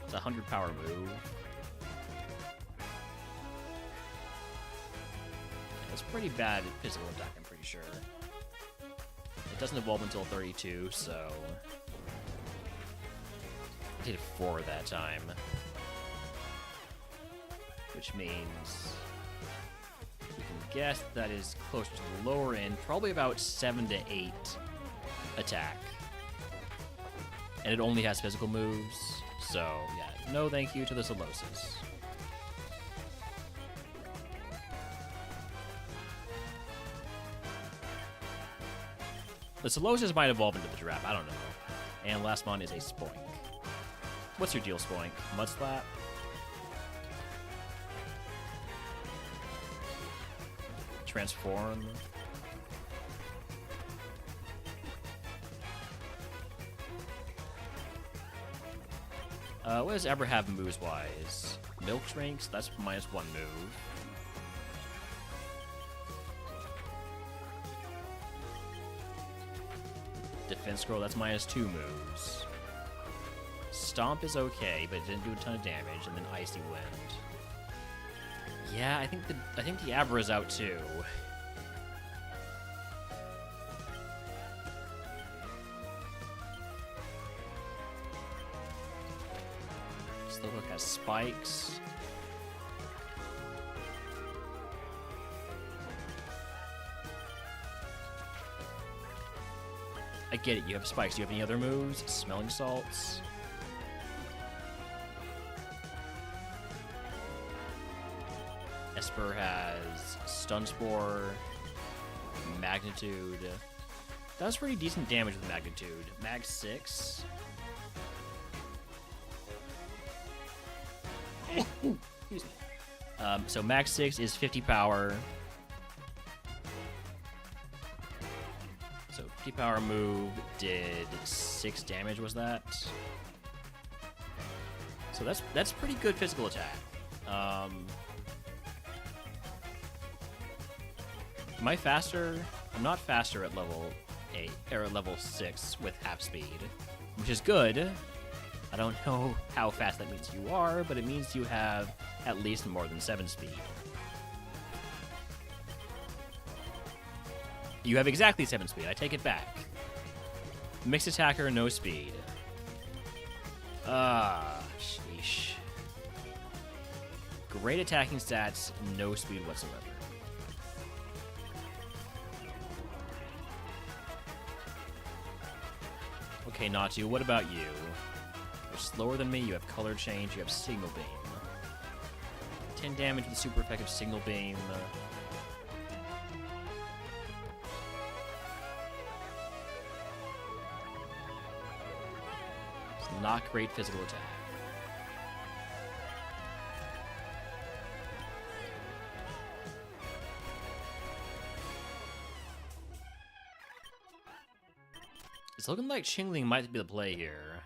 it's a 100 power move. It's pretty bad at physical attack, I'm pretty sure. It doesn't evolve until 32, so I did 4 that time. Which means we can guess that is closer to the lower end, probably about 7 to 8 attack. And it only has physical moves, so yeah, no thank you to the Solosis. The Solosis might evolve into the Giraffe, I don't know. And last mon is a Spoink. What's your deal, Spoink? Mud Slap? Transform. What does Abra have moves-wise? Milk Drinks, that's -1 move. Defense Scroll, that's -2 moves. Stomp is okay, but it didn't do a ton of damage, and then Icy Wind. Yeah, I think the Abra is out too. Slowpoke has spikes. I get it, you have spikes. Do you have any other moves? Smelling Salts? Esper has Stun Spore, Magnitude. That was pretty decent damage with Magnitude. Mag 6. Excuse me. So Mag 6 is 50 power. So 50 power move did 6 damage, was that? So that's pretty good physical attack. Am I faster? I'm not faster at level 8 or at level 6 with half speed, which is good. I don't know how fast that means you are, but it means you have at least more than 7 speed. You have exactly 7 speed. I take it back. Mixed attacker, no speed. Sheesh. Great attacking stats, no speed whatsoever. Okay, Natu, what about you? You're slower than me, you have color change, you have Signal Beam. 10 damage with super effective Signal Beam. It's not great physical attack. It's looking like Chingling might be the play here.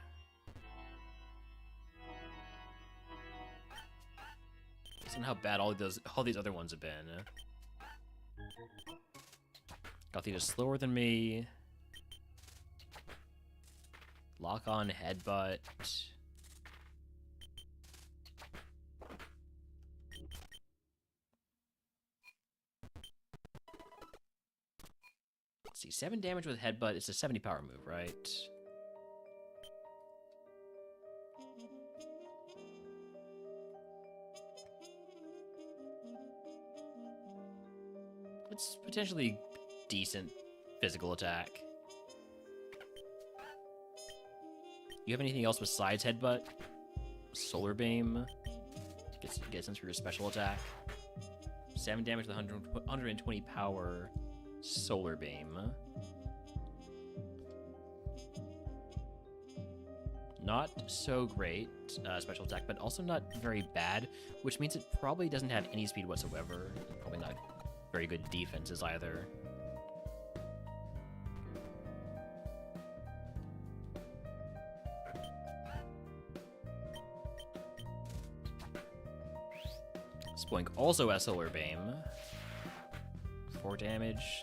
Based on how bad all these other ones have been. Gothita is slower than me. Lock on Headbutt. Let's see, 7 damage with Headbutt. It's a 70 power move, right? It's potentially decent physical attack. You have anything else besides Headbutt? Solar Beam. Gets into your special attack. 7 damage with 120 power. Solar Beam. Not so great special attack, but also not very bad, which means it probably doesn't have any speed whatsoever. Probably not very good defenses either. Spoink also has Solar Beam. 4 damage.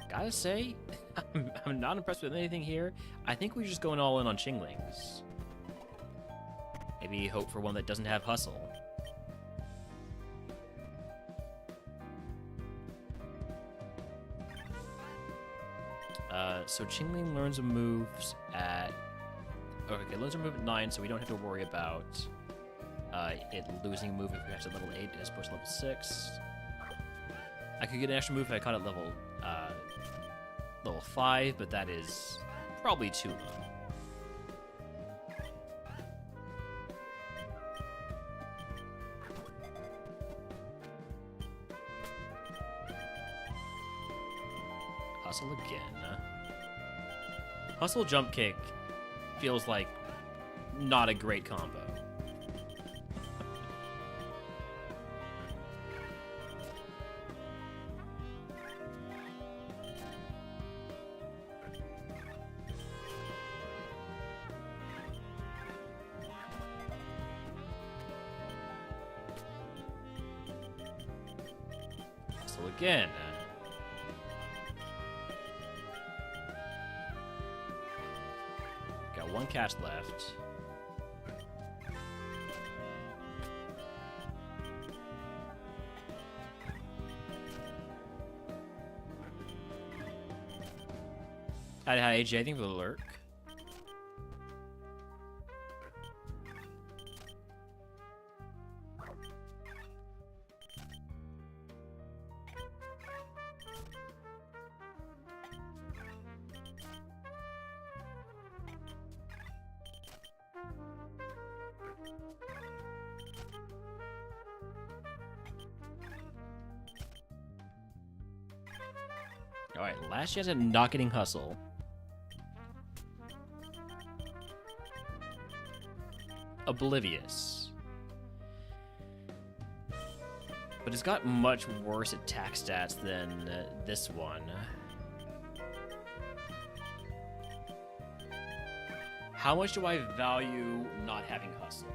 Gotta say, I'm not impressed with anything here. I think we're just going all in on Chinglings. Maybe hope for one that doesn't have Hustle. So Chingling learns moves at... Okay, learns a move at 9, so we don't have to worry about it losing a move if we have to level 8 as opposed to level 6. I could get an extra move if I caught it level 5, but that is probably too low. Hustle again. Hustle jump kick feels like not a great combo. Hustle again. Got 1 cast left. Hi, AJ. Thank you for the lurk. Alright, last chance at not getting Hustle. Oblivious. But it's got much worse attack stats than this one. How much do I value not having Hustle?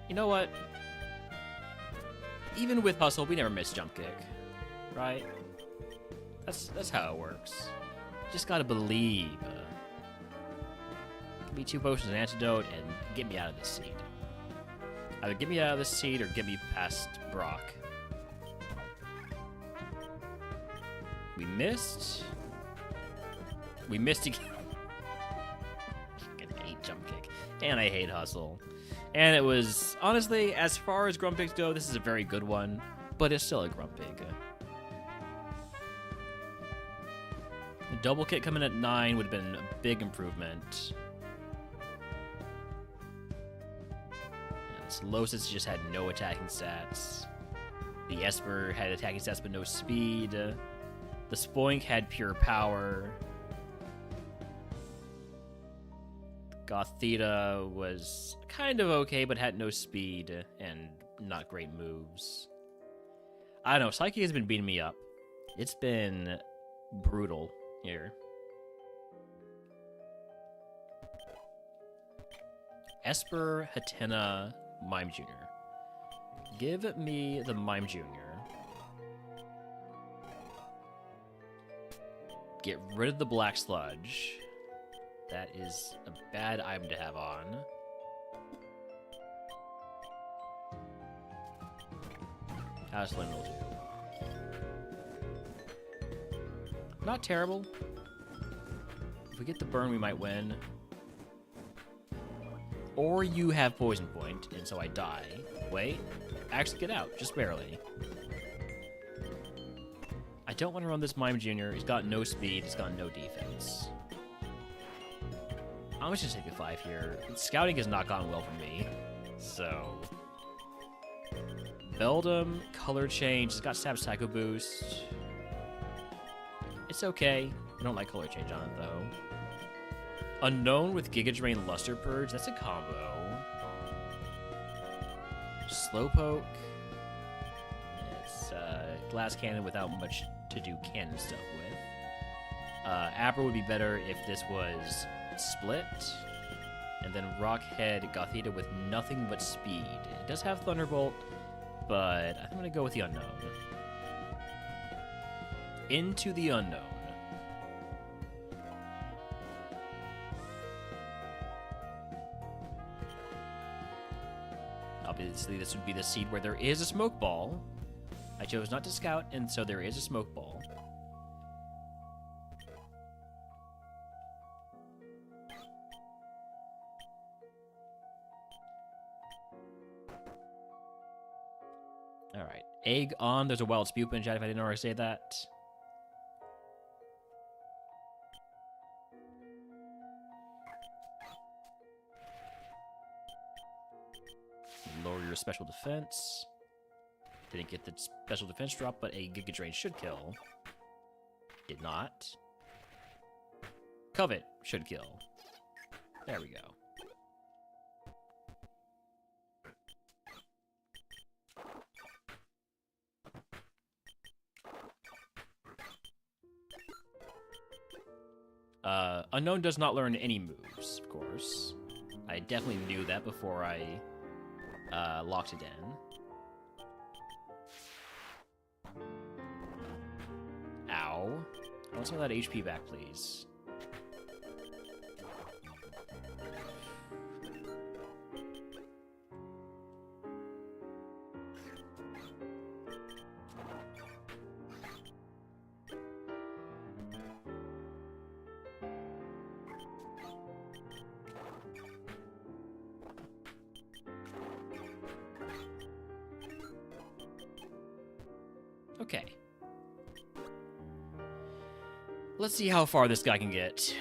You know what? Even with Hustle, we never miss jump kick, right? That's how it works. Just gotta believe. Give me 2 potions, an antidote, and get me out of this seed. Either get me out of this seed or get me past Brock. We missed. We missed again. I hate jump kick, and I hate Hustle. And it was, honestly, as far as Grumpigs go, this is a very good one, but it's still a Grumpig. The double kick coming at 9 would have been a big improvement. And Losis just had no attacking stats. The Esper had attacking stats but no speed. The Spoink had pure power. Gothita was kind of okay, but had no speed and not great moves. I don't know, Psyche has been beating me up. It's been brutal here. Esper, Hatena, Mime Jr. Give me the Mime Jr. Get rid of the Black Sludge. That is a bad item to have on. How's Slim will do? Not terrible. If we get the burn, we might win. Or you have poison point, and so I die. Wait. Actually get out, just barely. I don't want to run this Mime Jr. He's got no speed, he's got no defense. I'm just gonna take the 5 here. Scouting has not gone well for me, so... Beldum, color change, it's got Stab Psycho Boost. It's okay. I don't like color change on it, though. Unknown with Giga Drain Luster Purge, that's a combo. Slowpoke. It's Glass Cannon without much to do cannon stuff with. Apper would be better if this was Split. And then Rockhead Gothita with nothing but speed. It does have Thunderbolt, but I'm going to go with the Unknown. Into the Unknown. Obviously, this would be the seed where there is a Smoke Ball. I chose not to scout, and so there is a Smoke Ball. Alright. Egg on. There's a Wild Spupa in chat if I didn't already say that. Lower your special defense. Didn't get the special defense drop, but a Giga Drain should kill. Did not. Covet should kill. There we go. Unknown does not learn any moves, of course. I definitely knew that before I locked it in. Ow. I want some of that HP back, please. Okay. Let's see how far this guy can get.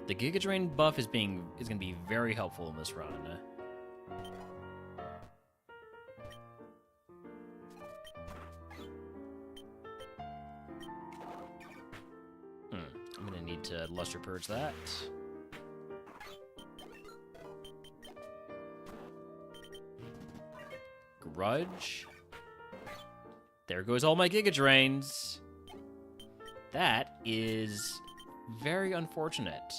The Giga Drain buff is going to be very helpful in this run. I'm going to need to Luster Purge that. Grudge. There goes all my Giga Drains. That is very unfortunate.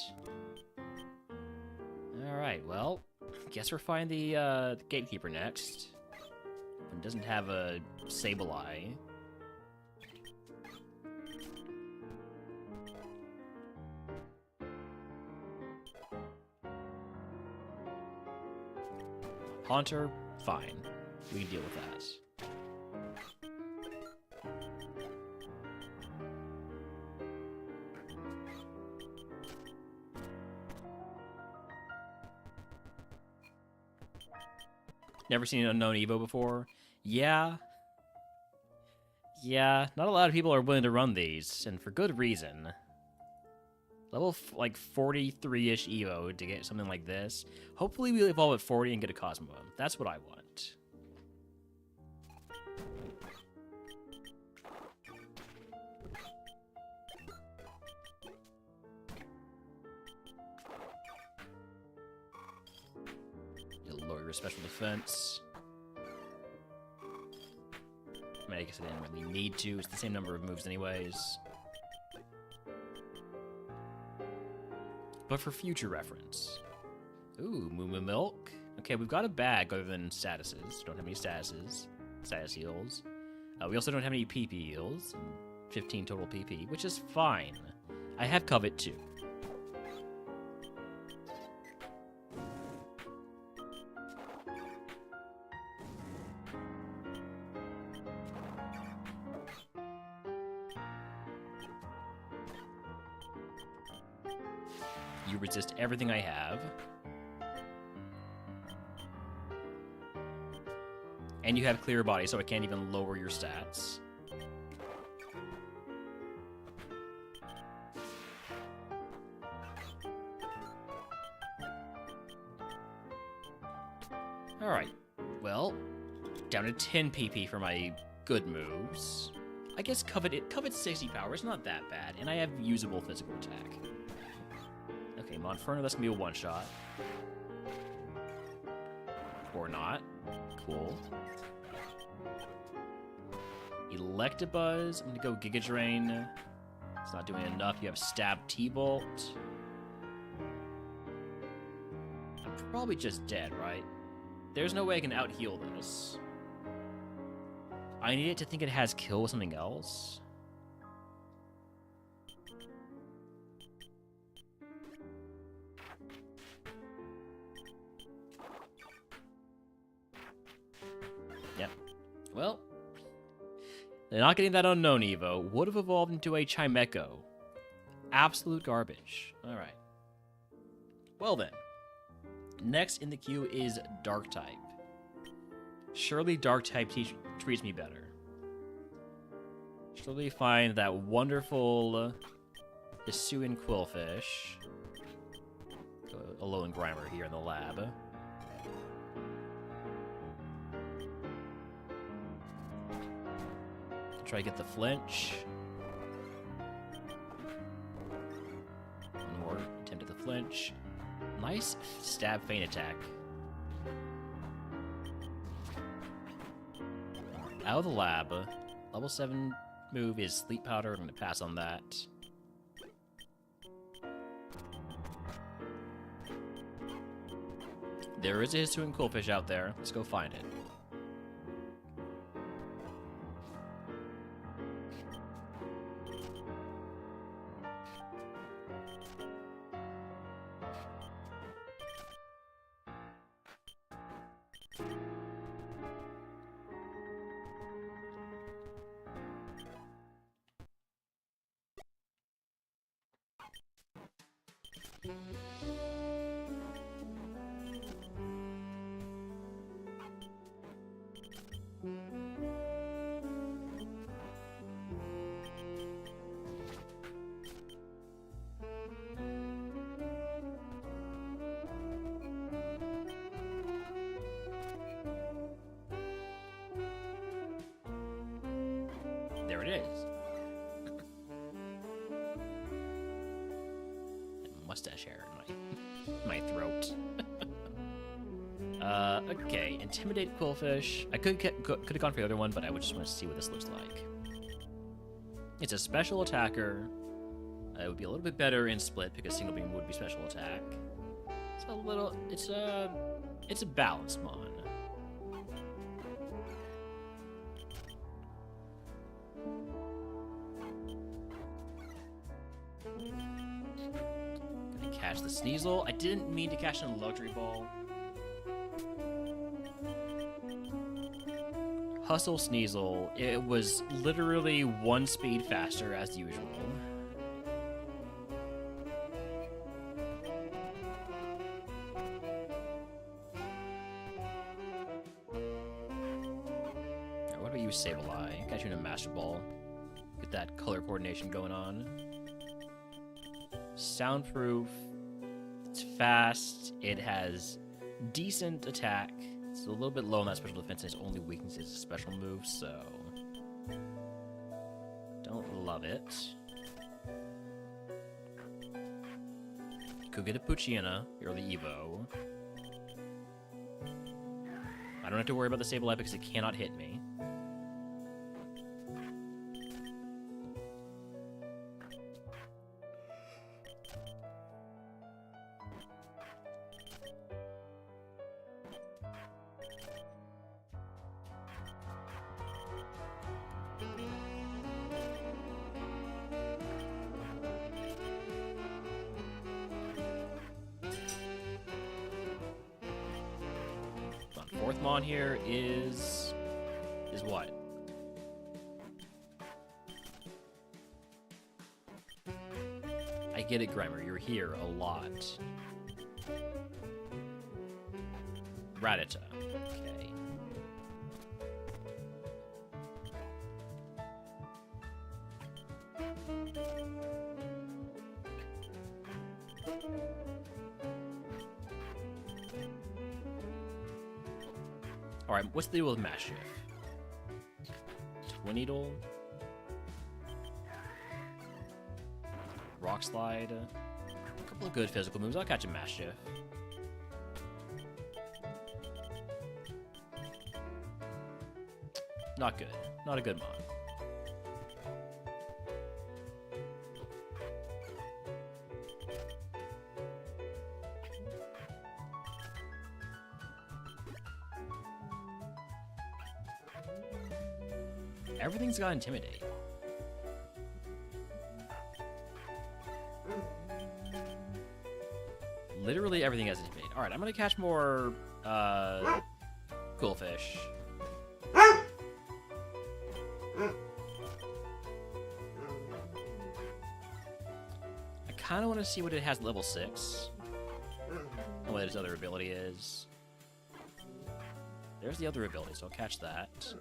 Alright, well, guess we're finding the Gatekeeper next. It doesn't have a Sableye. Haunter, fine. We can deal with that. Never seen an Unknown Evo before? Yeah. Yeah, not a lot of people are willing to run these, and for good reason. Level, like, 43-ish Evo to get something like this. Hopefully we evolve at 40 and get a Cosmo. That's what I want. You'll lower your special defense. I mean, I guess I didn't really need to. It's the same number of moves anyways. But for future reference. Ooh, Moo Moo Milk. Okay, we've got a bag other than statuses. Don't have any statuses. Status heals. We also don't have any PP heals. 15 total PP, which is fine. I have Covet too. You resist everything I have. And you have clear body, so I can't even lower your stats. Alright, well, down to 10 PP for my good moves. I guess Covet's 60 power, it's not that bad, and I have usable physical attack. Okay, Monferno, that's gonna be a one-shot. Or not. Cool. Electabuzz, I'm gonna go Giga Drain. It's not doing enough. You have Stab T-Bolt. I'm probably just dead, right? There's no way I can out-heal this. I need it to think it has kill with something else. Yep. Well, they're not getting that unknown Evo. Would have evolved into a Chimecho. Absolute garbage. Alright. Well then. Next in the queue is Dark type. Surely Dark type treats me better. Surely find that wonderful Hisuian Quillfish. A Alolan Grimer here in the lab. Try to get the flinch. One more attempt at the flinch. Nice stab feint attack. Out of the lab. Level 7 move is Sleep Powder. I'm going to pass on that. There is a Hisuian Quillfish out there. Let's go find it. There it is. Mustache hair in my throat. Okay, Intimidate Quillfish. I could have gone for the other one, but I would just want to see what this looks like. It's a special attacker. It would be a little bit better in Split because Single Beam would be special attack. It's a balanced mon. Gonna catch the Sneasel. I didn't mean to catch in a Luxury Ball. Hustle Sneasel. It was literally 1 speed faster as usual. Alright, what about you, Sableye? Catch you in a Master Ball. Get that color coordination going on. Soundproof. It's fast. It has decent attack. It's a little bit low on that special defense, and its only weakness is a special move, so don't love it. Could get a Poochyena, early Evo. I don't have to worry about the Sableye because it cannot hit me. RogueMon here is what? I get it, Grimer. You're here a lot. Rattata. Okay. Alright, what's the deal with Mastiff? Twinneedle? Rock Slide? A couple of good physical moves. I'll catch a Mastiff. Not good. Not a good mod. Everything's got Intimidate. Literally everything has Intimidate. Alright, I'm gonna catch more, cool fish. I kinda wanna see what it has at level 6. And what its other ability is. There's the other ability, so I'll catch that.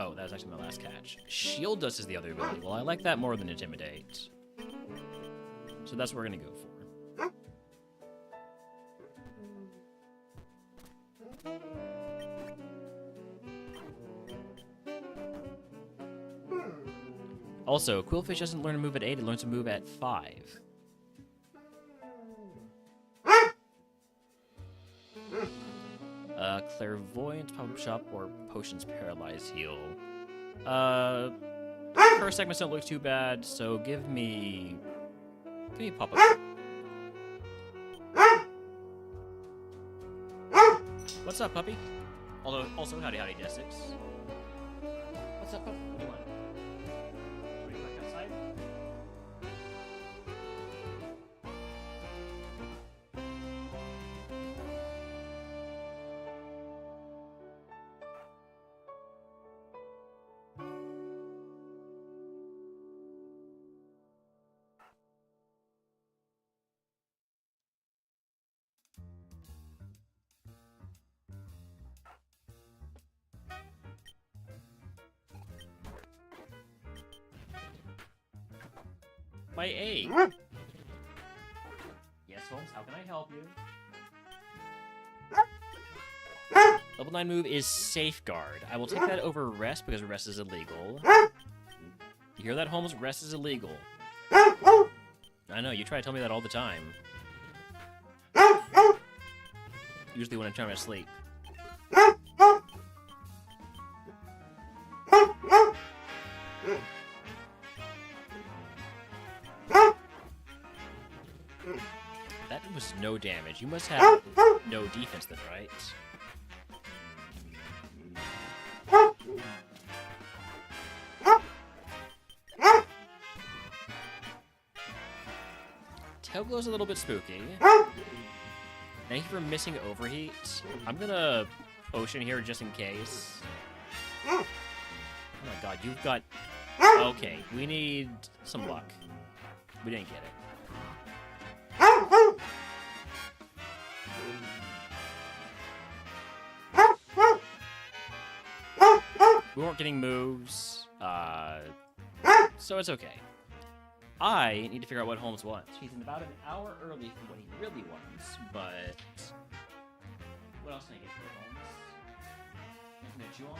Oh, that was actually my last catch. Shield Dust is the other ability. Well, I like that more than Intimidate. So that's what we're gonna go for. Also, Quillfish doesn't learn a move at 8, it learns a move at 5. Clairvoyant, Pop-Up Shop, or Potions Paralyze Heal. First segments don't look too bad, so give me Pop-Up Shop. What's up, puppy? Although, also, howdy, D6. What's up, puppy? What do you want? What do you like outside? My egg. Yes, Holmes, how can I help you? Level 9 move is Safeguard. I will take that over Rest because Rest is illegal. You hear that, Holmes? Rest is illegal. I know, you try to tell me that all the time. Usually when I'm trying to sleep. That was no damage. You must have no defense then, right? Tailglow's a little bit spooky. Thank you for missing Overheat. I'm gonna Ocean here just in case. Oh my god, you've got... Okay, we need some luck. We didn't get it. We weren't getting moves, so it's okay. I need to figure out what Holmes wants. He's about an hour early from what he really wants, but... What else can I get for Holmes? Anything that you want?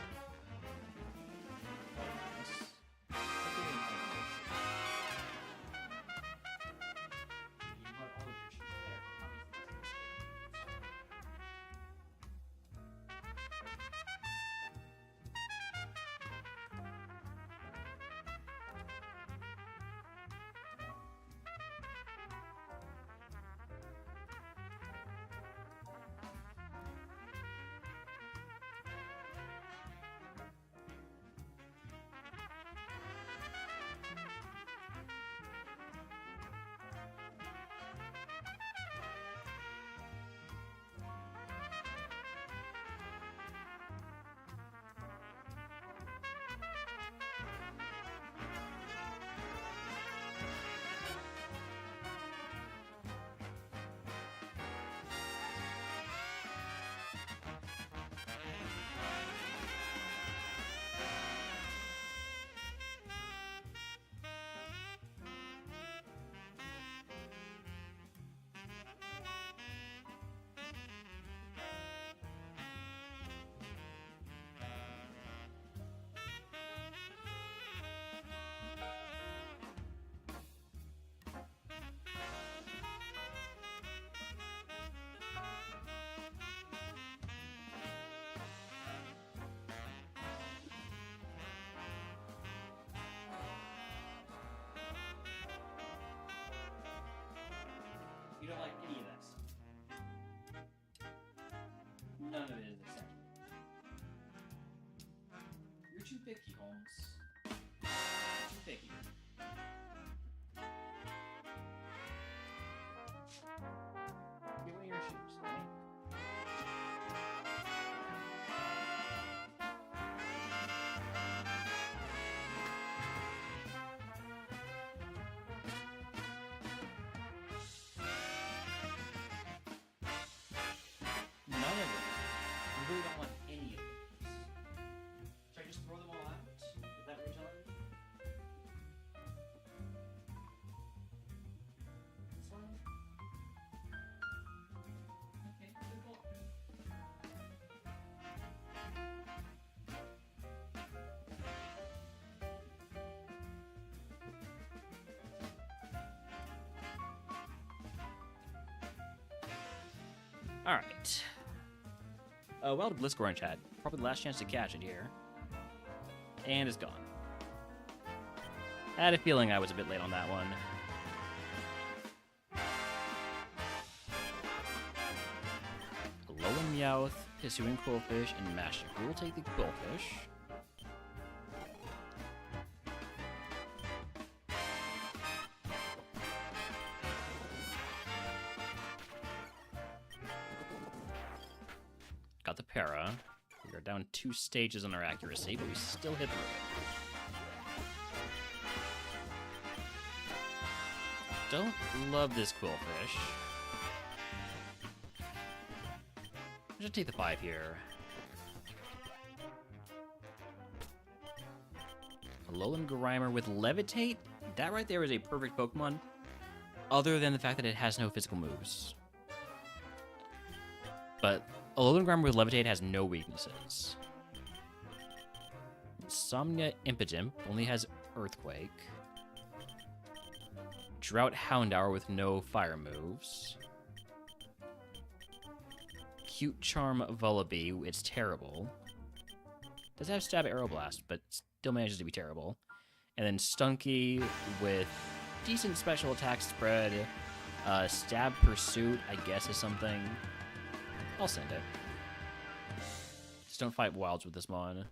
picky, Holmes. Too picky. Give me your shoes, okay? None of them. I really don't want any of them. Should I just throw them all out? Is that what you're telling me? This one? Okay, good call. Alright. Wild Blitzcore in chat. Probably the last chance to catch it here. And it's gone. I had a feeling I was a bit late on that one. Alolan Meowth, Hisuian Quillfish, and Mastic. We will take the Quillfish. Got the para. We are down 2 stages on our accuracy, but we still hit through it. Don't love this Quillfish. I should take the 5 here. Alolan Grimer with Levitate? That right there is a perfect Pokemon, other than the fact that it has no physical moves. But Alolan Grimer with Levitate has no weaknesses. Insomnia Impotent only has Earthquake. Drought Houndour with no fire moves. Cute Charm Vullaby, it's terrible. Does have Stab Aeroblast, but still manages to be terrible. And then Stunky with decent special attack spread. Stab Pursuit, I guess, is something. I'll send it. Just don't fight wilds with this mon.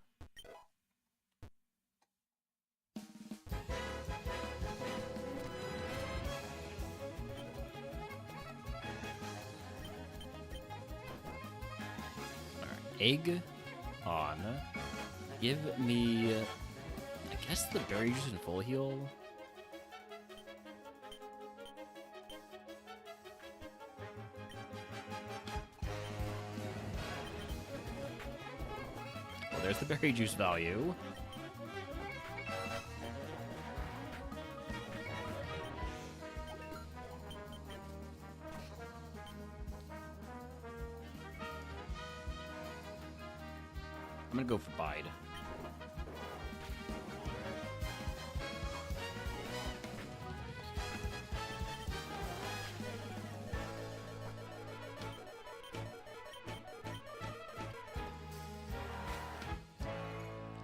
Alright, egg on. Give me, I guess, the berry juice and full heal. Well, there's the berry juice value. I'm gonna go for Bide.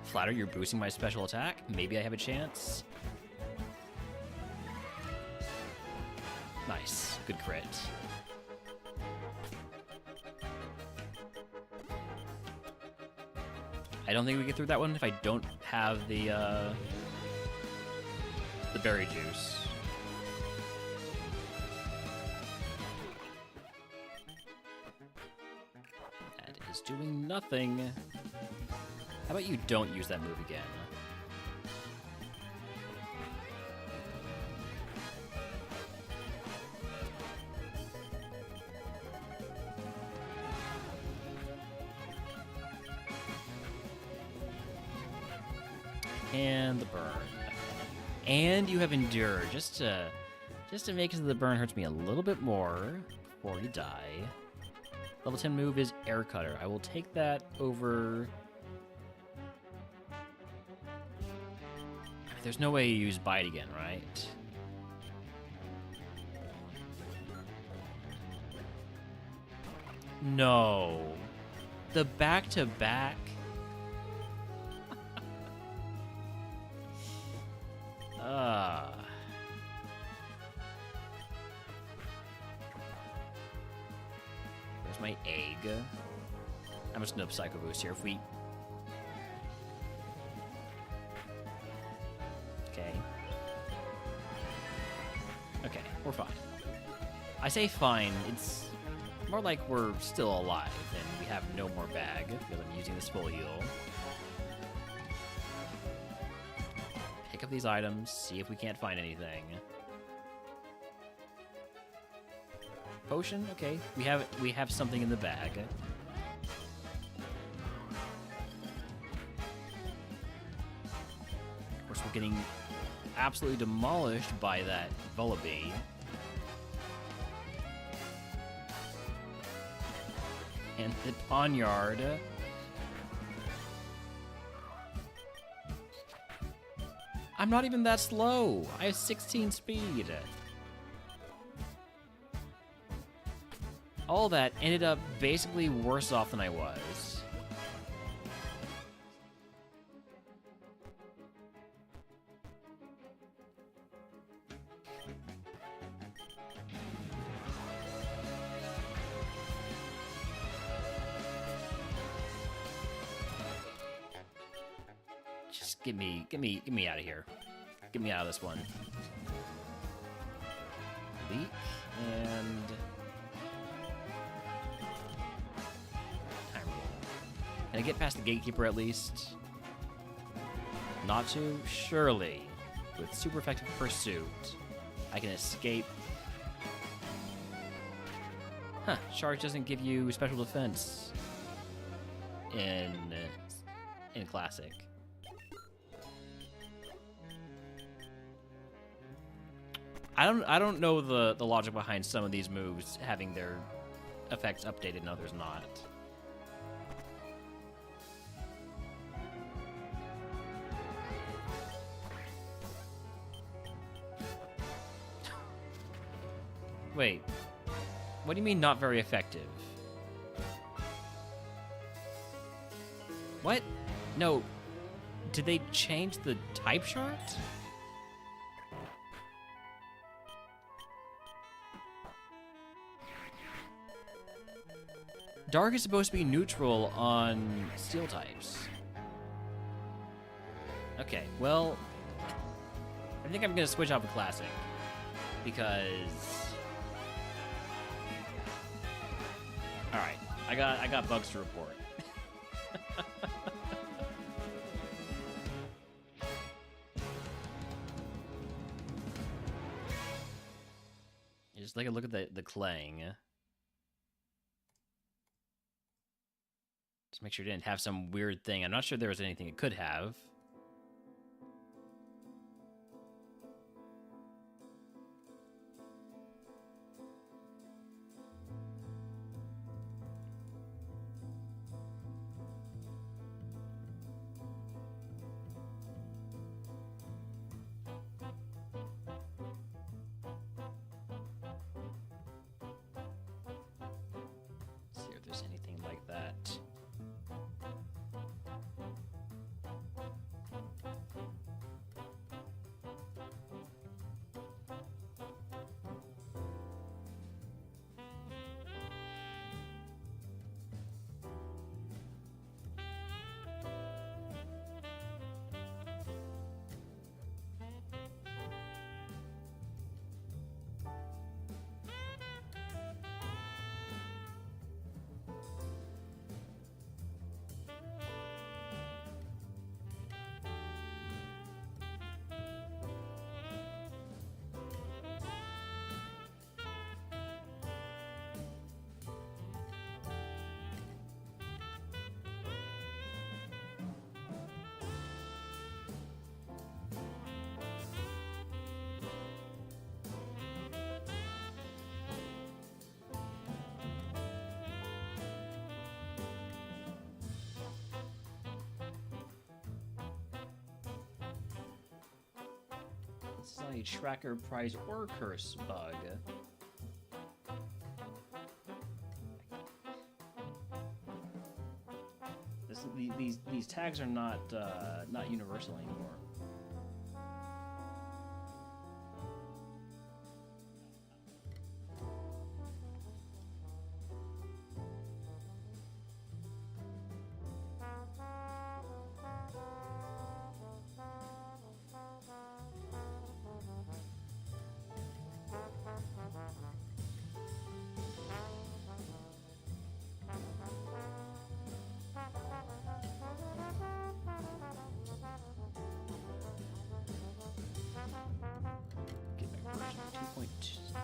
Flatter, you're boosting my special attack. Maybe I have a chance. Nice. Good crit. I don't think we get through that one if I don't have the berry juice. That is doing nothing. How about you don't use that move again? And the burn. And you have Endure, just to make it so the burn hurts me a little bit more before you die. Level 10 move is Air Cutter. I will take that over. There's no way you use Bite again, right? No. The back-to-back. There's my egg. I'm just gonna Psycho Boost here. If we Okay. Okay, we're fine. I say fine, it's more like we're still alive and we have no more bag because I'm using this full heal. Pick up these items, see if we can't find anything. Potion, okay. We have something in the bag. Of course, we're getting absolutely demolished by that Vullaby. And the Poniard. I'm not even that slow. I have 16 speed. All that ended up basically worse off than I was. Just get me out of here. Get me out of this one. Leak and time roll. Can I get past the gatekeeper at least? Not to? Surely. With super effective pursuit, I can escape. Huh, charge doesn't give you special defense in classic. I don't know the logic behind some of these moves having their effects updated and others not. Wait, what do you mean not very effective? What? No, did they change the type chart? Dark is supposed to be neutral on steel types. Okay, well, I think I'm gonna switch off a classic because. All right, I got bugs to report. Just take a look at the clang. Just make sure it didn't have some weird thing. I'm not sure there was anything it could have. See if there's anything like that. This is not a tracker, prize, or curse bug. These tags are not universal anymore.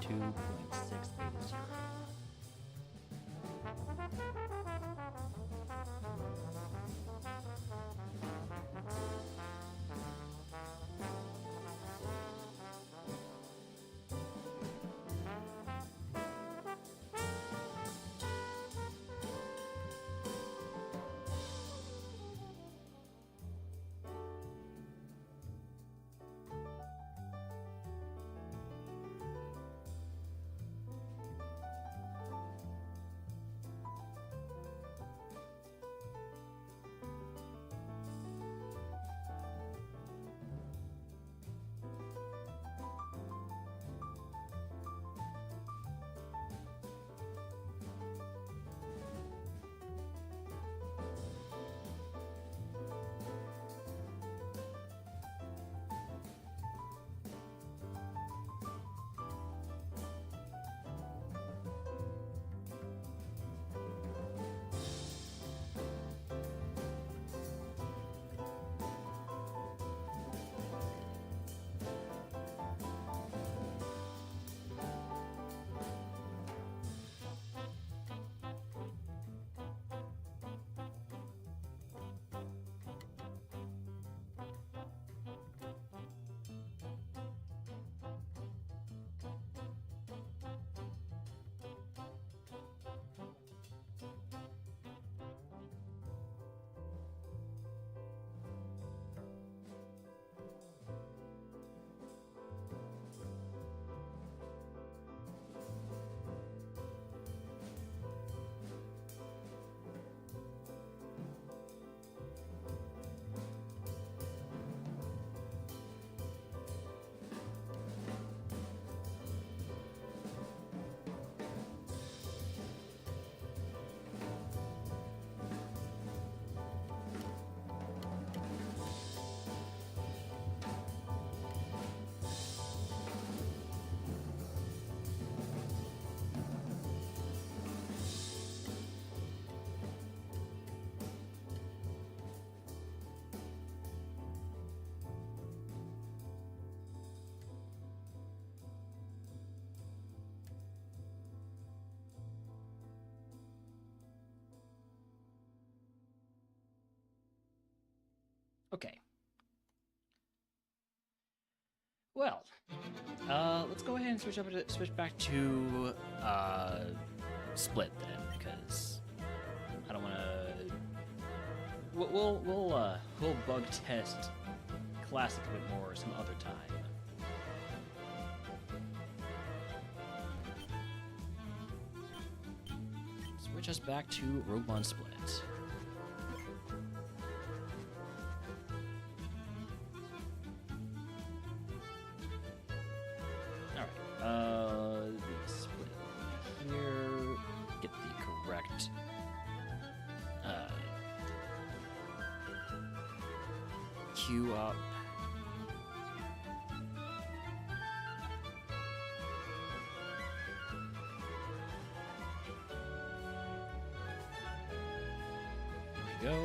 2.680. Okay. Well, let's go ahead and switch back to Split then, because I don't want to. We'll bug test Classic a bit more some other time. Switch us back to RogueMon Split. The split here. Get the correct queue up. There we go.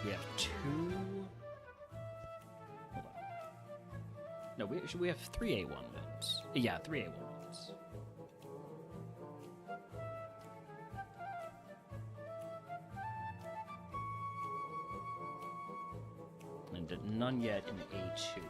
We have two. Hold on. No, we have 3 A1 wins. Yeah, 3 A1 wins. And none yet in A2.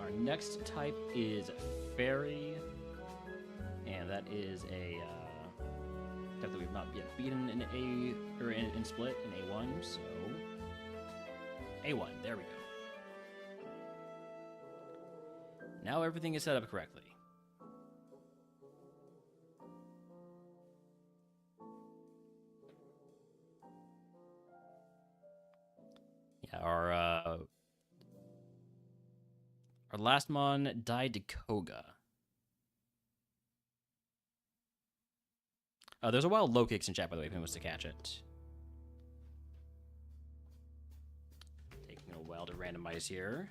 Our next type is Fairy, and that is a type that we've not yet beaten in A or in Split in A1. So A1, there we go. Now everything is set up correctly. Yeah, our Our last mon died to Koga. There's a wild low kicks in chat, by the way, if anyone wants to catch it. Taking a while to randomize here.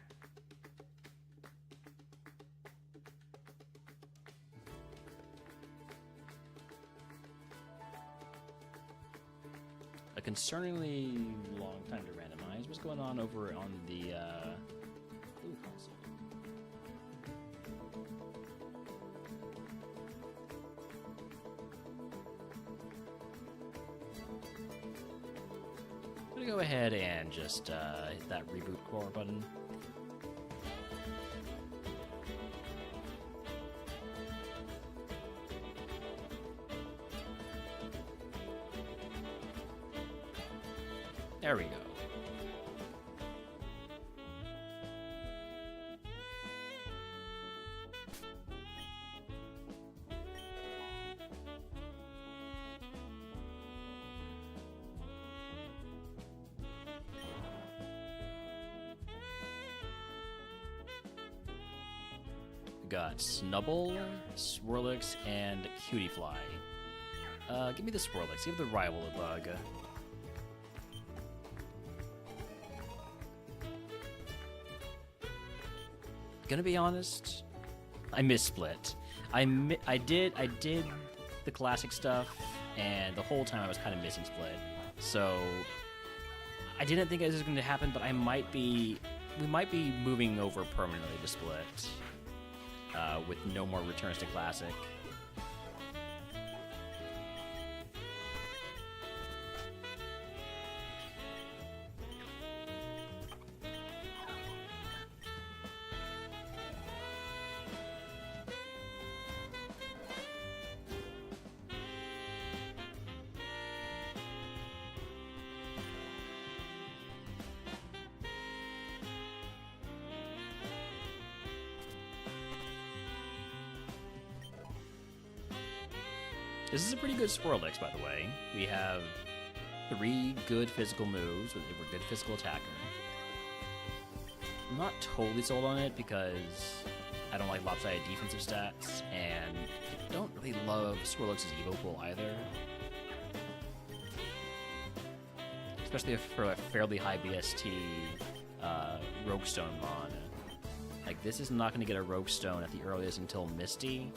A concerningly long time to randomize. What's going on over on the console? I'm gonna go ahead and just hit that reboot core button. There we go. We got Snubble, Swirlix, and Cutiefly. Give me the Swirlix. Give the rival a bug. Gonna be honest, I missed Split. I did the classic stuff, and the whole time I was kind of missing Split. So I didn't think it was going to happen, but we might be moving over permanently to Split with no more returns to classic. This is a pretty good Swirlix, by the way. We have 3 good physical moves with a good physical attacker. I'm not totally sold on it because I don't like lopsided defensive stats, and I don't really love Swirlix's Evo Pool either. Especially for a fairly high BST Rogue Stone mon. Like, this is not going to get a Rogue Stone at the earliest until Misty.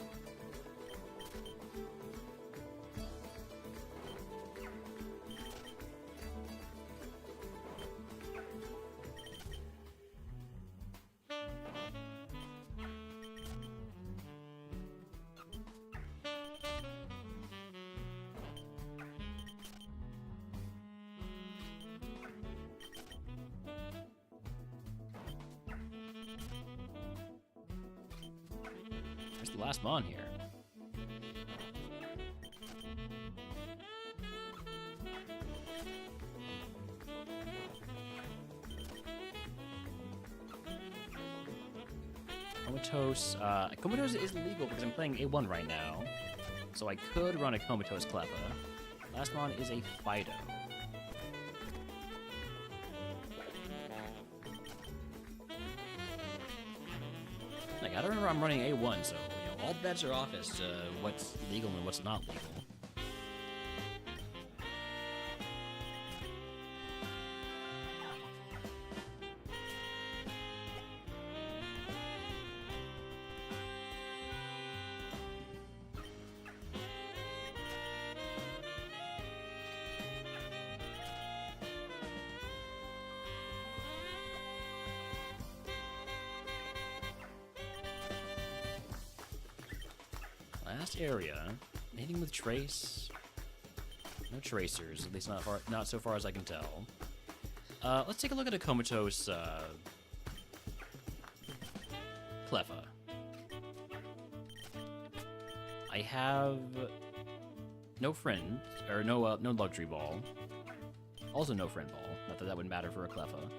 The last mon here. Comatose is legal because I'm playing A1 right now, so I could run a Comatose Cleffa. Last mon is a Fido. Like, I don't remember I'm running A1, so all bets are off as to what's legal and what's not legal. Last area, anything with trace? No tracers, at least not so far as I can tell. Let's take a look at a Comatose Cleffa. I have no friend, or no luxury ball. Also no friend ball. Not that that would matter for a Cleffa.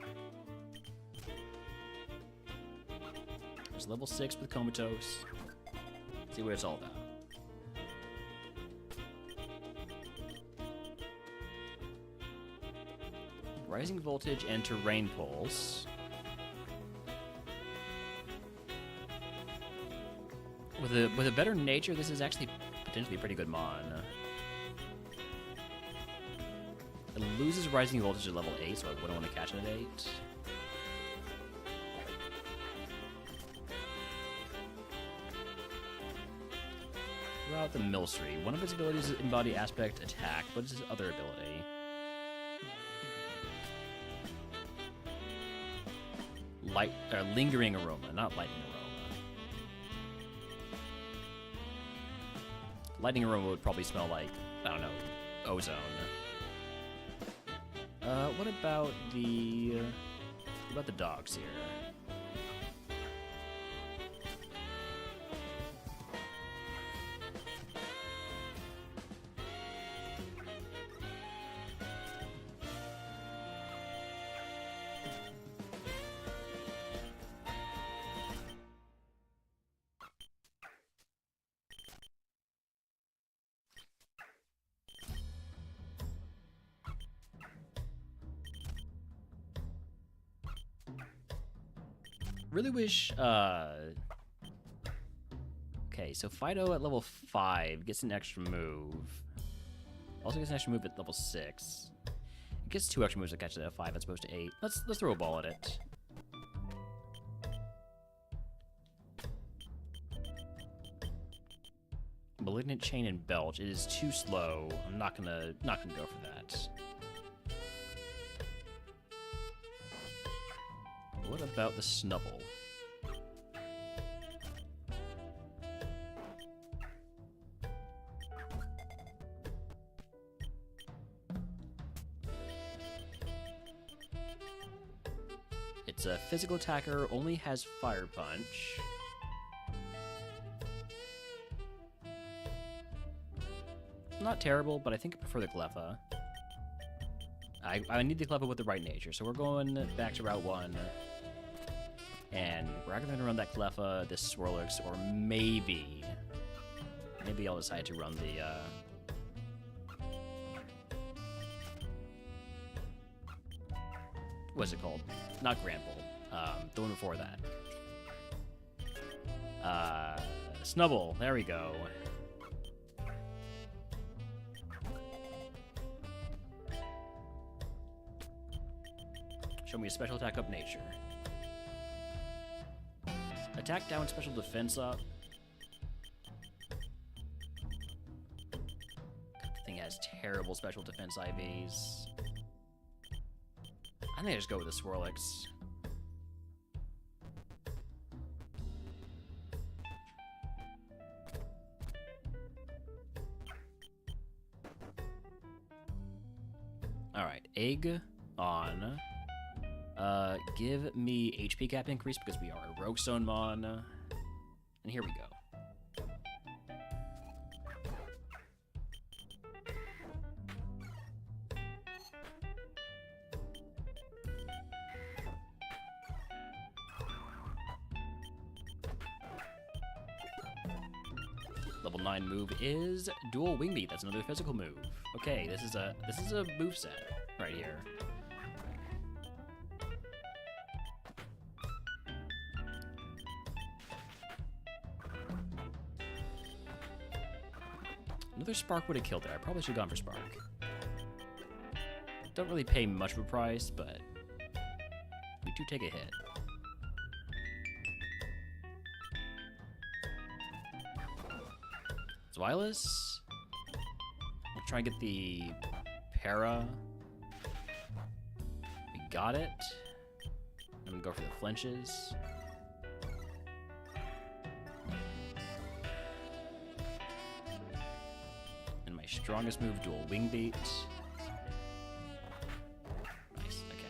There's level 6 with Comatose. See what it's all about. Rising Voltage and Terrain Pulse. with a better nature, this is actually potentially a pretty good mon. It loses rising voltage at level 8, so I wouldn't want to catch it at 8. Throughout the Millstream, one of its abilities is embody aspect attack. What is his other ability? Lingering aroma, not lightning aroma. Lightning aroma would probably smell like, I don't know, ozone. What about the dogs here? Really wish, okay, so Fido at level 5 gets an extra move. Also gets an extra move at level 6. It gets 2 extra moves to catch it at 5 as opposed to 8. Let's throw a ball at it. Malignant Chain and Belch. It is too slow. I'm not gonna go for that. What about the Snubble? It's a physical attacker, only has Fire Punch. Not terrible, but I think I prefer the Cleffa. I need the Cleffa with the right nature, so we're going back to Route 1. And we're either going to run that Cleffa, this Swirlix, or maybe I'll decide to run the, what's it called? Not Grand Bolt. The one before that. Snubble. There we go. Show me a special attack up nature. Attack down, special defense up. The thing has terrible special defense IVs. I think I just go with the Swirlix. Alright, egg on. Give me HP cap increase because we are a Rogue Stone Mon. And here we go. Level 9 move is Dual Wing Beat. That's another physical move. Okay, this is a moveset right here. Another Spark would have killed it. I probably should have gone for Spark. Don't really pay much of a price, but we do take a hit. Zweilous. We'll try and get the Para. We got it. I'm gonna go for the flinches. Strongest move, Dual Wing Beat. Nice, okay.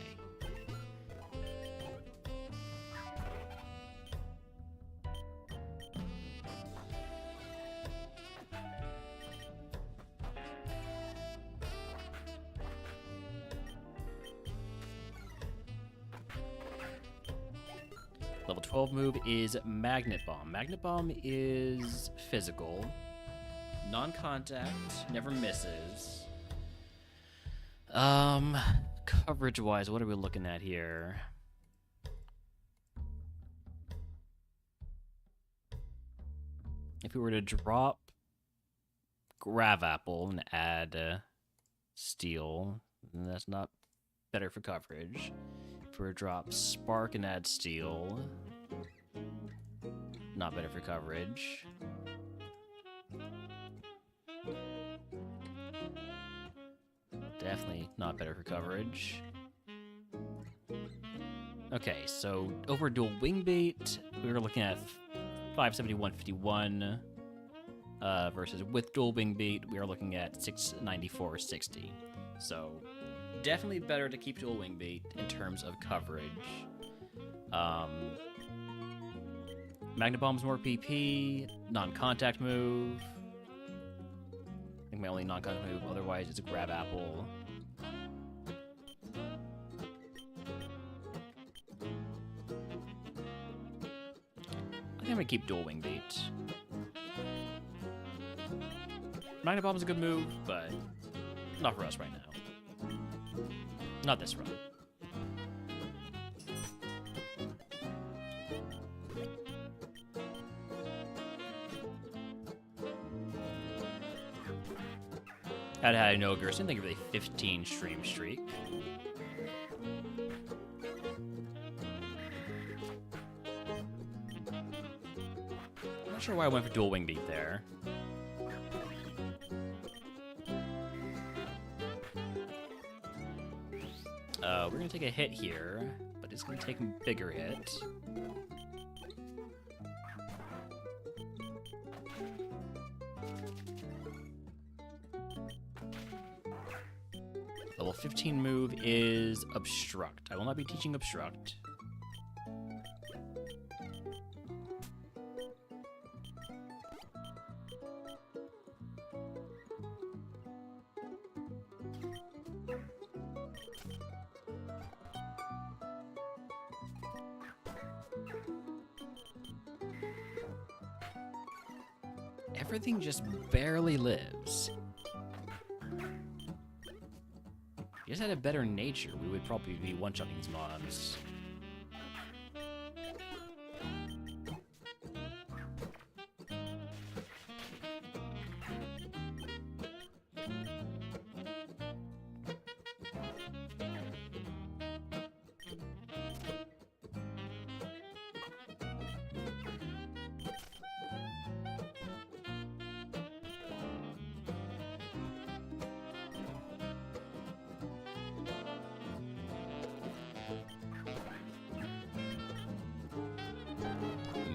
Level 12 move is Magnet Bomb. Magnet Bomb is physical. Non-contact, never misses. Coverage-wise, what are we looking at here? If we were to drop Grav Apple and add Steel, then that's not better for coverage. If we were to drop Spark and add Steel, not better for coverage. Definitely not better for coverage. Okay, so over dual Wingbait, we were looking at 571.51 versus with dual Wingbait, we are looking at 694.60. So definitely better to keep dual Wingbait in terms of coverage. Magna Bomb's more PP, non-contact move. I think my only non-contact move otherwise is a Grab Apple. I think I'm gonna keep dual Wingbait. Magna Bomb's a good move, but not for us right now. Not this run. Had no Gerson, thank you for the 15 stream streak. I'm not sure why I went for dual Wingbeat there. We're gonna take a hit here, but it's gonna take a bigger hit. Level 15 move is Obstruct. I will not be teaching Obstruct. Everything just barely lives. If you just had a better nature, we would probably be one-shotting these mobs.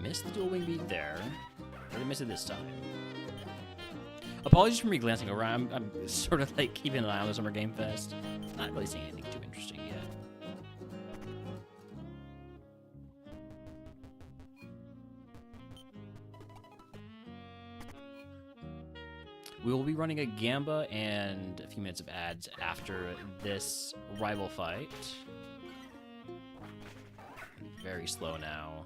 Missed the dual wing beat there. Really missed it this time. Apologies for me glancing around. I'm sort of like keeping an eye on the Summer Game Fest. Not really seeing anything too interesting yet. We will be running a Gamba and a few minutes of ads after this rival fight. Very slow now.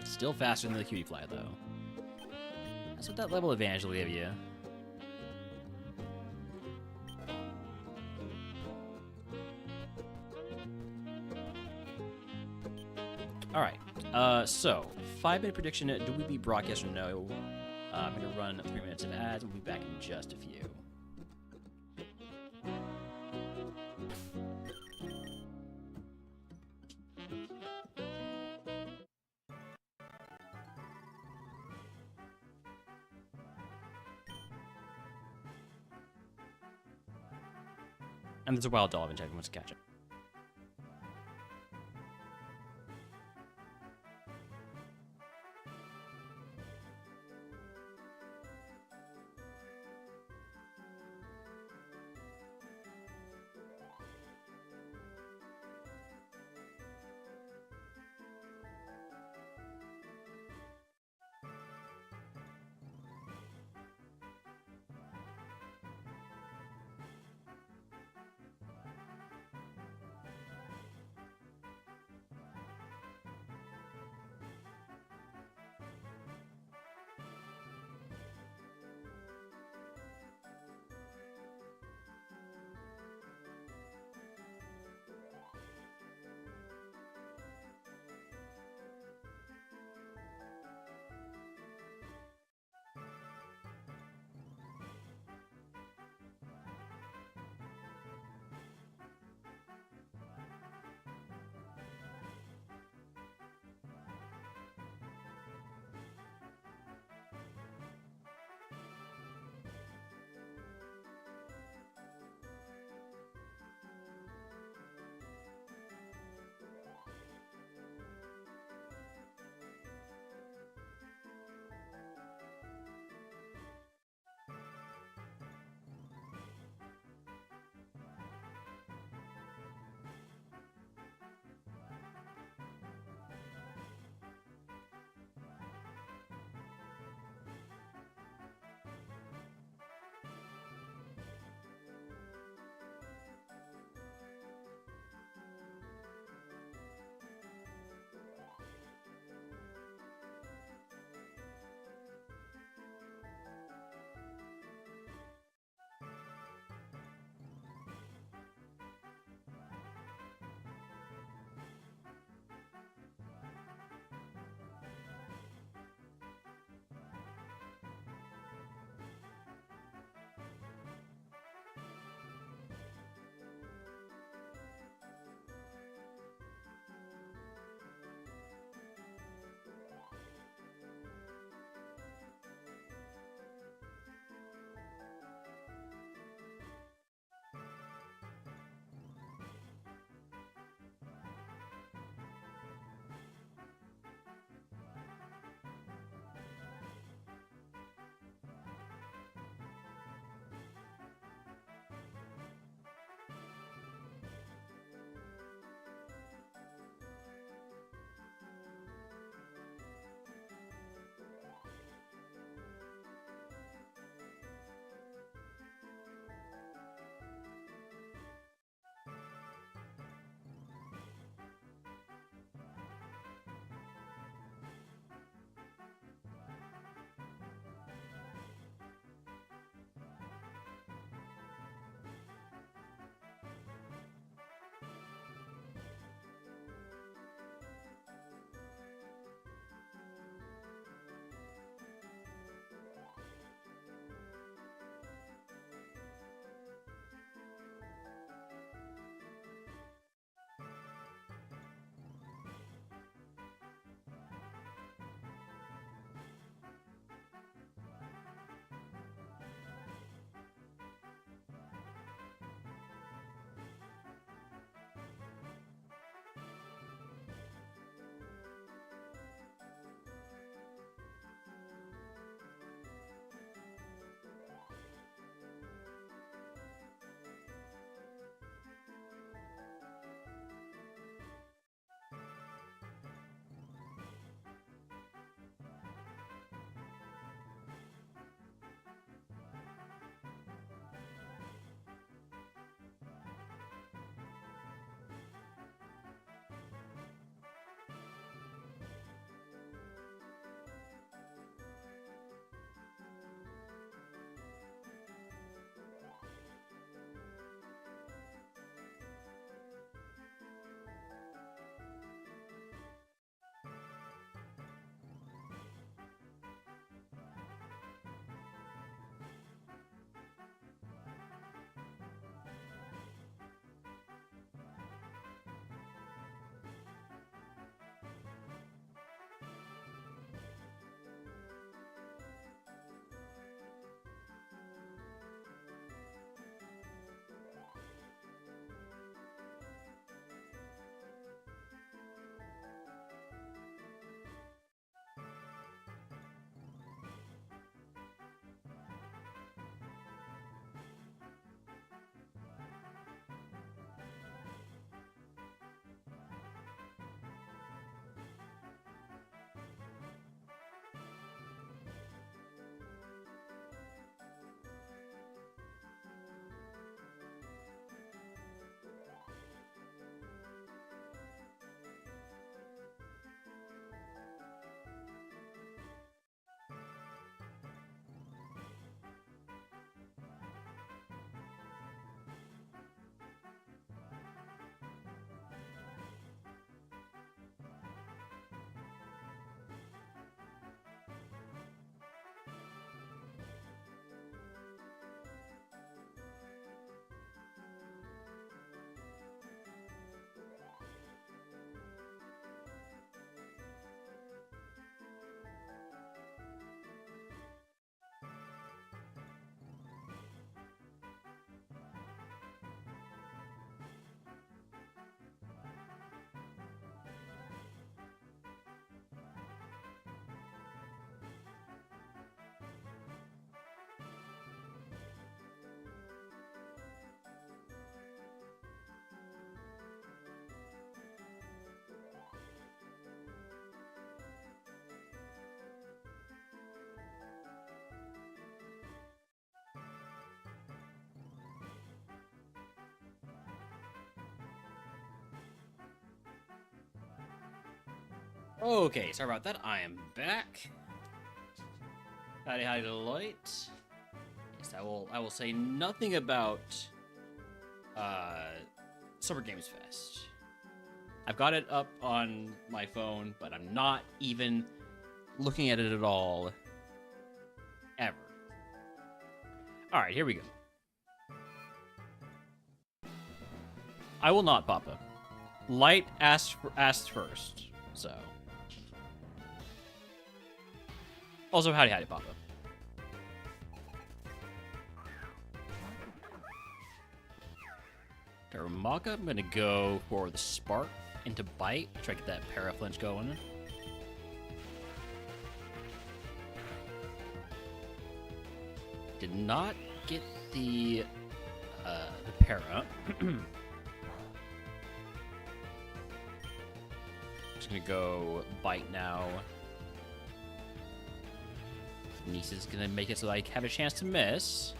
Still faster than the Cutie Fly, though. That's what that level advantage will give you. Alright, so 5-minute prediction. Do we beat Brock, yes or no? I'm going to run 3 minutes of ads. We'll be back in just a few. And there's a wild dolphin if wants to catch it. Okay, sorry about that. I am back. Howdy, howdy, Deloitte. Yes, I will say nothing about Summer Games Fest. I've got it up on my phone, but I'm not even looking at it at all. Ever. Alright, here we go. I will not, Papa. Light asked first, so. Also, howdy, howdy, Papa. Taramaka, I'm gonna go for the Spark into Bite. Try to get that Paraflinch going. Did not get the Para. Just gonna go Bite now. Niece is gonna make it so I have a chance to miss.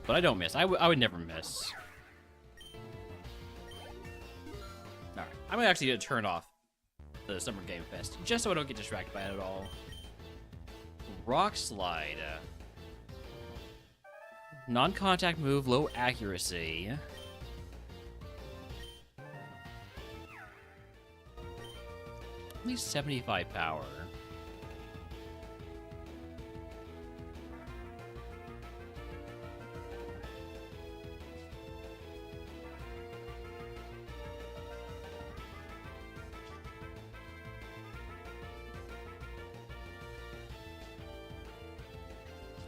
But I don't miss. I would never miss. Alright. I'm actually gonna turn off the Summer Game Fest just so I don't get distracted by it at all. Rock Slide. Non-contact move, low accuracy. Only 75 power.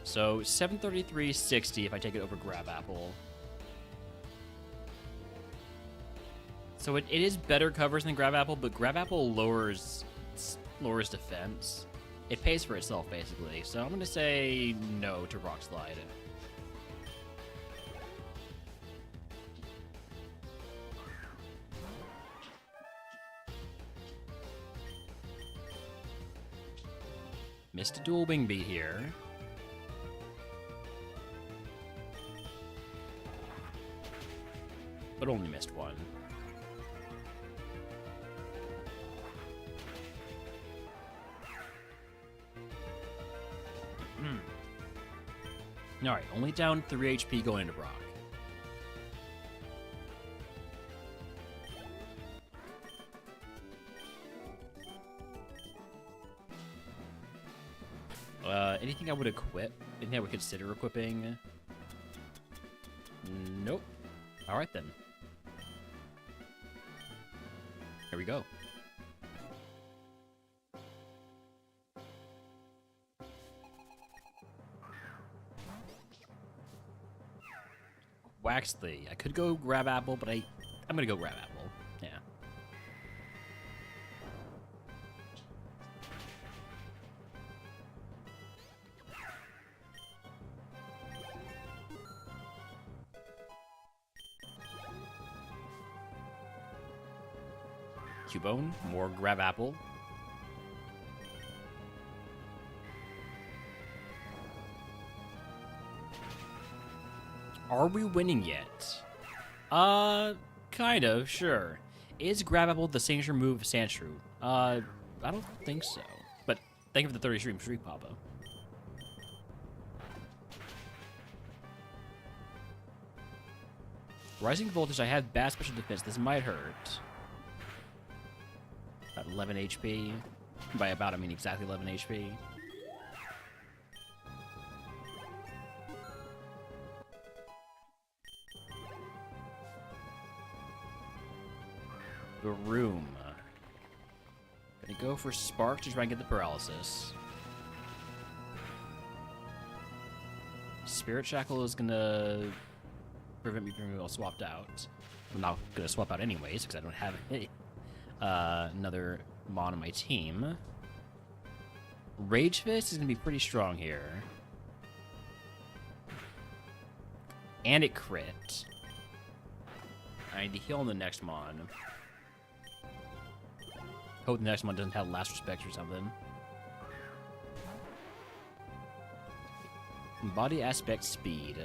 So 733.60 if I take it over Grab Apple. So it is better covers than Grab Apple, but Grab Apple lowers defense. It pays for itself basically. So I'm gonna say no to Rock Slide. Missed a dual wing beat here. But only missed one. Alright, only down 3 HP going into Brock. Anything I would equip? Anything I would consider equipping? Nope. Alright then. Here we go. Waxley. I could go Grab Apple, but I'm gonna go Grab Apple. Yeah. Cubone, more Grab Apple. Are we winning yet? Kind of, sure. Is Grab Apple the signature move of Sandshrew? I don't think so. But thank you for the 30 streak, Papa. Rising Voltage, I have bad special defense. This might hurt. About 11 HP. By about, I mean exactly 11 HP. The room. Gonna go for Spark to try and get the paralysis. Spirit Shackle is gonna prevent me from being all swapped out. I'm not gonna swap out anyways because I don't have another Mon on my team. Rage Fist is gonna be pretty strong here. And it crit. I need to heal on the next Mon. Hope the next one doesn't have last respect or something. Body aspect speed.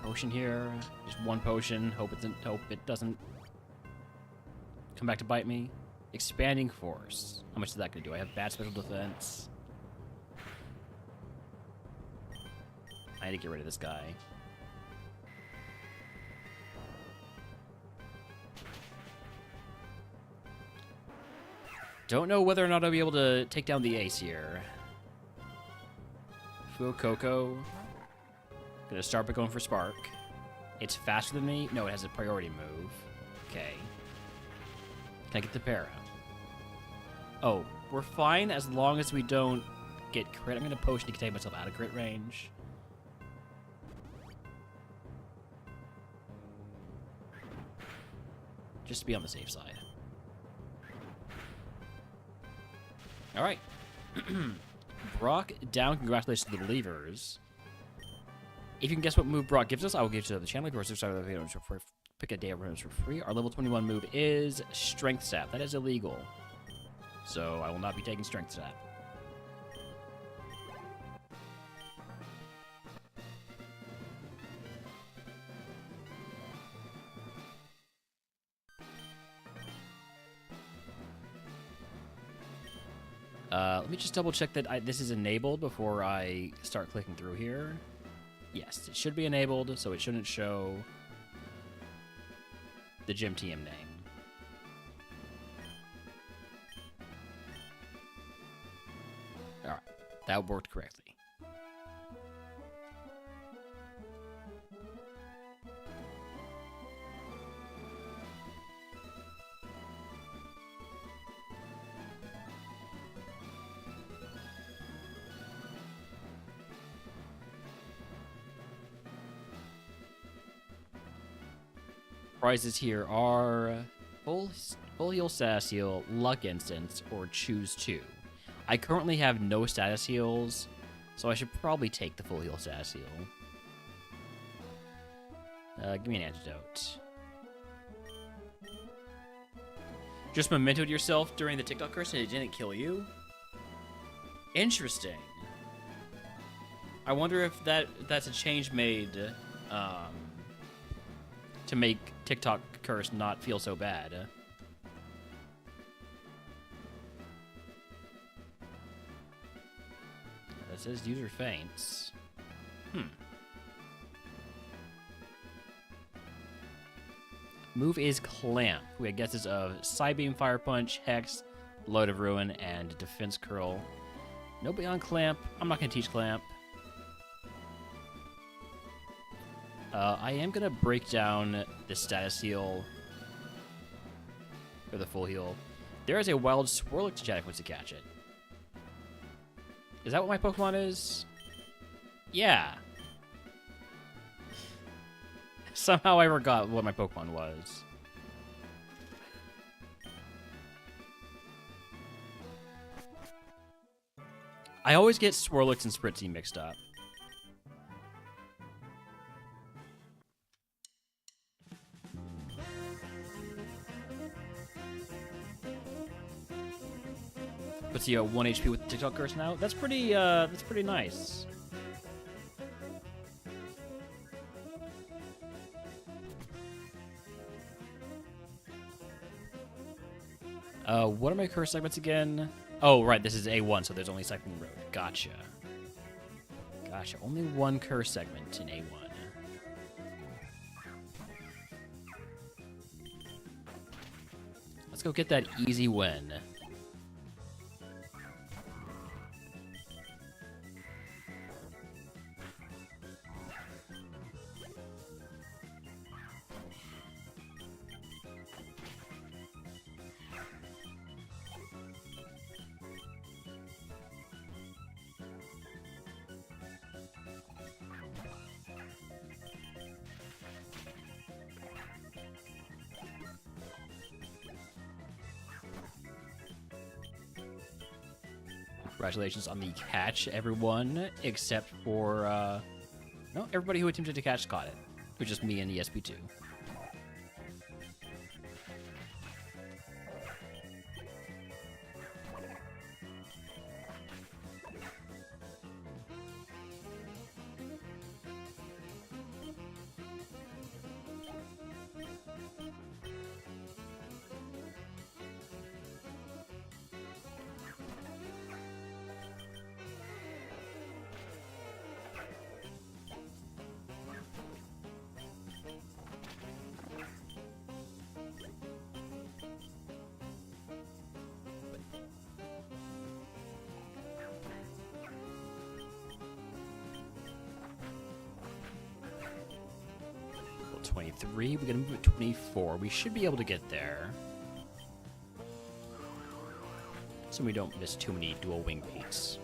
Potion here. Just one potion. Hope it doesn't come back to bite me. Expanding force. How much is that gonna do? I have bad special defense. I need to get rid of this guy. Don't know whether or not I'll be able to take down the ace here. Fuecoco. Gonna start by going for Spark. It's faster than me. No, it has a priority move. Okay. Can I get the para? Oh, we're fine as long as we don't get crit. I'm gonna potion to take myself out of crit range. Just to be on the safe side. Alright. Brock down. Congratulations to the believers. If you can guess what move Brock gives us, I will give it to the channel. Of course, pick a day of runs for free. Our level 21 move is Strength Sap. That is illegal. So I will not be taking Strength Sap. Let me just double check that this is enabled before I start clicking through here. Yes, it should be enabled, so it shouldn't show the gym TM name. Alright, that worked correctly. Prizes here are full heal status heal, luck instance, or choose 2. I currently have no status heals, so I should probably take the full heal status heal. Give me an antidote. Just mementoed yourself during the TikTok curse and it didn't kill you? Interesting. I wonder if that's a change made to make TikTok curse not feel so bad. That says user faints. Move is Clamp. We have guesses of Psybeam, Fire Punch, Hex, Load of Ruin, and Defense Curl. Nobody on Clamp. I'm not going to teach Clamp. I am going to break down the status heal. Or the full heal. There is a wild Swirlix to chat if wants to catch it. Is that what my Pokemon is? Yeah. Somehow I forgot what my Pokemon was. I always get Swirlix and Spritzy mixed up. What's he 1 HP with the TikTok curse now? That's pretty nice. What are my curse segments again? Oh, right, this is A1, so there's only Cycling Road. Gotcha. Gotcha, only one curse segment in A1. Let's go get that easy win. Congratulations on the catch, everyone, except for, no, everybody who attempted to catch caught it. It was just me and ESP2. 23. We're going to move at 24. We should be able to get there. So we don't miss too many dual wing beats.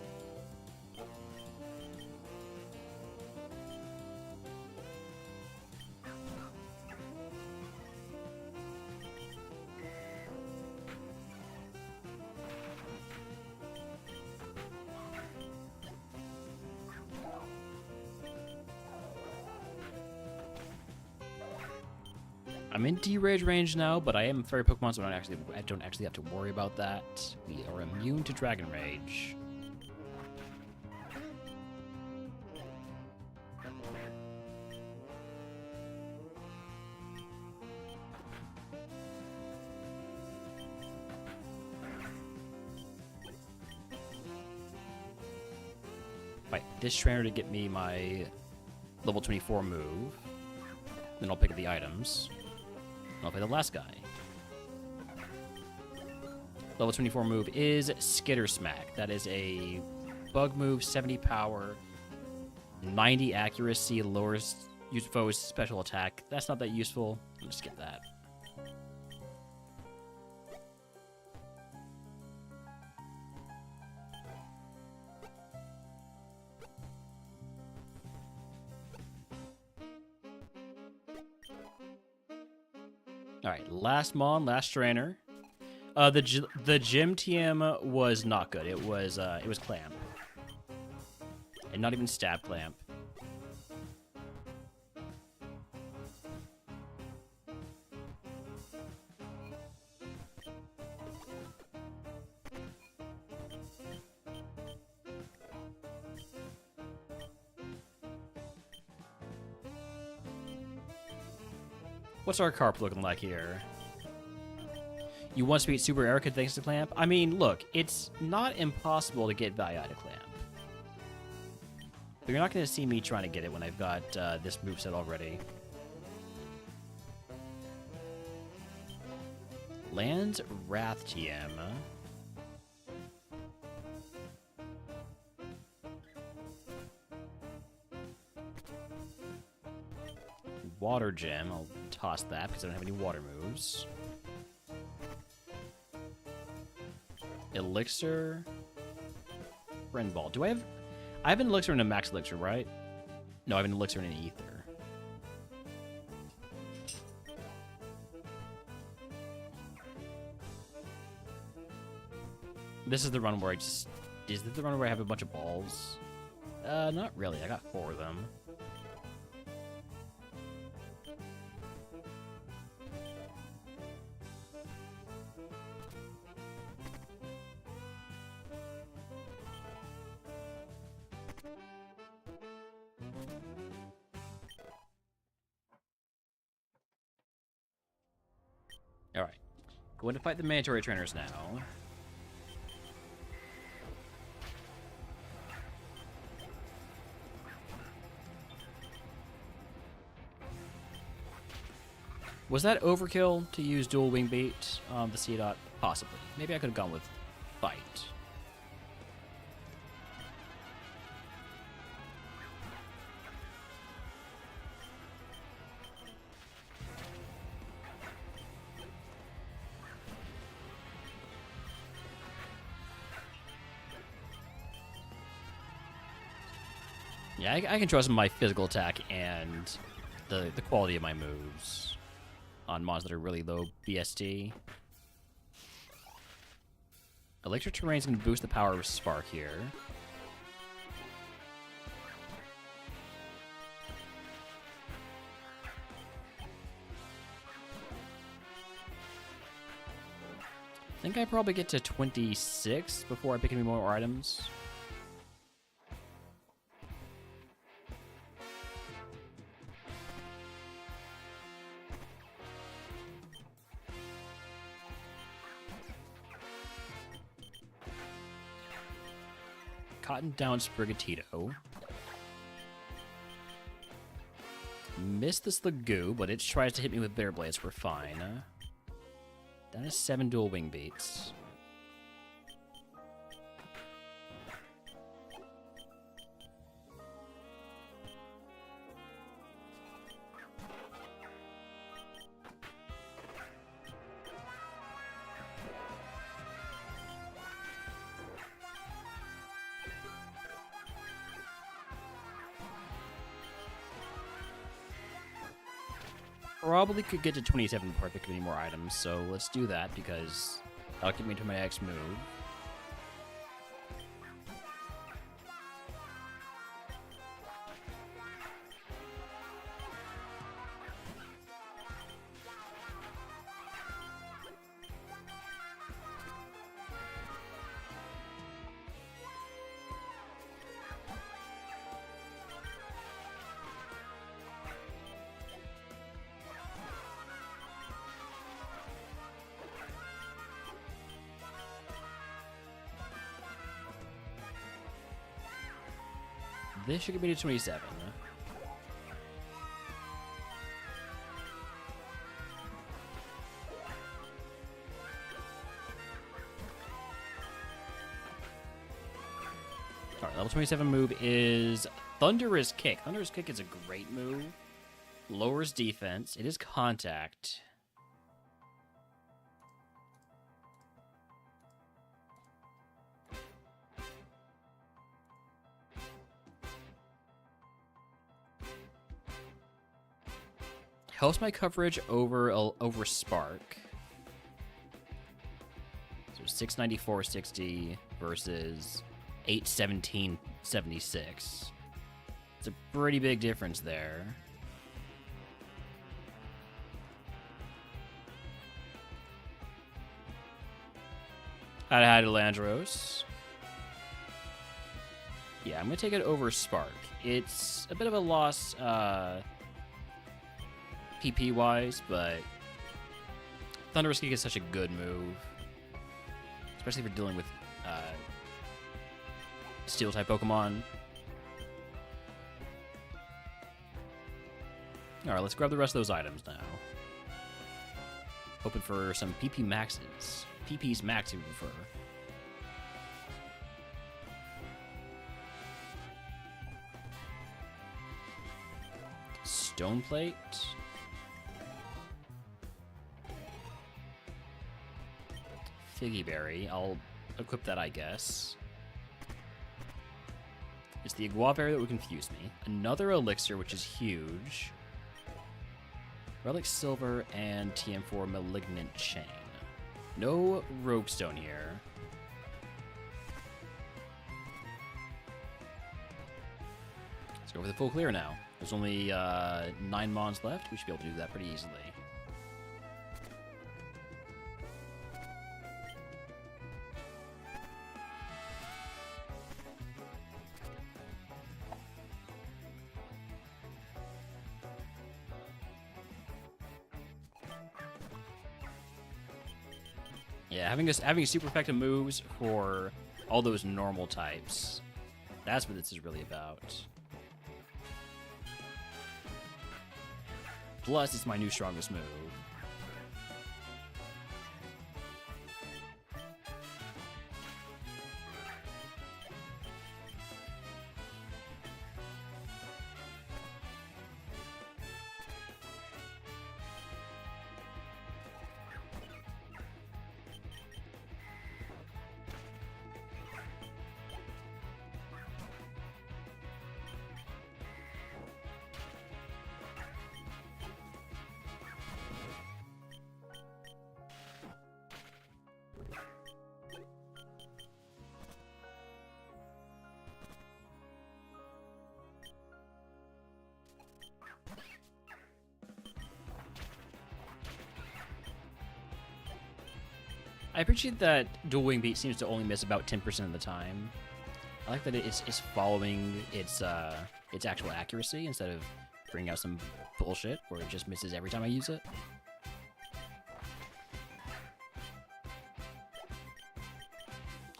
I'm in D-Rage range now, but I am Fairy Pokemon, so I don't actually have to worry about that. We are immune to Dragon Rage. Fight this trainer to get me my level 24 move. Then I'll pick up the items. I'll play the last guy. Level 24 move is Skitter Smack. That is a bug move, 70 power, 90 accuracy, lowers foe's special attack. That's not that useful. I'll just skip that. All right, last Mon, last trainer. The gym TM was not good. It was Clamp, and not even Stab Clamp. What's our carp looking like here? You once beat Super Erica thanks to Clamp? I mean, look, it's not impossible to get value out of Clamp. But you're not going to see me trying to get it when I've got this moveset already. Lands Wrath TM. Water Gem. I'll toss that because I don't have any water moves. Elixir. Friend Ball. Do I have... I have an Elixir and a Max Elixir, right? No, I have an Elixir and an Ether. This is the run where I just... Is this the run where I have a bunch of balls? Not really. I got 4 of them. Alright. Going to fight the mandatory trainers now. Was that overkill to use dual wing beat on the C-Dot? Possibly. Maybe I could have gone with fight. Yeah, I can trust my physical attack and the quality of my moves on mons that are really low BST. Electric Terrain's going to boost the power of Spark here. I think I probably get to 26 before I pick any more items. Cotton down Sprigatito. Missed this Lagoo, but it tries to hit me with Bear Blades. We're fine. That is 7 dual wing beats. probably could get to 27 before I pick up any more items, so let's do that because that'll get me to my next move. This should get me to 27. Alright, level 27 move is Thunderous Kick. Thunderous Kick is a great move. Lowers defense. It is contact. Helps my coverage over Spark. So 694.60 versus 817.76. It's a pretty big difference there. Hi to Landros. Yeah, I'm gonna take it over Spark. It's a bit of a loss, PP-wise, but Thunderous Kick is such a good move, especially for dealing with Steel-type Pokemon. Alright, let's grab the rest of those items now. Hoping for some PP Maxes. PP's Max, if you prefer. Stone Plate. Figgy Berry. I'll equip that, I guess. It's the Iguava Berry that would confuse me. Another Elixir, which is huge. Relic Silver and TM4 Malignant Chain. No Rogue Stone here. Let's go for the full clear now. There's only 9 Mons left. We should be able to do that pretty easily. Yeah, having super effective moves for all those normal types. That's what this is really about. Plus, it's my new strongest move. I appreciate that Dual Wing Beat seems to only miss about 10% of the time. I like that it's following its actual accuracy instead of bringing out some bullshit where it just misses every time I use it.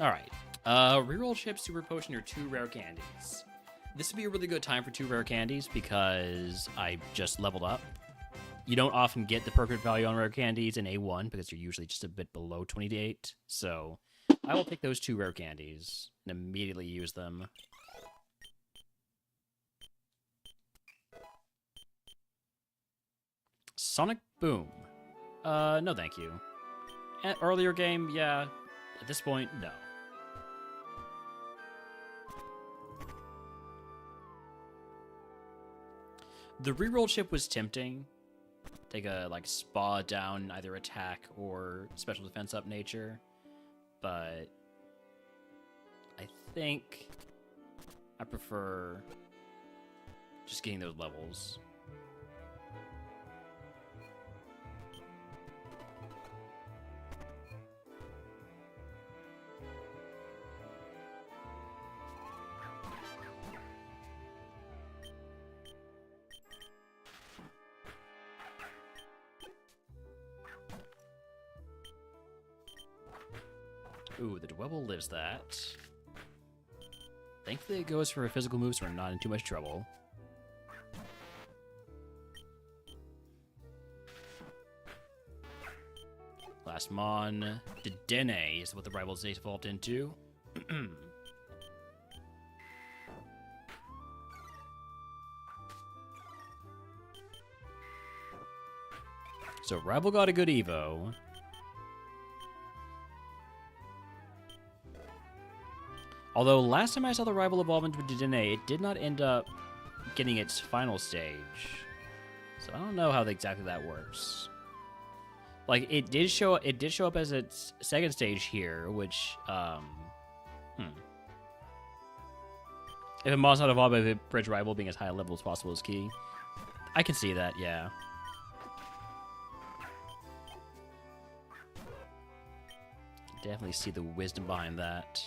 Alright. Reroll Chip, Super Potion, or 2 rare candies. This would be a really good time for 2 rare candies because I just leveled up. You don't often get the perfect value on rare candies in A1 because you're usually just a bit below 28. So I will take those 2 rare candies and immediately use them. Sonic Boom. No thank you. Earlier game, yeah. At this point, no. The reroll chip was tempting, take a like spa down either attack or special defense up nature, but I think I prefer just getting those levels. Ooh, the Dwebble lives that. Thankfully it goes for a physical move, so we're not in too much trouble. Last Mon, Dedenne is what the rivals they evolved into. So Rival got a good Evo. Although last time I saw the Rival evolve into Dedenne, it did not end up getting its final stage. So I don't know how exactly that works. Like it did show up as its second stage here, which if a mon's not evolved by the bridge rival being as high a level as possible is key. I can see that, yeah. Definitely see the wisdom behind that.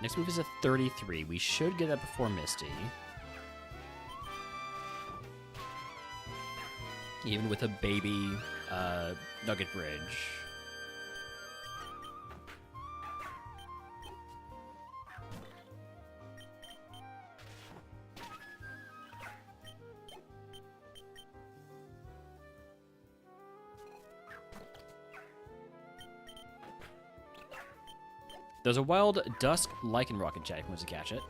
Next move is a 33. We should get that before Misty. Even with a baby Nugget Bridge. There's a wild Dusk Lichen Rocket chat if you want to catch it.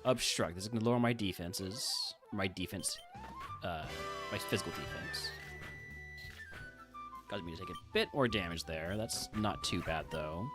Obstruct. This is going to lower my defenses. My defense. My physical defense. Causing me to take a bit more damage there. That's not too bad, though.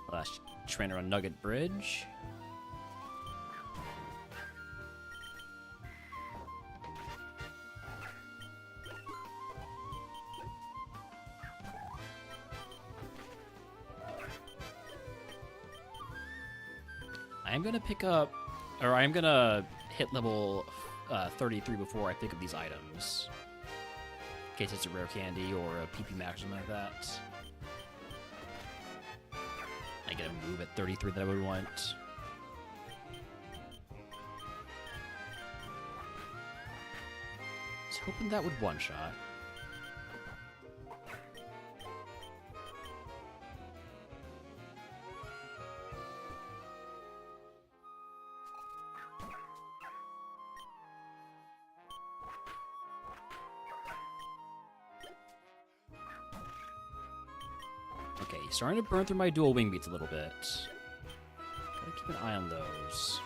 Last trainer on Nugget Bridge. I am gonna pick up, or I am gonna hit level 33 before I pick up these items. In case it's a rare candy or a PP max or something like that. I get a move at 33 that I would want. I was hoping that would one-shot. Okay, starting to burn through my dual wing beats a little bit. Gotta keep an eye on those.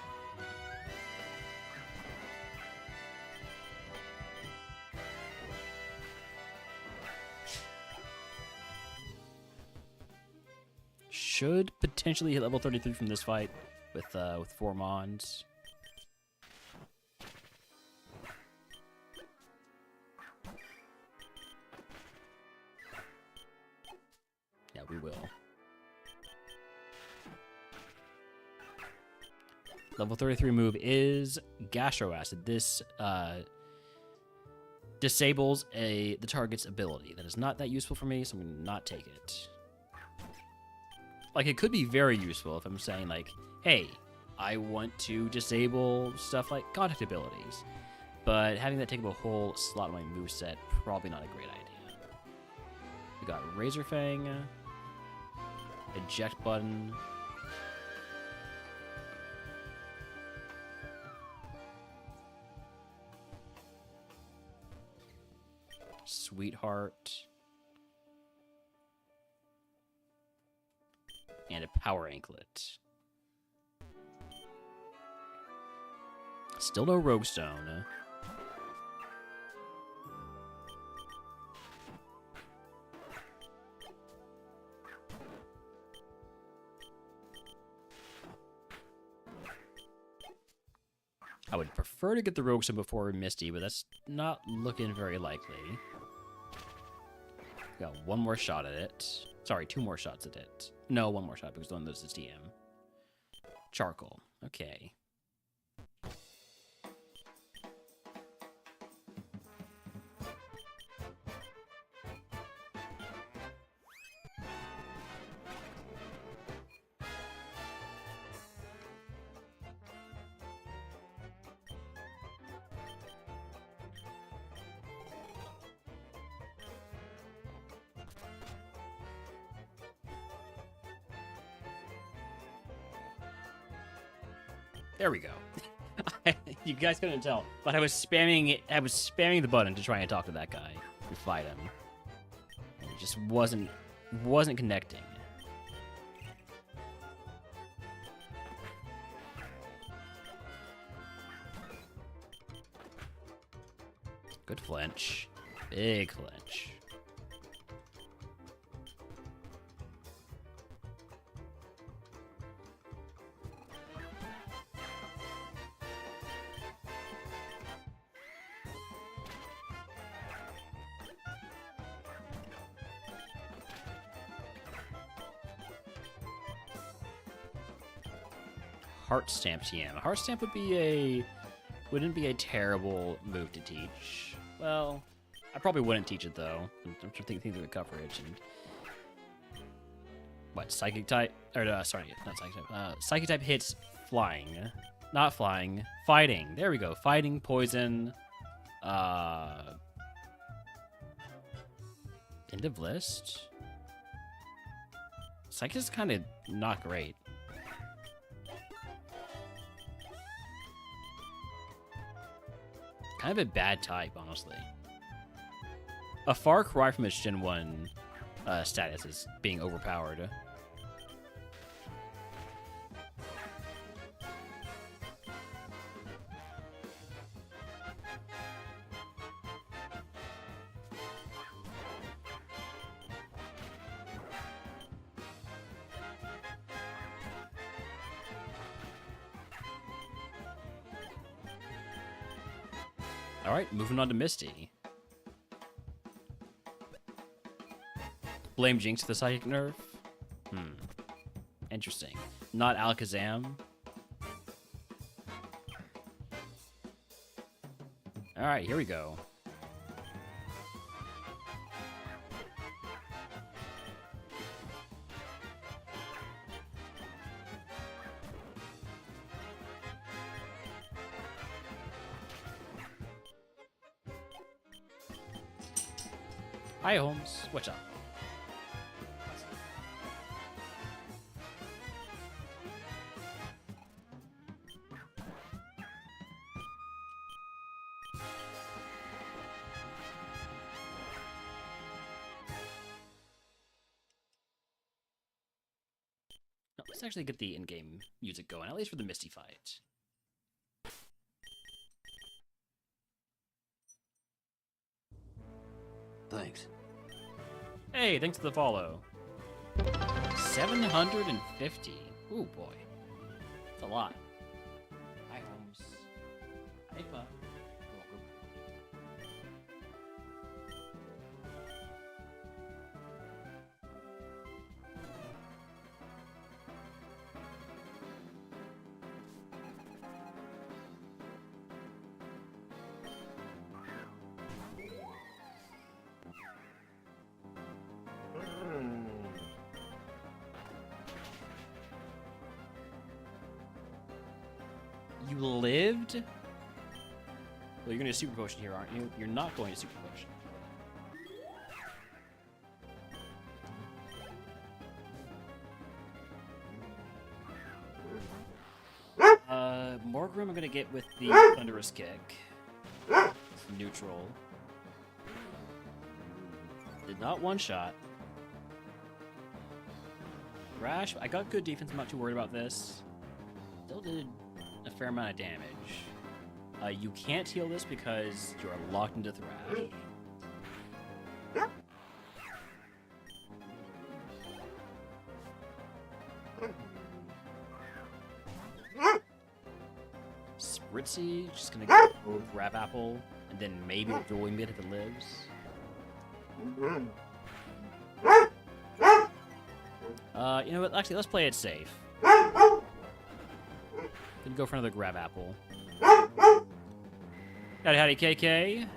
Should potentially hit level 33 from this fight with 4 Mons. Yeah, we will. Level 33 move is Gastro Acid. This disables the target's ability. That is not that useful for me, so I'm going to not take it. Like, it could be very useful if I'm saying, like, hey, I want to disable stuff like contact abilities. But having that take up a whole slot in my moveset, probably not a great idea. We got Razor Fang, eject button. Sweetheart. And a power anklet. Still no Rogue Stone. I would prefer to get the Rogue Stone before Misty, but that's not looking very likely. Got one more shot at it. Sorry, 2 more shots at it. No, 1 more shot because one of those is TM. Charcoal. Okay. There we go. You guys couldn't tell, but I was spamming it. I was spamming the button to try and talk to that guy and fight him. And it just wasn't connecting. Good flinch. Big flinch. Heart Stamp TM. Heart Stamp wouldn't be a terrible move to teach. Well, I probably wouldn't teach it though. I'm trying to think through the coverage and what Psychic type or sorry, not Psychic type. Psychic type hits flying, not flying, fighting. There we go. Fighting, poison. End of list. Psychic is kind of not great. Kind of a bad type, honestly. A far cry from its Gen 1 status is being overpowered. Alright, moving on to Misty. Blame Jinx for the Psychic nerf? Interesting. Not Alakazam. Alright, here we go. Hi, Holmes. What's up? No, let's actually get the in-game music going, at least for the Misty fight. Thanks. Hey, thanks for the follow. 750. Ooh, boy. That's a lot. Hi, Holmes. Hey, Pup. Welcome. You lived? Well, you're going to Super Potion here, aren't you? You're not going to Super Potion. room, I'm gonna get with the Thunderous Kick. It's neutral. Did not one-shot. Rash, I got good defense, I'm not too worried about this. Still did a fair amount of damage. You can't heal this because you are locked into Thrash. Spritzy, just gonna go grab Apple, and then maybe Joy Mid if it lives. You know what? Actually, let's play it safe. Gonna go for another grab Apple. Howdy, howdy, KK.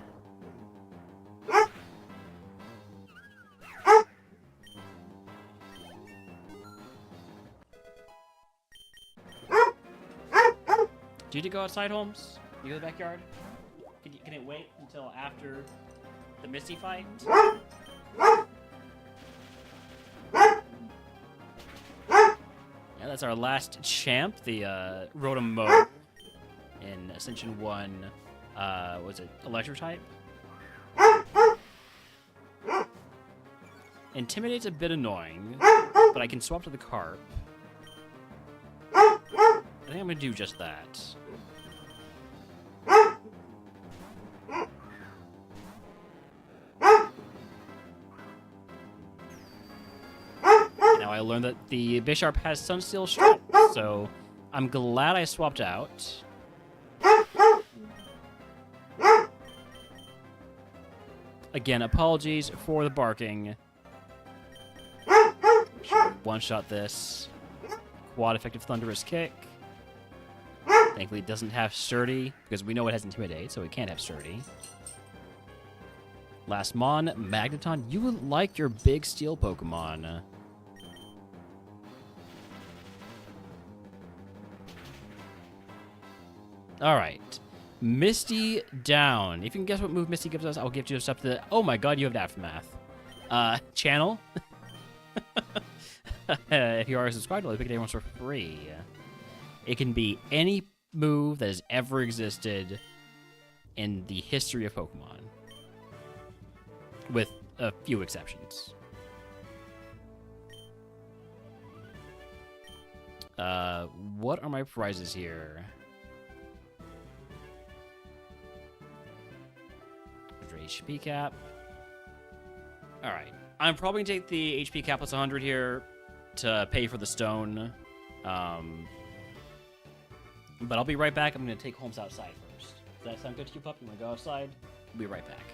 Do you need to go outside, Holmes? You go to the backyard? Can it wait until after the Misty fight? Yeah, that's our last champ, the Rotom in Ascension 1. Was it Electric type? Intimidate's a bit annoying, but I can swap to the Carp. I think I'm gonna do just that. Now I learned that the Bisharp has Sunsteel Strike, so I'm glad I swapped out. Again, apologies for the barking. One-shot this. Quad effective Thunderous Kick. Thankfully it doesn't have Sturdy, because we know it has Intimidate, so it can't have Sturdy. Last Mon, Magneton, you like your big steel Pokemon. Alright. Misty down. If you can guess what move Misty gives us, I'll give you us up to the... Oh my god, you have Aftermath. Channel. If you are subscribed, I'll pick it once for free. It can be any move that has ever existed in the history of Pokemon. With a few exceptions. What are my prizes here? HP cap. Alright. I'm probably going to take the HP cap plus 100 here to pay for the stone. But I'll be right back. I'm going to take Holmes outside first. Does that sound good to you, pup? You want to go outside? I'll be right back.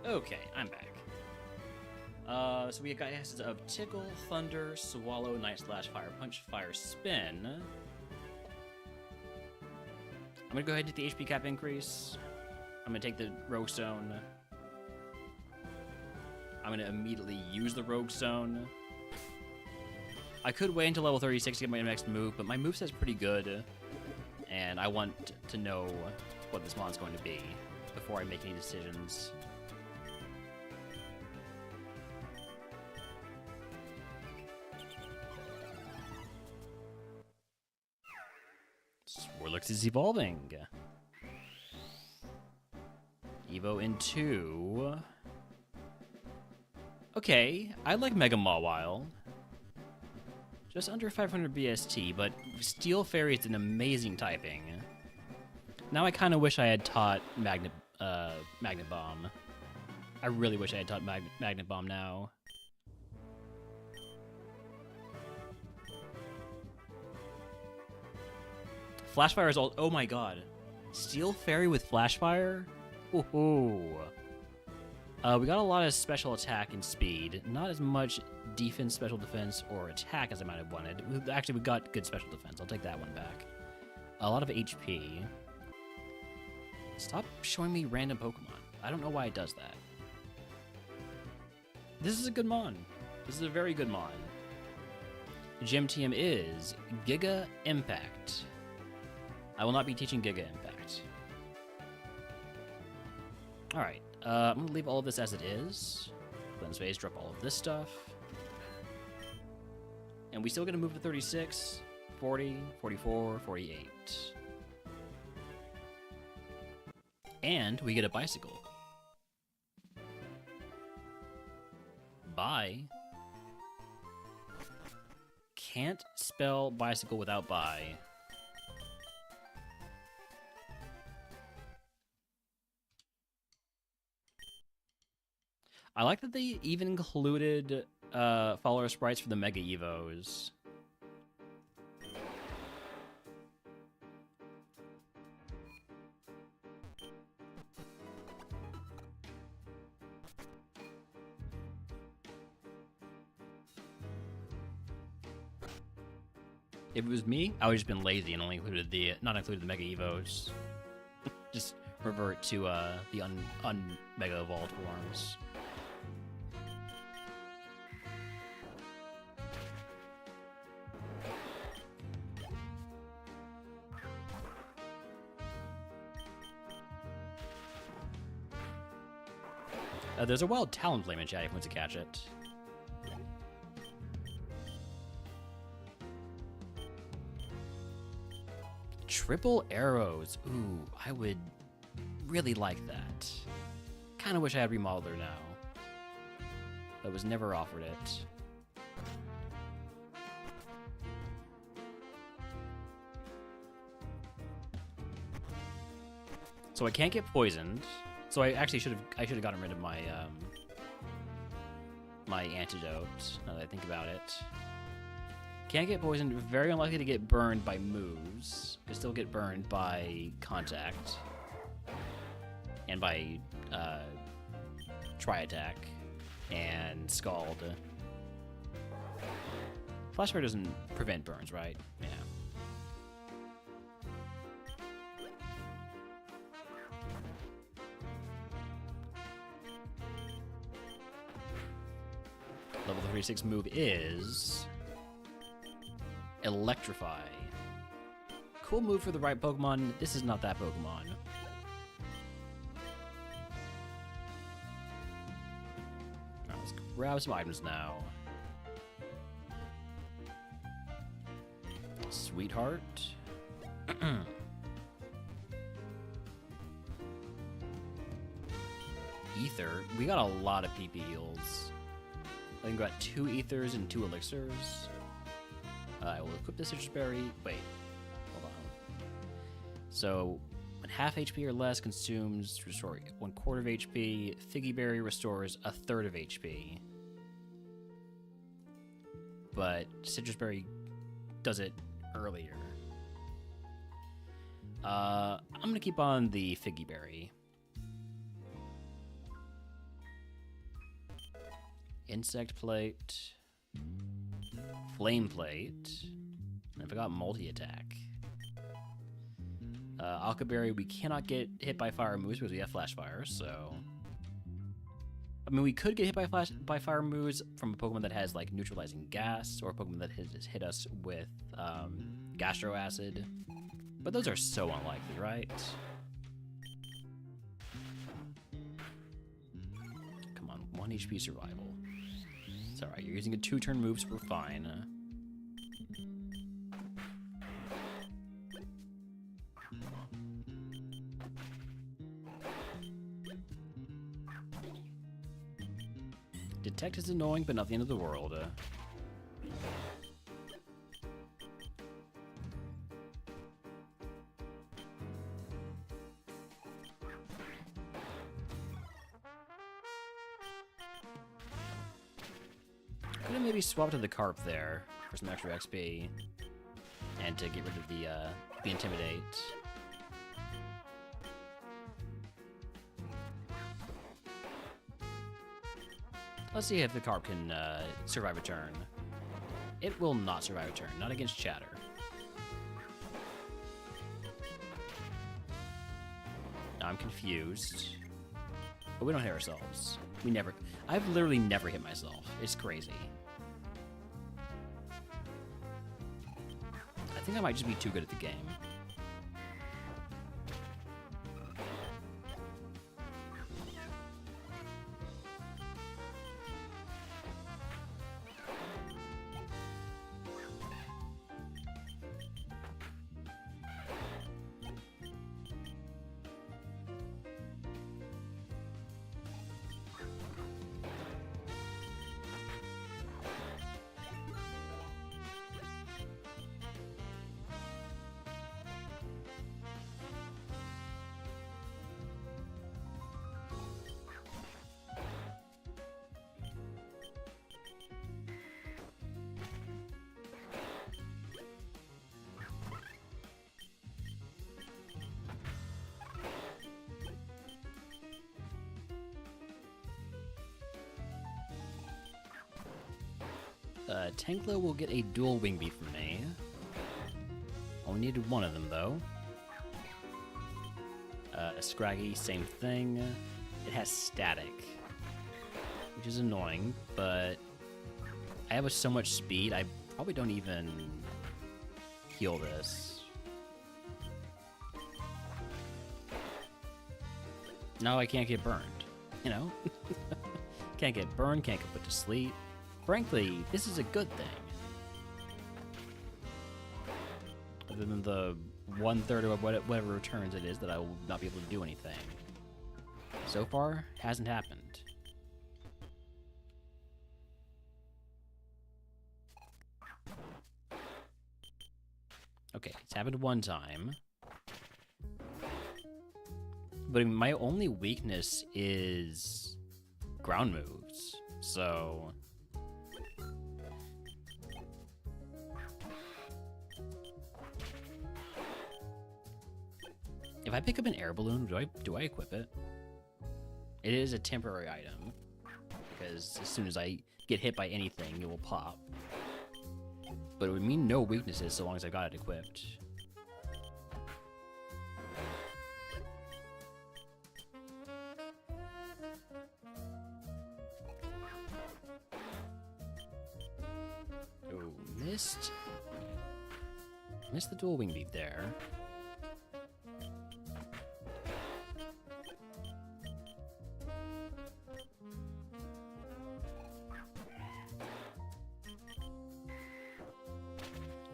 Okay, I'm back. So we got gases of Tickle, Thunder, Swallow, Night Slash, Fire Punch, Fire Spin. I'm gonna go ahead and hit the HP cap increase. I'm gonna take the Rogue Stone. I'm gonna immediately use the Rogue Stone. I could wait until level 36 to get my next move, but my moveset's pretty good, and I want to know what this mon's going to be before I make any decisions. Swirlix is evolving. Evo into... Okay, I like Mega Mawile. Just under 500 BST, but Steel Fairy is an amazing typing. Now I kind of wish I had taught Magnet Bomb. I really wish I had taught Magnet Bomb now. Flashfire is all... Oh my god. Steel Fairy with Flashfire? Ooh. We got a lot of special attack and speed. Not as much defense, special defense, or attack as I might have wanted. Actually, we got good special defense. I'll take that one back. A lot of HP. Stop showing me random Pokemon. I don't know why it does that. This is a good Mon. This is a very good Mon. Gym TM is Giga Impact. I will not be teaching Giga Impact. Alright, I'm going to leave all of this as it is. Cleanse phase, drop all of this stuff. And we still get to move to 36, 40, 44, 48. And we get a bicycle. Bye. Can't spell bicycle without bye. I like that they even included follower sprites for the Mega Evos. If it was me, I would have just been lazy and only included not included the Mega Evos. Just revert to the un-Mega Evolved forms. There's a wild Talonflame in chat if you want to catch it. Triple arrows. Ooh, I would really like that. Kind of wish I had Remodeler now. But was never offered it. So I can't get poisoned. So I actually should have gotten rid of my my antidote. Now that I think about it, can't get poisoned. Very unlikely to get burned by moves. Could still get burned by contact and by tri-attack and scald. Flashfire doesn't prevent burns, right? Yeah. Level 36 move is Electrify. Cool move for the right Pokemon. This is not that Pokemon. Alright, let's grab some items now. Sweetheart. Ether. We got a lot of PP heals. I think we got 2 ethers and 2 elixirs. I will equip the citrus berry. Wait, hold on. So, when half HP or less consumes, restore 1/4 of HP. Figgy berry restores 1/3 of HP. But citrus berry does it earlier. I'm gonna keep on the figgy berry. Insect plate, flame plate, and I forgot multi-attack. Alkaberry, we cannot get hit by fire moves because we have flash fire, so I mean, we could get hit by fire moves from a Pokemon that has like neutralizing gas, or a Pokemon that has hit us with Gastro Acid, but those are so unlikely, right? Come on, 1 HP survival. It's alright, you're using a 2-turn move, so we're fine. Detect is annoying, but not the end of the world. Could have maybe swapped to the Carp there for some extra XP, and to get rid of the Intimidate. Let's see if the Carp can survive a turn. It will not survive a turn, not against Chatter. Now I'm confused. But we don't hit ourselves. We never... I've literally never hit myself. It's crazy. I think I might just be too good at the game. Tankla will get a dual Wing Beat from me. Only needed one of them, though. Scraggy, same thing. It has static, which is annoying, but I have so much speed, I probably don't even heal this. No, I can't get burned, you know? Can't get burned, can't get put to sleep. Frankly, this is a good thing. Other than the 1/3 of whatever returns it is that I will not be able to do anything. So far, hasn't happened. Okay, it's happened one time. But my only weakness is ground moves, so... If I pick up an air balloon, do I equip it? It is a temporary item, because as soon as I get hit by anything, it will pop. But it would mean no weaknesses so long as I got it equipped. Oh, missed. Missed the dual wing beat there.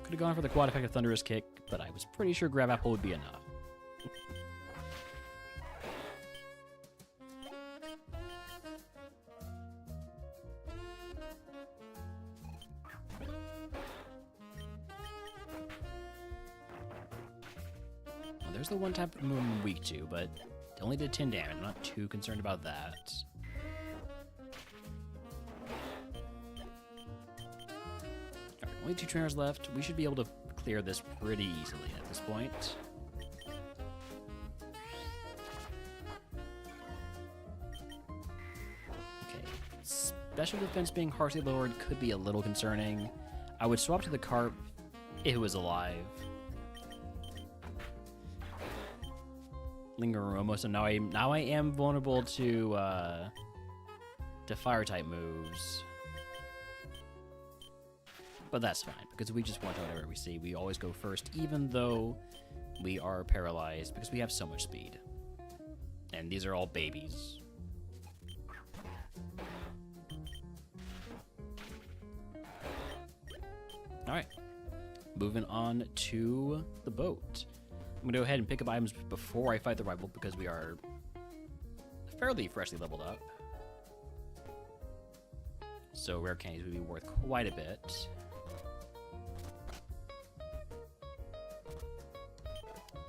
Could have gone for the quad effect of Thunderous Kick, but I was pretty sure Grab Apple would be enough. Well, there's the one type of move I'm weak to, but it only did 10 damage. I'm not too concerned about that. Only 2 trainers left. We should be able to clear this pretty easily at this point. Okay. Special defense being harshly lowered could be a little concerning. I would swap to the Carp if it was alive. Linger Romo, so now I am vulnerable to to fire-type moves. But that's fine, because we just want whatever we see. We always go first, even though we are paralyzed, because we have so much speed. And these are all babies. Alright. Moving on to the boat. I'm going to go ahead and pick up items before I fight the rival, because we are fairly freshly leveled up. So rare candies would be worth quite a bit.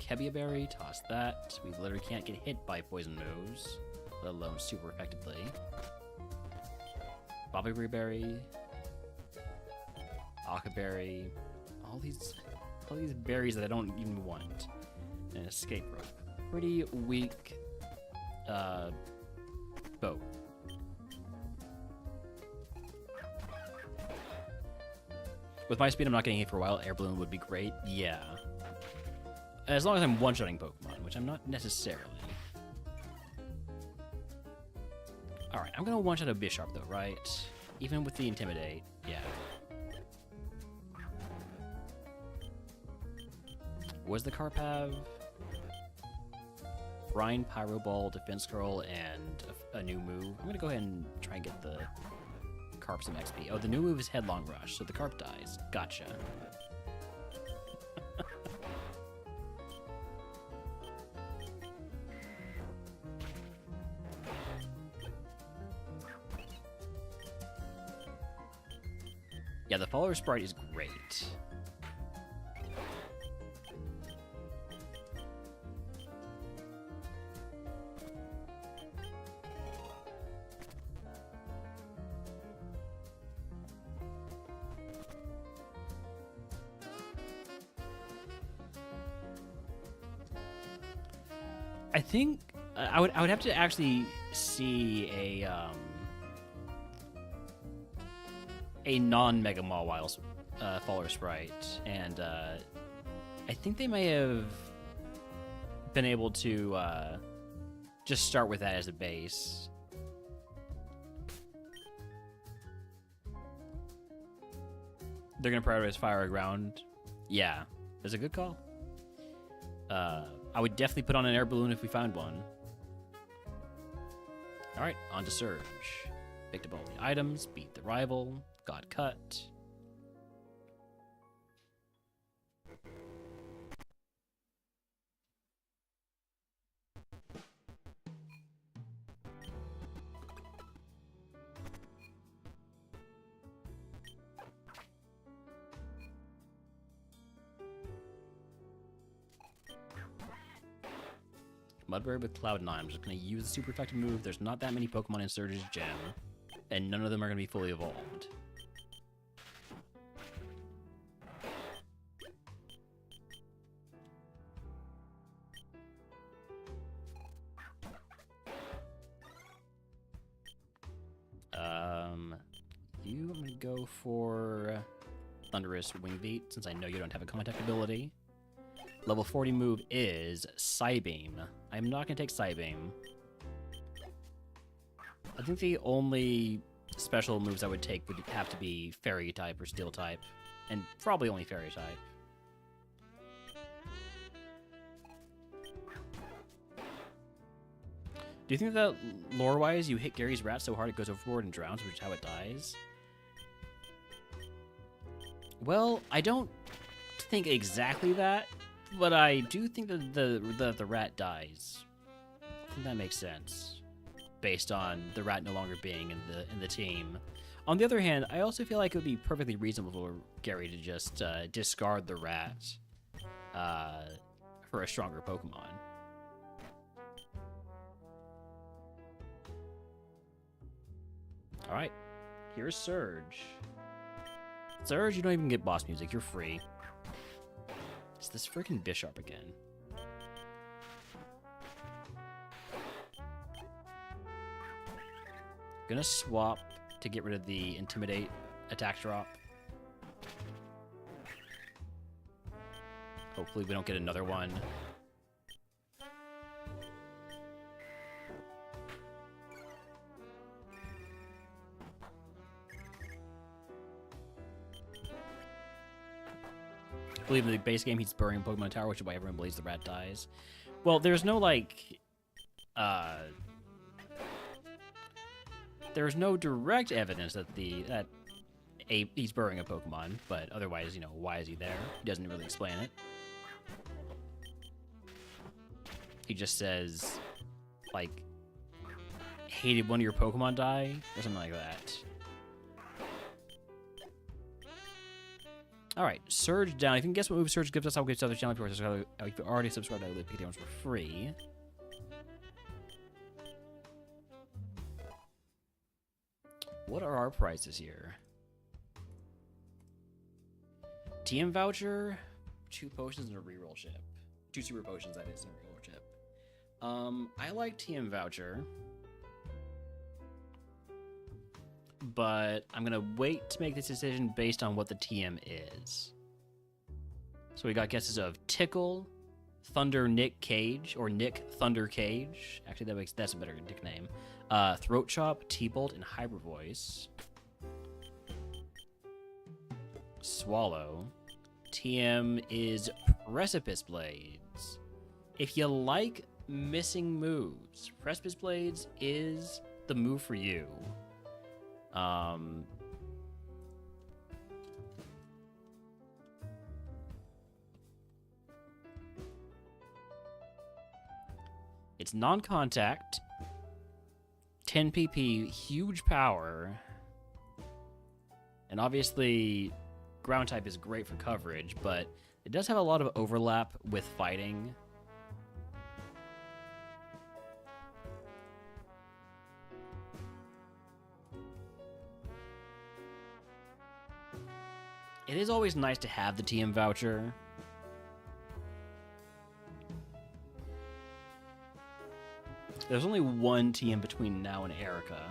Kebia berry, toss that. We literally can't get hit by poison moves, let alone super effectively. Bobberry berry, Akaberry, all these berries that I don't even want. An escape rope. Pretty weak boat. With my speed, I'm not getting hit for a while. Air balloon would be great. Yeah. As long as I'm one-shotting Pokemon, which I'm not necessarily. Alright, I'm gonna one-shot a Bisharp though, right? Even with the Intimidate, yeah. What does the Carp have? Brine, Pyro Ball, Defense Curl, and a new move. I'm gonna go ahead and try and get the Carp some XP. Oh, the new move is Headlong Rush, so the Carp dies. Gotcha. Yeah, the follower sprite is great. I think I would have to actually see a non-Mega Mawile follower sprite, and I think they may have been able to just start with that as a base. They're gonna prioritize fire or ground. Yeah, that's a good call. I would definitely put on an air balloon if we found one. Alright, on to Surge. Picked up all the items, beat the rival, got cut. Mudberry with Cloud9. I'm just going to use the super effective move. There's not that many Pokemon in Surge's gym, and none of them are going to be fully evolved. I'm going to go for Thunderous Wing Beat, since I know you don't have a contact ability. Level 40 move is Psybeam. I'm not going to take Psybeam. I think the only special moves I would take would have to be Fairy type or Steel type, and probably only Fairy type. Do you think that lore-wise you hit Gary's rat so hard it goes overboard and drowns, which is how it dies? Well, I don't think exactly that. But I do think that the rat dies. I think that makes sense, based on the rat no longer being in the team. On the other hand, I also feel like it would be perfectly reasonable for Gary to just discard the rat for a stronger Pokemon. All right, here's Surge. Surge, you don't even get boss music. You're free. It's this freaking Bisharp again. Gonna swap to get rid of the Intimidate attack drop. Hopefully we don't get another one. believe in the base game he's burying Pokemon Tower, which is why everyone believes the rat dies. Well, there's no, like, there's no direct evidence that he's burying a Pokemon, but otherwise, you know, why is he there? He doesn't really explain it. He just says, like, hated one of your Pokemon die, or something like that. Alright, Surge down. If you can guess what move Surge gives us, I'll give to other channel viewers. If you already subscribed, I will leave PDMs for free. What are our prices here? TM voucher, 2 potions and a reroll chip. 2 super potions, that is, and a reroll chip. I like TM voucher, but I'm gonna wait to make this decision based on what the TM is. So we got guesses of Tickle, Thunder Nick Cage, or Nick Thunder Cage. Actually, that's a better nickname. Throat Chop, T-Bolt, and Hyper Voice. Swallow. TM is Precipice Blades. If you like missing moves, Precipice Blades is the move for you. It's non-contact, 10 PP, huge power, and obviously ground type is great for coverage, but it does have a lot of overlap with fighting. It is always nice to have the TM voucher. There's only one TM between now and Erica.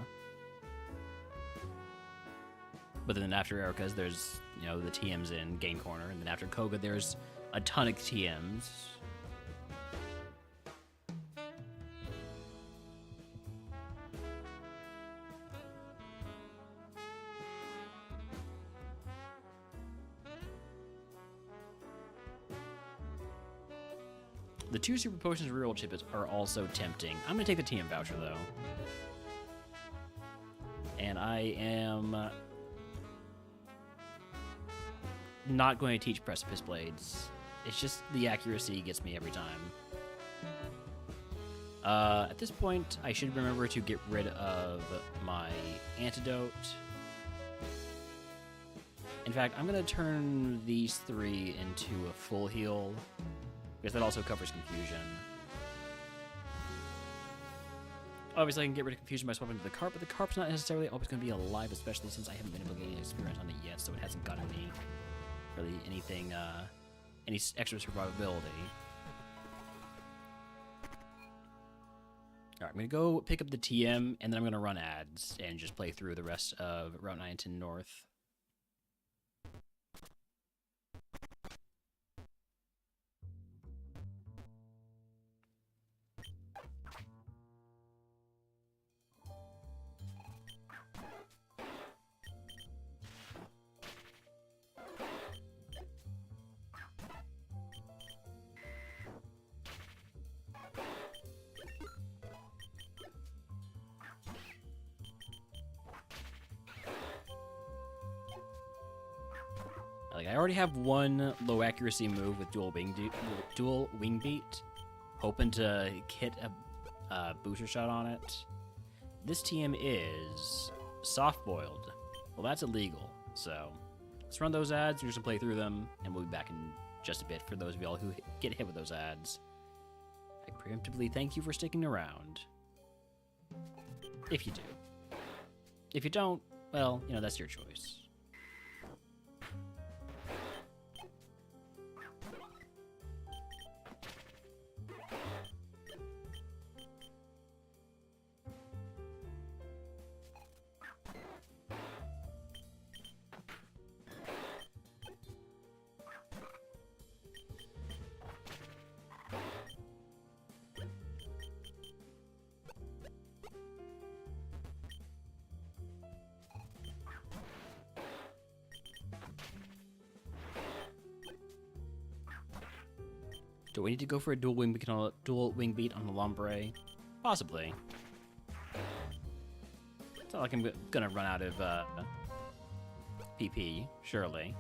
But then after Erica's, there's, you know, the TMs in Game Corner. And then after Koga, there's a ton of TMs. The 2 Super Potions reroll chips are also tempting. I'm going to take the TM voucher, though. And I am not going to teach Precipice Blades. It's just the accuracy gets me every time. At this point, I should remember to get rid of my antidote. In fact, I'm going to turn these 3 into a full heal, because that also covers confusion. Obviously, I can get rid of confusion by swapping to the carp, but the carp's not necessarily always going to be alive, especially since I haven't been able to get any experience on it yet, so it hasn't gotten me really anything, any extra survivability. Alright, I'm going to go pick up the TM, and then I'm going to run ads and just play through the rest of Route 9 to North. Like, I already have one low accuracy move with dual wing beat, hoping to hit a booster shot on it. This TM is soft boiled. Well, that's illegal. So let's run those ads. We're just gonna play through them, and we'll be back in just a bit for those of y'all who get hit with those ads. I preemptively thank you for sticking around. If you do. If you don't, well, you know, that's your choice. Do we need to go for a dual wing beat on the Lombre? Possibly. It's not like I'm gonna run out of PP, surely.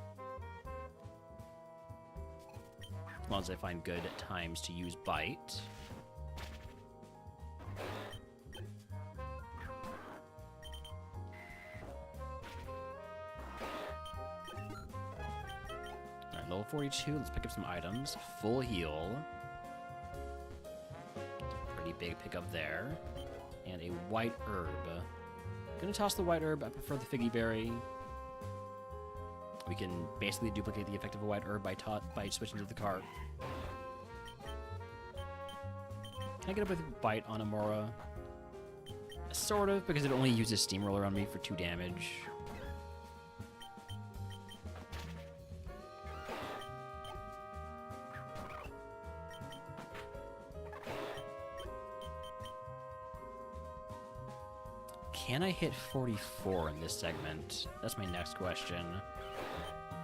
As long as I find good times to use bite. Alright, level 42, let's pick up some items. Full heal. Pretty big pickup there. And a white herb. Gonna toss the white herb, I prefer the figgy berry. We can basically duplicate the effect of a white herb by switching to the cart. Can I get up with bite on Amora? Sort of, because it only uses Steamroller on me for 2 damage. Can I hit 44 in this segment? That's my next question.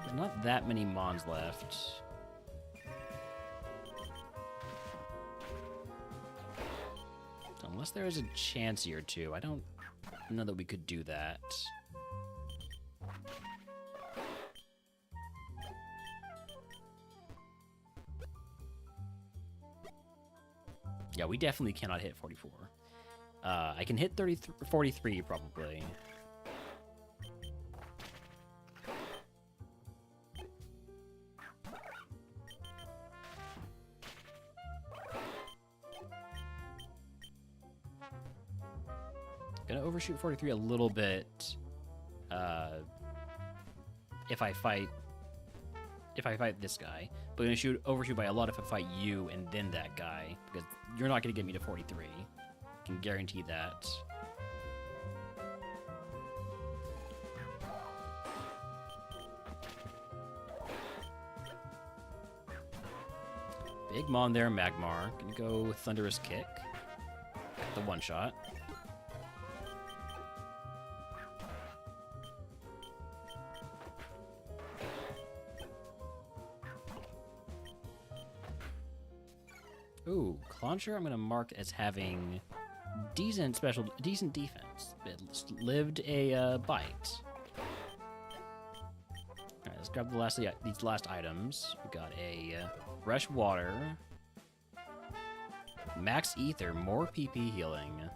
There's not that many Mons left. So unless there is a chance here too, I don't know that we could do that. Yeah, we definitely cannot hit 44. I can hit 43 probably. Gonna overshoot 43 a little bit. If I fight this guy, but gonna overshoot by a lot if I fight you and then that guy, because you're not gonna get me to 43. Can guarantee that. Big Mon there, Magmar. Gonna go with Thunderous Kick. The one shot. Ooh, Clauncher I'm gonna mark as having decent defense. It lived a bite. Alright, let's grab these last items. We got a fresh water, max ether, more PP healing.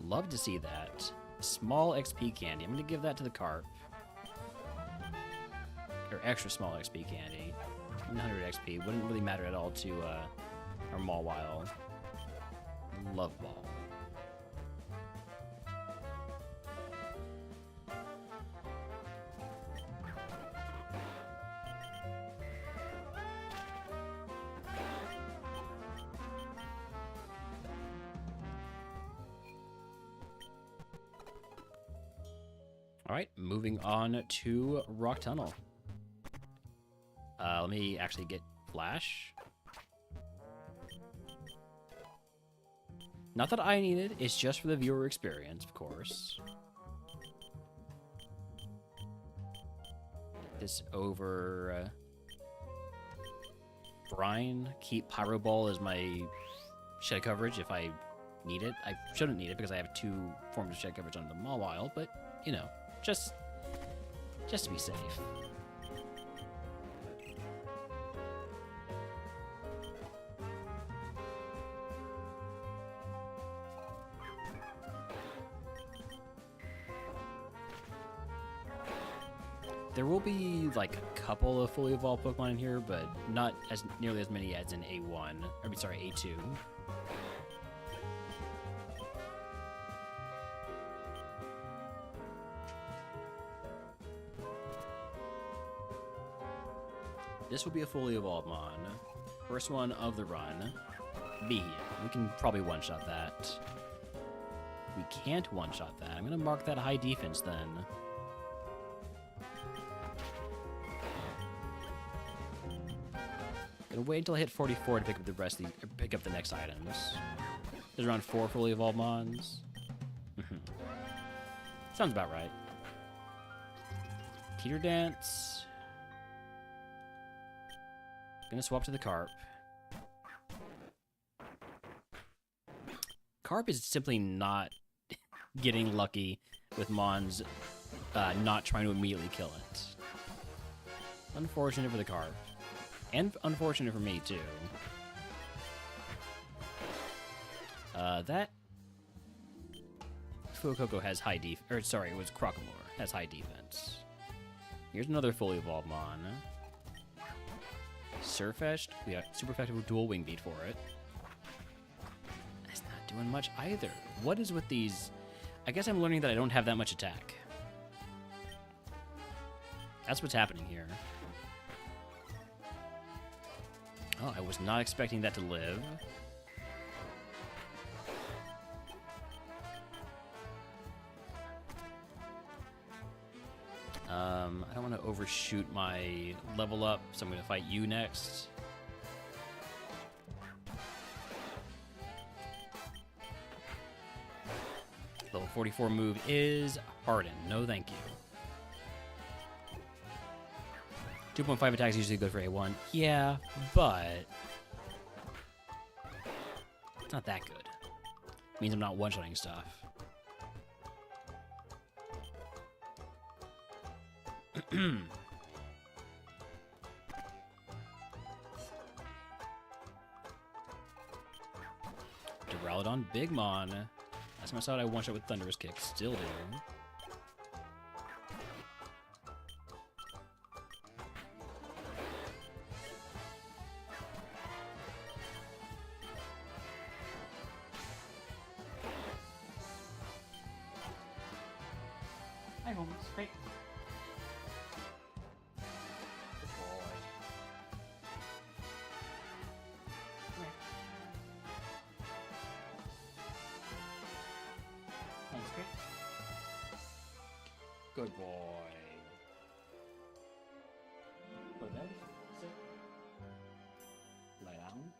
Love to see that. Small XP candy. I'm gonna give that to the carp. Or extra small XP candy. 100 XP wouldn't really matter at all to our Mawile. Love Ball. All right, moving on to Rock Tunnel. Let me actually get Flash. Not that I need it, it's just for the viewer experience, of course. This over Brine. Keep Pyro Ball as my shed coverage if I need it. I shouldn't need it because I have 2 forms of shed coverage on the Mawile, but, you know, just to be safe. There will be, like, a couple of fully evolved Pokemon in here, but not as nearly as many as in A1. I mean, sorry, A2. This will be a fully evolved Mon. First one of the run. B. We can probably one-shot that. We can't one-shot that. I'm going to mark that high defense then. Gonna wait until I hit 44 to pick up the rest of these, pick up the next items. There's around 4 fully evolved Mons. Sounds about right. Teeter Dance. Gonna swap to the Carp. Carp is simply not getting lucky with Mons not trying to immediately kill it. Unfortunate for the Carp. And unfortunate for me, too. That Fuecoco has high or sorry, it was Crocomore, has high defense. Here's another fully evolved Mon. Surfetched, we got super effective dual wing beat for it. It's not doing much either. What is with these? I guess I'm learning that I don't have that much attack. That's what's happening here. Oh, I was not expecting that to live. I don't want to overshoot my level up, so I'm going to fight you next. Level 44 move is Harden. No thank you. 2.5 attack is usually good for A1. Yeah, but it's not that good. It means I'm not one-shotting stuff. Duraludon, Big Mon. Last time I saw it, I one-shot with Thunderous Kick. Still do. Hi, Holmes. Great. Good boy. Go to bed. Sit. Lie down.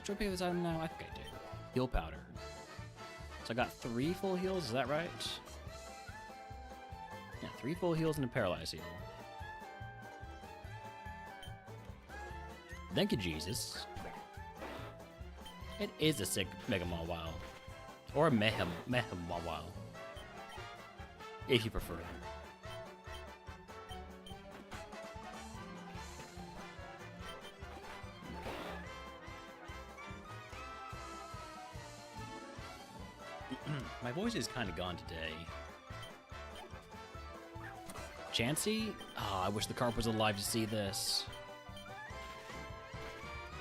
Should I pick this item now? I think I do. Heal powder. So I got 3 full heals, is that right? Yeah, 3 full heals and a paralyzed heal. Thank you, Jesus. It is a sick Mega Mawile. Or Mayhem Mawile. If you prefer. My voice is kind of gone today. Chansey? Oh, I wish the Carp was alive to see this.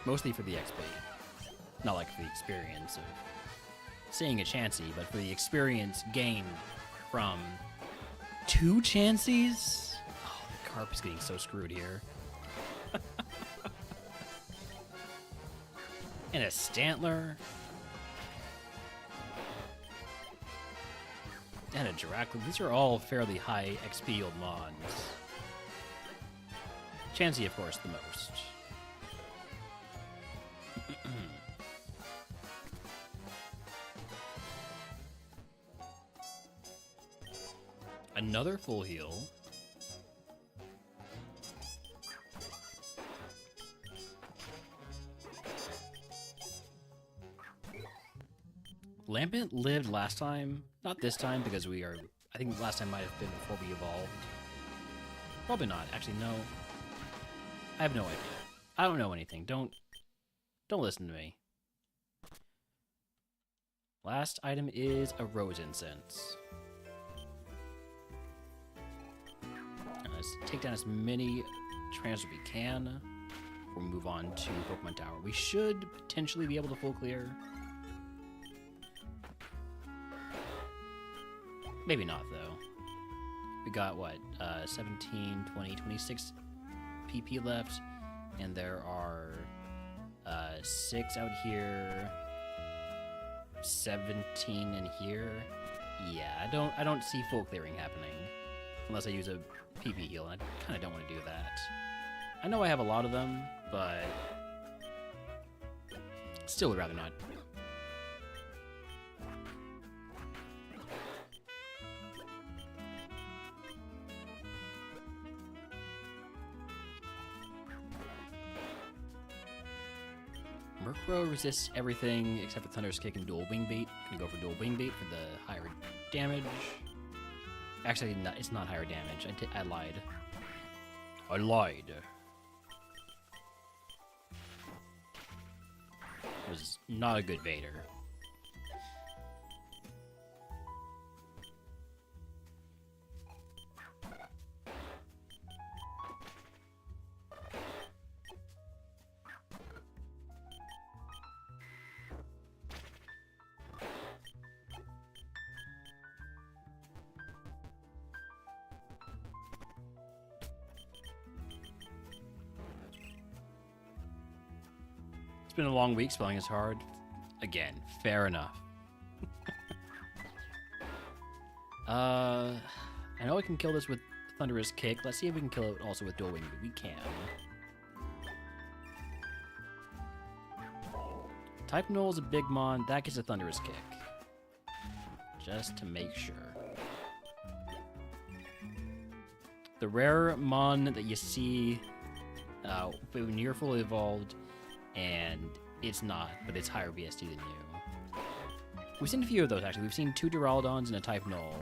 Mostly for the XP. Not like for the experience of seeing a Chansey, but for the experience gained from 2 Chanseys? Oh, the Carp is getting so screwed here. And a Stantler. And a Dracula. These are all fairly high XP yield Mons. Chansey, of course, the most. Another full heal. Lampent lived last time. Not this time, because we are... I think last time might have been before we evolved. Probably not. Actually, no. I have no idea. I don't know anything. Don't listen to me. Last item is a rose incense. Let's take down as many trainers as we can. We'll move on to Pokemon Tower. We should potentially be able to full clear. Maybe not, though. We got, what, 17, 20, 26 PP left. and there are 6 out here, 17 in here. Yeah, I don't see full clearing happening unless I use a PP heal, and I kind of don't want to do that. I know I have a lot of them, but still would rather not. Murkrow resists everything except for Thunderous Kick and Dual Wing Bait. Gonna go for Dual Wing Bait for the higher damage. Actually, it's not higher damage. I lied. I lied. It was not a good baiter. It's been a long week, spelling is hard. Again, fair enough. I know I can kill this with Thunderous Kick. Let's see if we can kill it also with Dual Wing. We can. Type Null is a big mon. That gets a Thunderous Kick. Just to make sure. The rare mon that you see when you're fully evolved, and it's not, but it's higher VST than you. We've seen a few of those, actually. We've seen 2 Duraludons and a Type Null.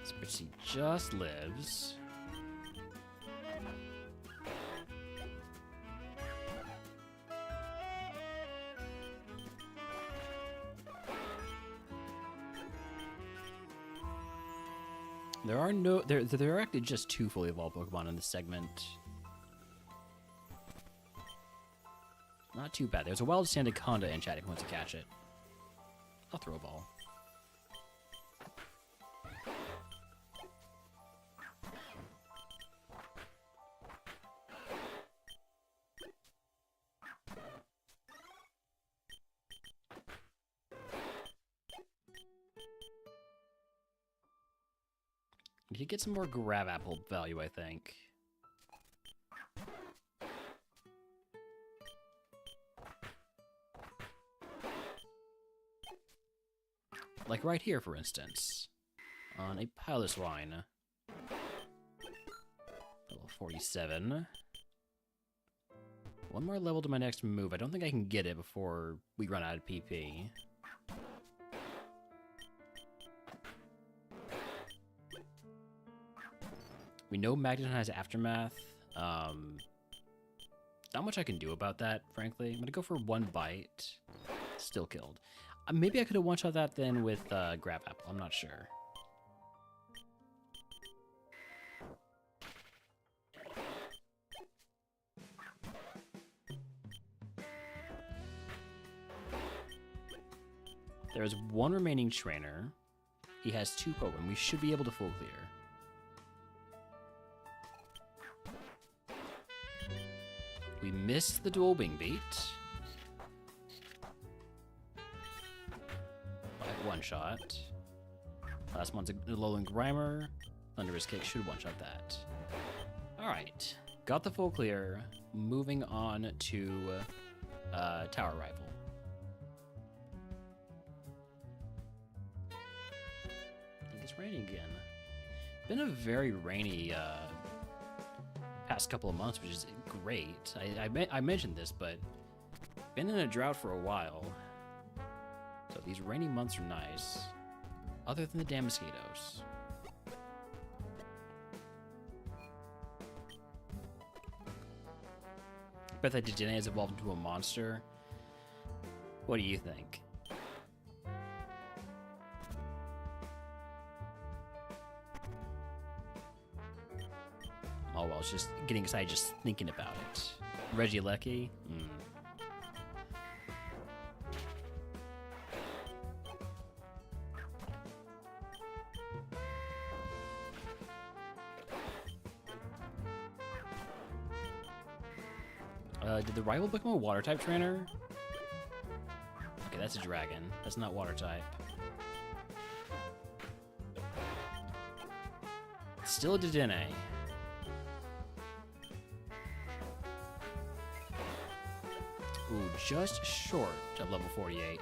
Spritzee just lives. There are actually just 2 fully evolved Pokemon in this segment. Not too bad. There's a wild Sandaconda in chat if you want to catch it. I'll throw a ball. We could get some more Grab Apple value, I think. Like right here, for instance. On a Piloswine. Level 47. One more level to my next move. I don't think I can get it before we run out of PP. We know Magneton has Aftermath. Not much I can do about that, frankly. I'm gonna go for 1 bite. Still killed. Maybe I could have one-shot that then with Grab Apple. I'm not sure. There's 1 remaining trainer. He has 2 Pokemon. We should be able to full clear. We missed the Dual Wing Beat. By 1 shot. Last one's a Alolan Grimer. Thunderous Kick should one-shot that. Alright. Got the full clear. Moving on to Tower Rifle. I think it's raining again. Been a very rainy past couple of months, which is great. I mentioned this, but been in a drought for a while. So these rainy months are nice. Other than the damn mosquitoes. I bet that Dedenne has evolved into a monster. What do you think? Oh well, it's just getting excited just thinking about it. Regieleki? Did the rival become a water type trainer? Okay, that's a dragon. That's not water type. Still a Dedenne. Ooh, just short of level 48.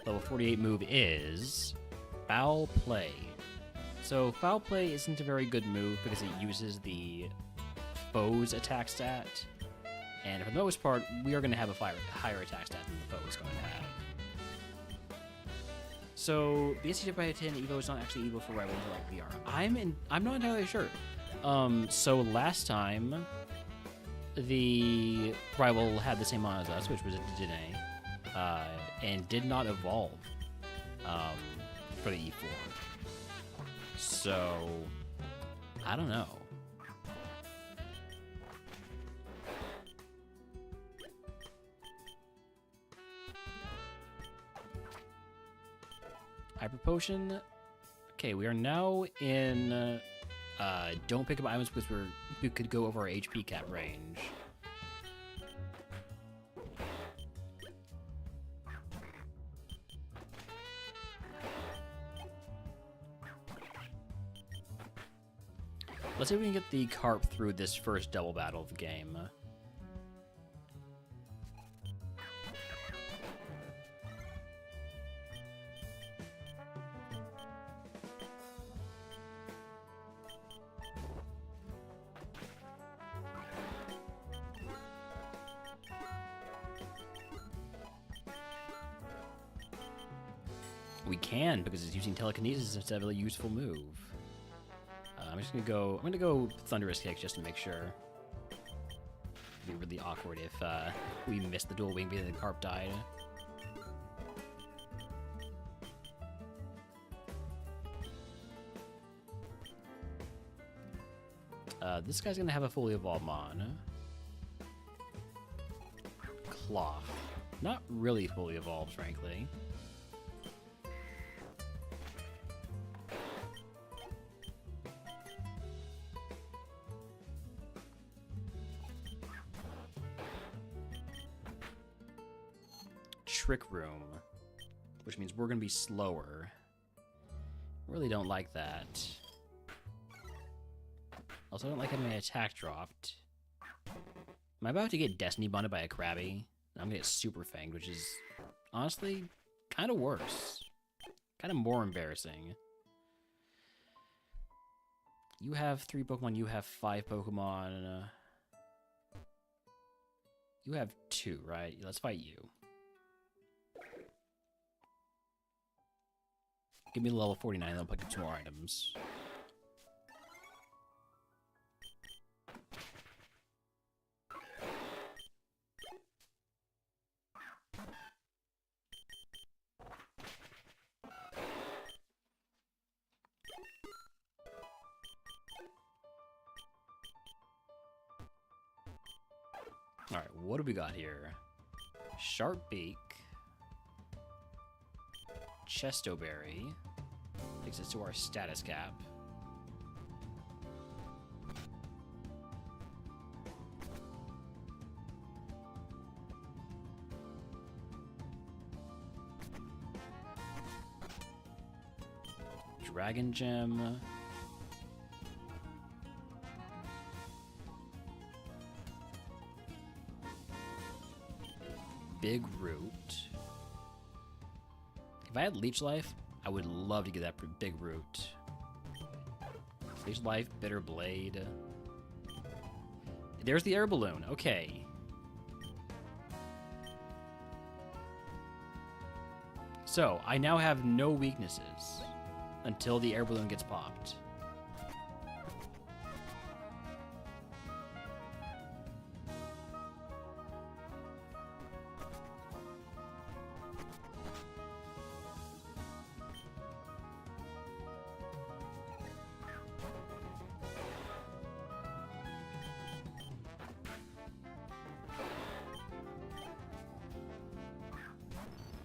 Level 48 move is Foul Play. So Foul Play isn't a very good move because it uses the foe's attack stat, and for the most part, we are going to have a higher attack stat than the foe is going to have. So the SC by 10 Evo is not actually Evo for rivals like VR. I'm not entirely sure. So last time, the rival had the same amount as us, which was a Dedenne, and did not evolve for the E4. So I don't know. Hyper Potion. Okay, we are now in don't pick up items because we could go over our HP cap range. Let's see if we can get the carp through this first double battle of the game. We can, because it's using telekinesis instead of a useful move. I'm gonna go Thunderous Kick just to make sure. It'd be really awkward if we missed the dual wing being the carp died. This guy's gonna have a fully evolved Mon. Cloth. Not really fully evolved, frankly. Trick Room, which means we're gonna be slower. Really don't like that. Also, I don't like having my attack dropped. Am I about to get Destiny bonded by a Krabby? I'm gonna get Super Fanged, which is honestly kind of worse. Kind of more embarrassing. You have 3 Pokemon, you have 5 Pokemon. You have 2, right? Let's fight you. Give me level 49, and I'll pick up 2 more items. Alright, what do we got here? Sharp Beak. Chestoberry takes us to our status cap. Dragon Gem. Big Root. If I had Leech Life, I would love to get that Big Root. Leech Life, Bitter Blade. There's the air balloon. Okay. So, I now have no weaknesses until the air balloon gets popped.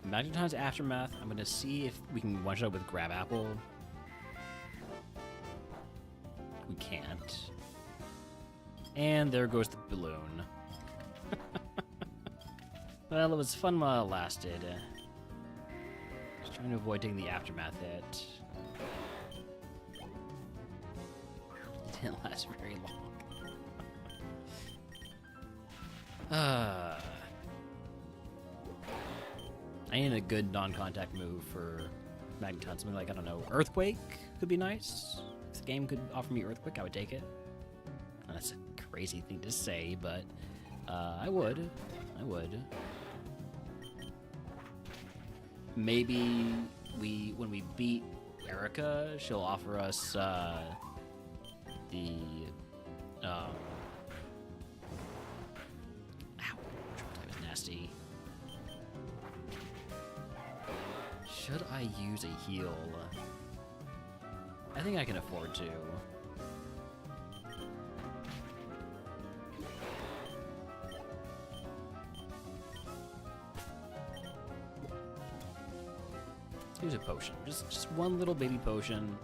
Magneton's Aftermath. I'm gonna see if we can one-shot with Grab Apple. We can't. And there goes the balloon. Well, it was fun while it lasted. Just trying to avoid taking the Aftermath hit. It didn't last very long. I need a good non-contact move for Magneton. Something like, I don't know, Earthquake could be nice. If the game could offer me Earthquake, I would take it. That's a crazy thing to say, but I would. Maybe when we beat Erica, she'll offer us the ow, that was nasty. Should I use a heal? I think I can afford to. Use a potion. Just one little baby potion.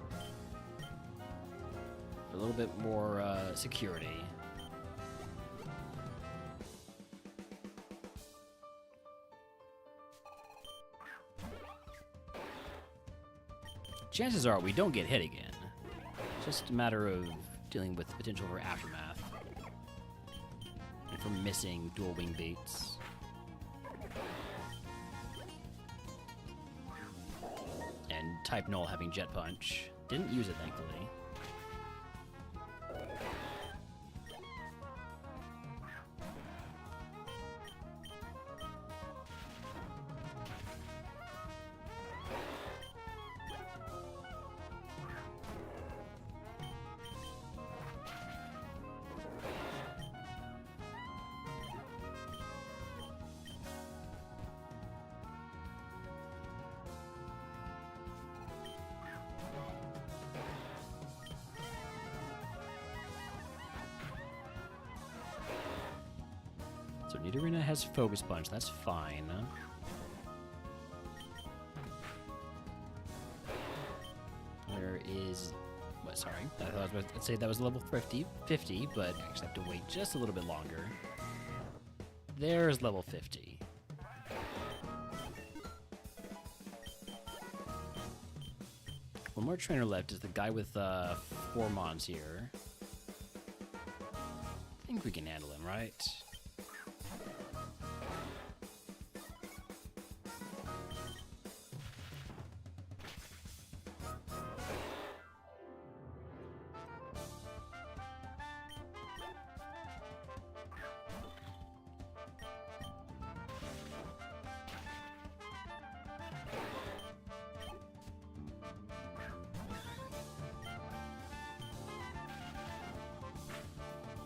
For a little bit more security. Chances are we don't get hit again. It's just a matter of dealing with the potential for Aftermath. And for missing dual wing beats. And Type Null having Jet Punch. Didn't use it, thankfully. So Nidorina has Focus Punch, that's fine. Where is... What, sorry, I thought I was about to say that was level 50, but I actually have to wait just a little bit longer. There's level 50. One more trainer left is the guy with 4 Mons here. I think we can handle him, right?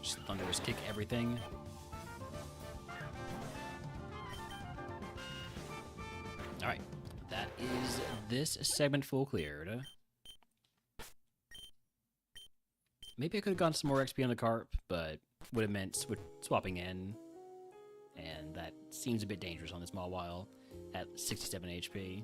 Just Thunderous Kick everything. Alright, that is this segment full cleared. Maybe I could have gotten some more XP on the Carp, but would have meant swapping in. And that seems a bit dangerous on this Mawile at 67 HP.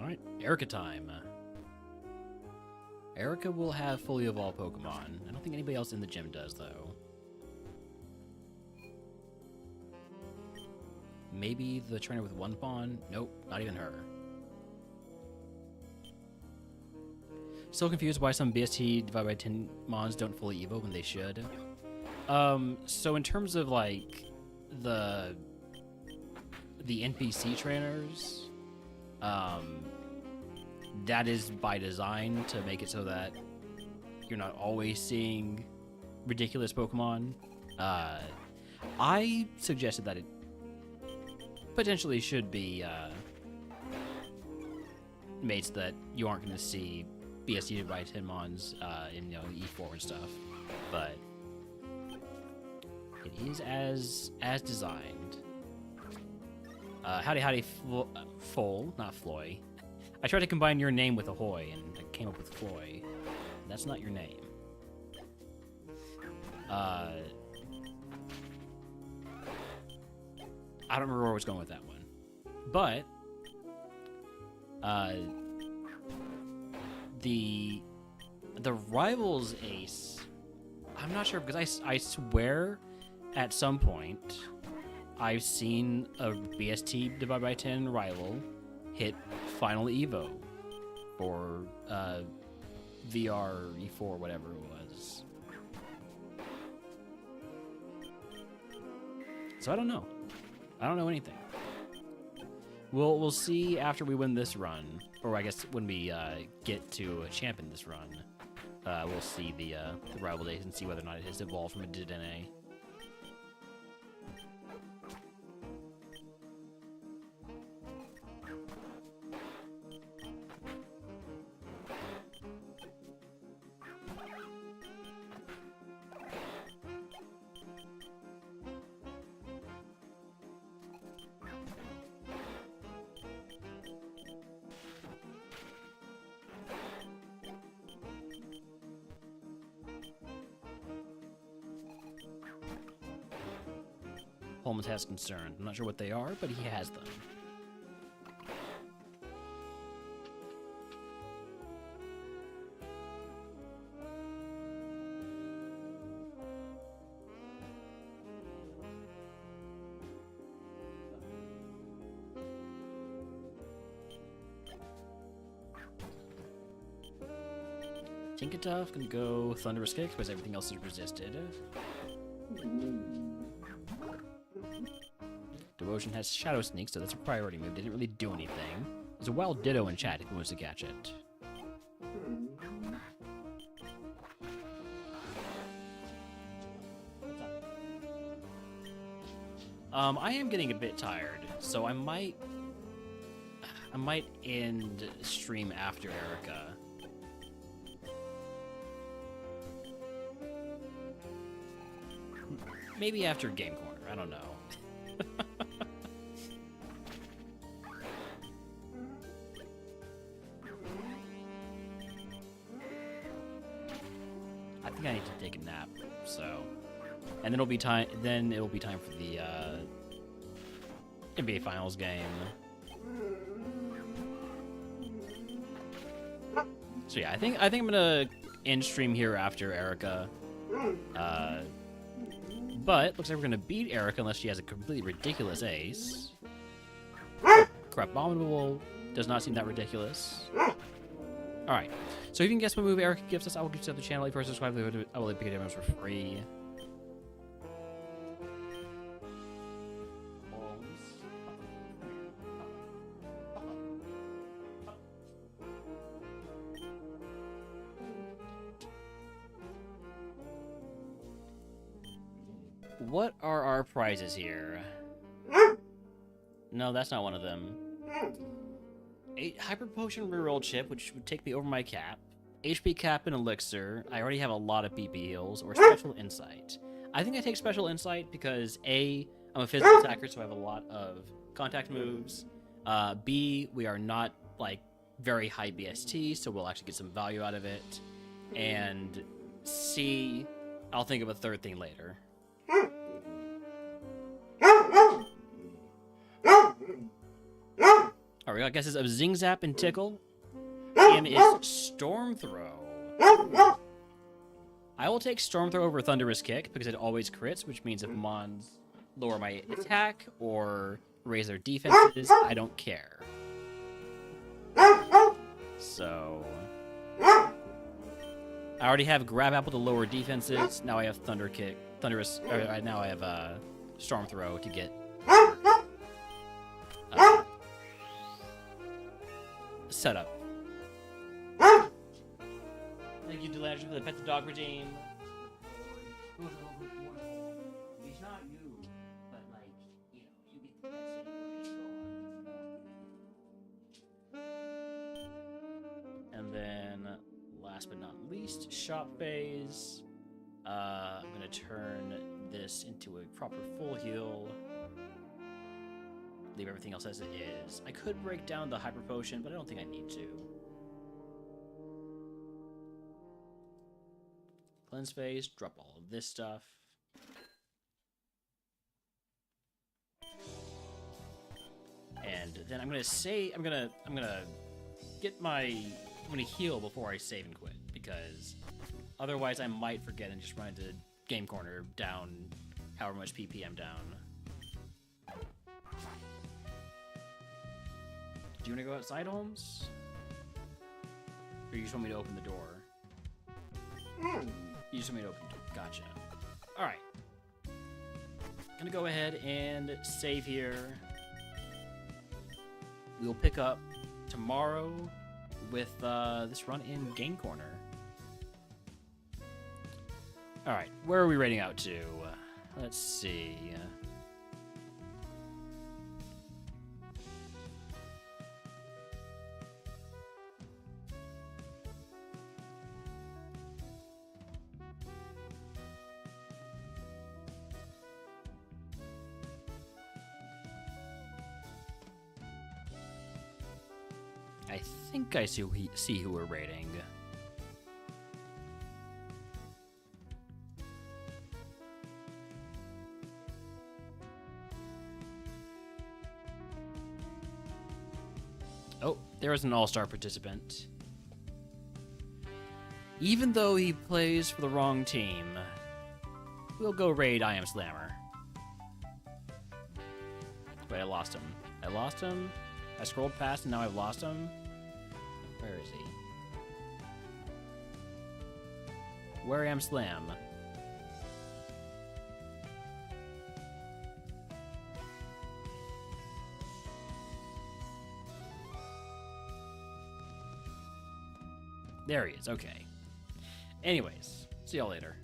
Alright, Erica time. Erica will have fully evolved Pokemon. I don't think anybody else in the gym does, though. Maybe the trainer with 1 Pawn? Nope, not even her. Still confused why some BST divided by 10 Mons don't fully Evo when they should. So in terms of, like, the NPC trainers... that is by design to make it so that you're not always seeing ridiculous Pokemon. I suggested that it potentially should be made so that you aren't going to see BSD by 10 Mons in E4 and stuff, but it is as designed. Howdy, Foal, not Floy. I tried to combine your name with Ahoy, and I came up with Floy. That's not your name. I don't remember where I was going with that one. But the Rivals Ace, I'm not sure, because I swear at some point I've seen a BST divided by 10 rival hit Final Evo or VR E4, whatever it was. So I don't know. I don't know anything. We'll see after we win this run, or I guess when we get to champion this run. We'll see the rival days and see whether or not it has evolved from a DNA. Holmes has concerns. I'm not sure what they are, but he has them. Tinkatuff can go Thunderous Kick because everything else is resisted. Devotion has Shadow Sneak, so that's a priority move. Didn't really do anything. There's a Wild Ditto in chat if he wants to catch it. I am getting a bit tired, so I might end stream after Erica. Maybe after Game Corner, I don't know. I think I need to take a nap, so, and then it'll be time. Then it'll be time for the NBA Finals game. So yeah, I think I'm gonna end stream here after Erica. But looks like we're gonna beat Erica unless she has a completely ridiculous ace. Crap, Abominable does not seem that ridiculous. Alright, so if you can guess what move Erica gives us, I will give you the channel. If you subscribe, I will pick it demos for free. What are our prizes here? No, that's not one of them. 8 Hyper Potion reroll chip, which would take me over my cap. HP cap and elixir. I already have a lot of PP heals. Or special insight. I think I take special insight because A, I'm a physical attacker, so I have a lot of contact moves. B, we are not like very high BST, so we'll actually get some value out of it. And C, I'll think of a third thing later. Alright, I guess it's a Zing Zap and Tickle. And is Storm Throw. I will take Storm Throw over Thunderous Kick because it always crits, which means if Mons lower my attack or raise their defenses, I don't care. So I already have Grab Apple to lower defenses. Now I have now I have Storm Throw to get set up. Thank you, Delange, for the Pet the Dog regime. It's not you, but like, you know, you get the pets anywhere. And then, last but not least, shop phase. I'm gonna turn this into a proper full heal. Leave everything else as it is. I could break down the Hyper Potion, but I don't think I need to. cleanse phase, drop all of this stuff. And then I'm gonna heal before I save and quit, because otherwise I might forget and just run into game corner down however much PP I'm down. Do you want to go outside, Holmes? Or you just want me to open the door? You just want me to open the door. Gotcha. Alright. Gonna go ahead and save here. We'll pick up tomorrow with this run in Game Corner. Alright, where are we rating out to? Let's see. I think I see who we're rating. Oh, there is an all-star participant. Even though he plays for the wrong team, we'll go raid I Am Slammer. Wait, I lost him. I lost him? I scrolled past and now I've lost him? Where is he? Where am Slam? There he is, okay. Anyways, see y'all later.